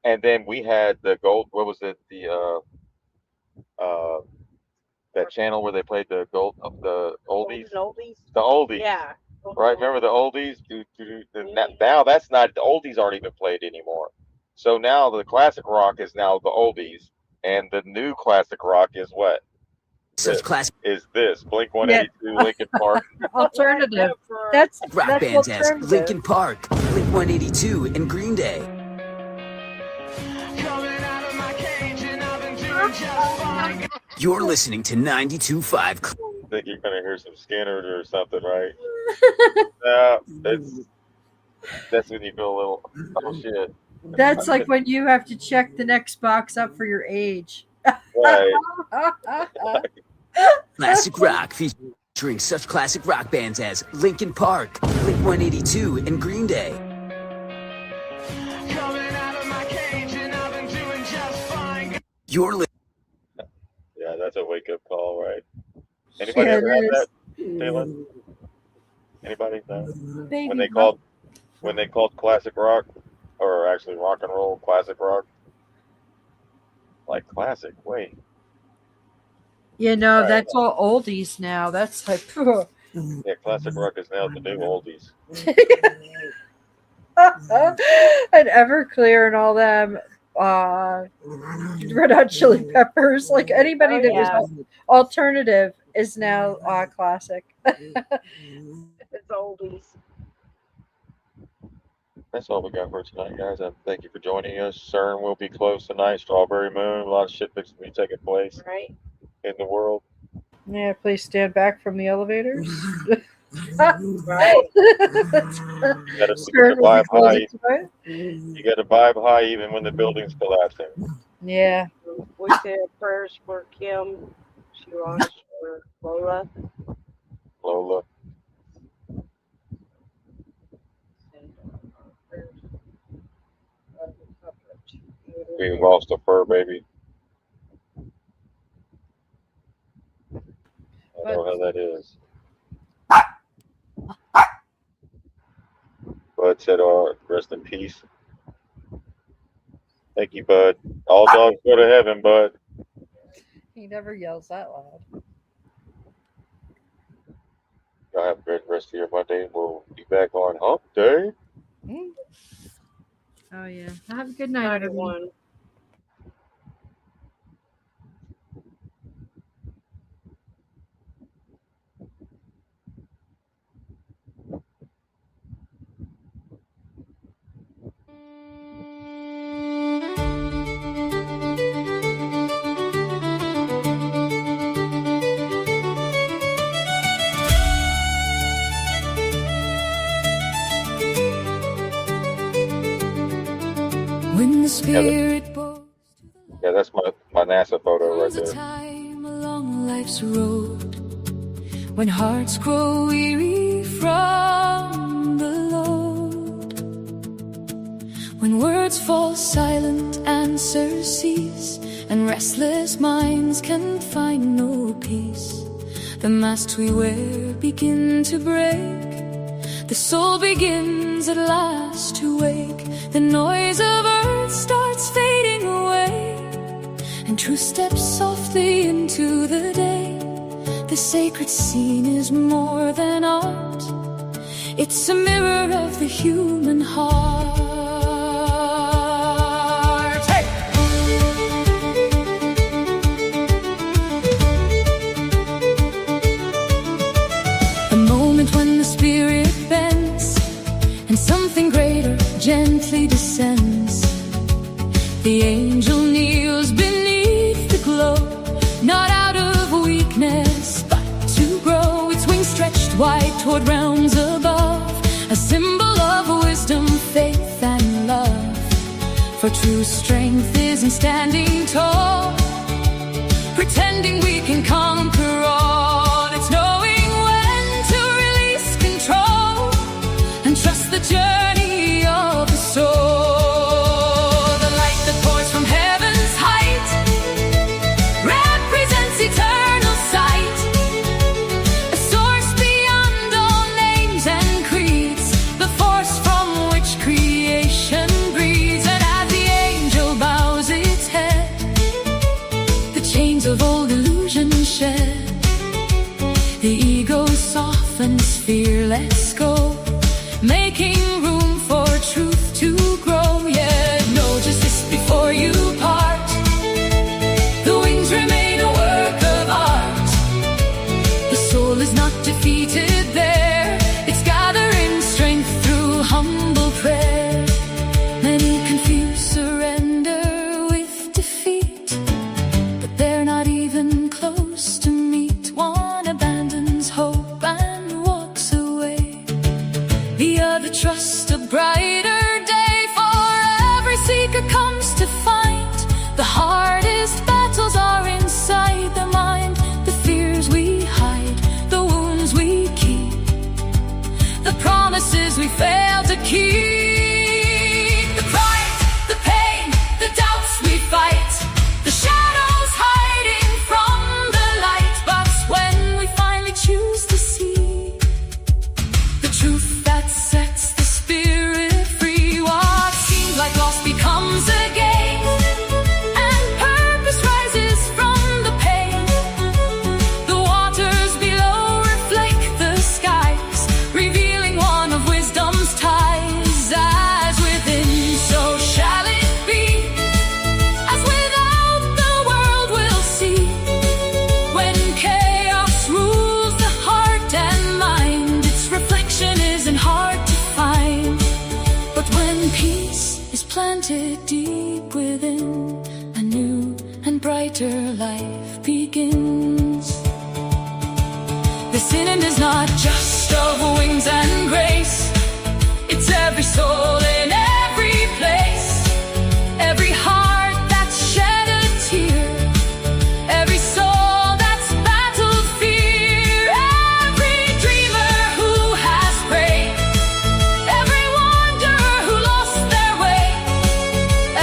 And then we had the gold, what was it? That channel where they played the oldies. The oldies. Yeah. Right. Remember the oldies? Now that's not, the oldies aren't even played anymore. So now the classic rock is now the oldies, And the new classic rock is what? Such classic Is this Blink 182 Linkin Park? Alternative. That's rock bands as alternative. Linkin Park, Blink 182, and Green Day. You're listening to 92.5. I think you're gonna hear some Skinner or something, right? Yeah, that's when you feel a little, oh shit. That's like when you have to check the next box up for your age. Right. Classic rock featuring such classic rock bands as Linkin Park, Blink 182, and Green Day. You're listening. Yeah, that's a wake up call, right? Anybody ever have that, Taylor? Anybody? No? Baby When they called classic rock, or actually rock and roll classic rock, like classic. Wait. You know, that's all oldies now. That's like, Yeah, classic rock is now the new oldies. and Everclear and all them. Red Hot Chili Peppers. Like anybody that was alternative is now classic. It's oldies. That's all we got for tonight, guys. Thank you for joining us. CERN will be closed tonight. Strawberry Moon. A lot of shit fixing to be taking place in the world. Yeah, please stand back from the elevators. Right. You gotta vibe high. You gotta vibe high even when the building's collapsing. Yeah. We say prayers for Kim. She lost for Lola. Lola. We lost a fur baby. I know how that is. Bud said, rest in peace. Thank you, Bud. All dogs go to heaven, Bud. He never yells that loud. Y'all have a great rest of your Monday. We'll be back on Hump Day. Oh, yeah. Have a good night, everyone. When the spirit Yeah, that's my NASA photo right there. time along life's road, when hearts grow weary from the load, when words fall silent, answers cease, and restless minds can find no peace, the masks we wear begin to break, the soul begins at last to wake, the noise of earth starts fading away, and truth steps softly into the day. The sacred scene is more than art, it's a mirror of the human heart. Hey! A moment when the spirit bends, and something greater gently descends. The angel kneels beneath the glow, not out of weakness, but to grow. Its wings stretched wide toward realms above, a symbol of wisdom, faith, and love. For true strength isn't standing tall, pretending we can conquer all. It's knowing when to release control and trust the journey of the soul. The light that pours from heaven's height represents eternal sight, a source beyond all names and creeds, the force from which creation breathes. And as the angel bows its head, the chains of old illusion shed, the ego softens, fear lets go, making room for truth to grow. Yeah, know justice before you part, afterlife begins. The sinning is not just of wings and grace. It's every soul in every place, every heart that's shed a tear, every soul that's battled fear, every dreamer who has prayed, every wanderer who lost their way,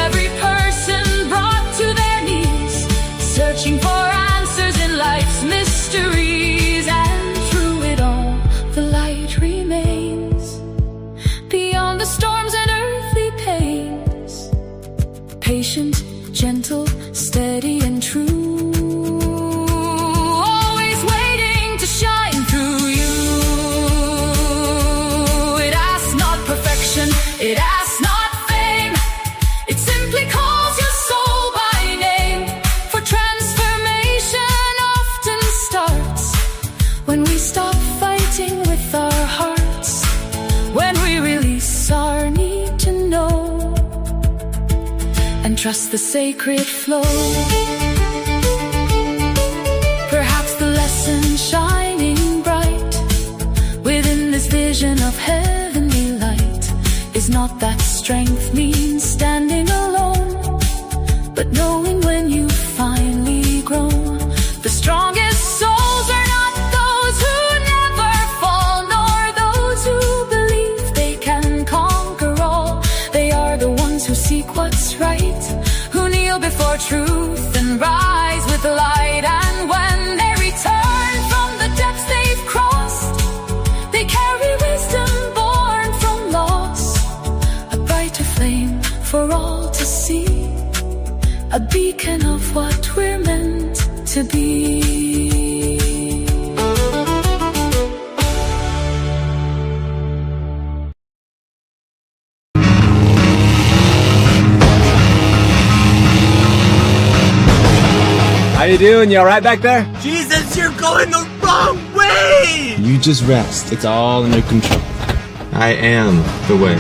every person brought to their knees, searching for answers in life's mysteries. And through it all, the light remains. Beyond the storms and earthly pains, patient, gentle, steady and true, always waiting to shine through you. It asks not perfection, it asks not fame, it simply calls your soul by name. For transformation often starts when we stop fighting with our hearts, when we release our need to know and trust the sacred flow. Perhaps the lesson shining bright within this vision of heavenly light is not that strength means standing alone, but knowing when you finally grow. The strongest souls are not those who never fall, nor those who believe they can conquer all. They are the ones who seek what's right, who kneel before truth and rise with light. And when they return from the depths they've crossed, they carry wisdom born from loss, a brighter flame for all to see, a beacon of what we're meant to be. How you doing? You all right back there? Jesus, you're going the wrong way! You just rest. It's all under control. I am the way.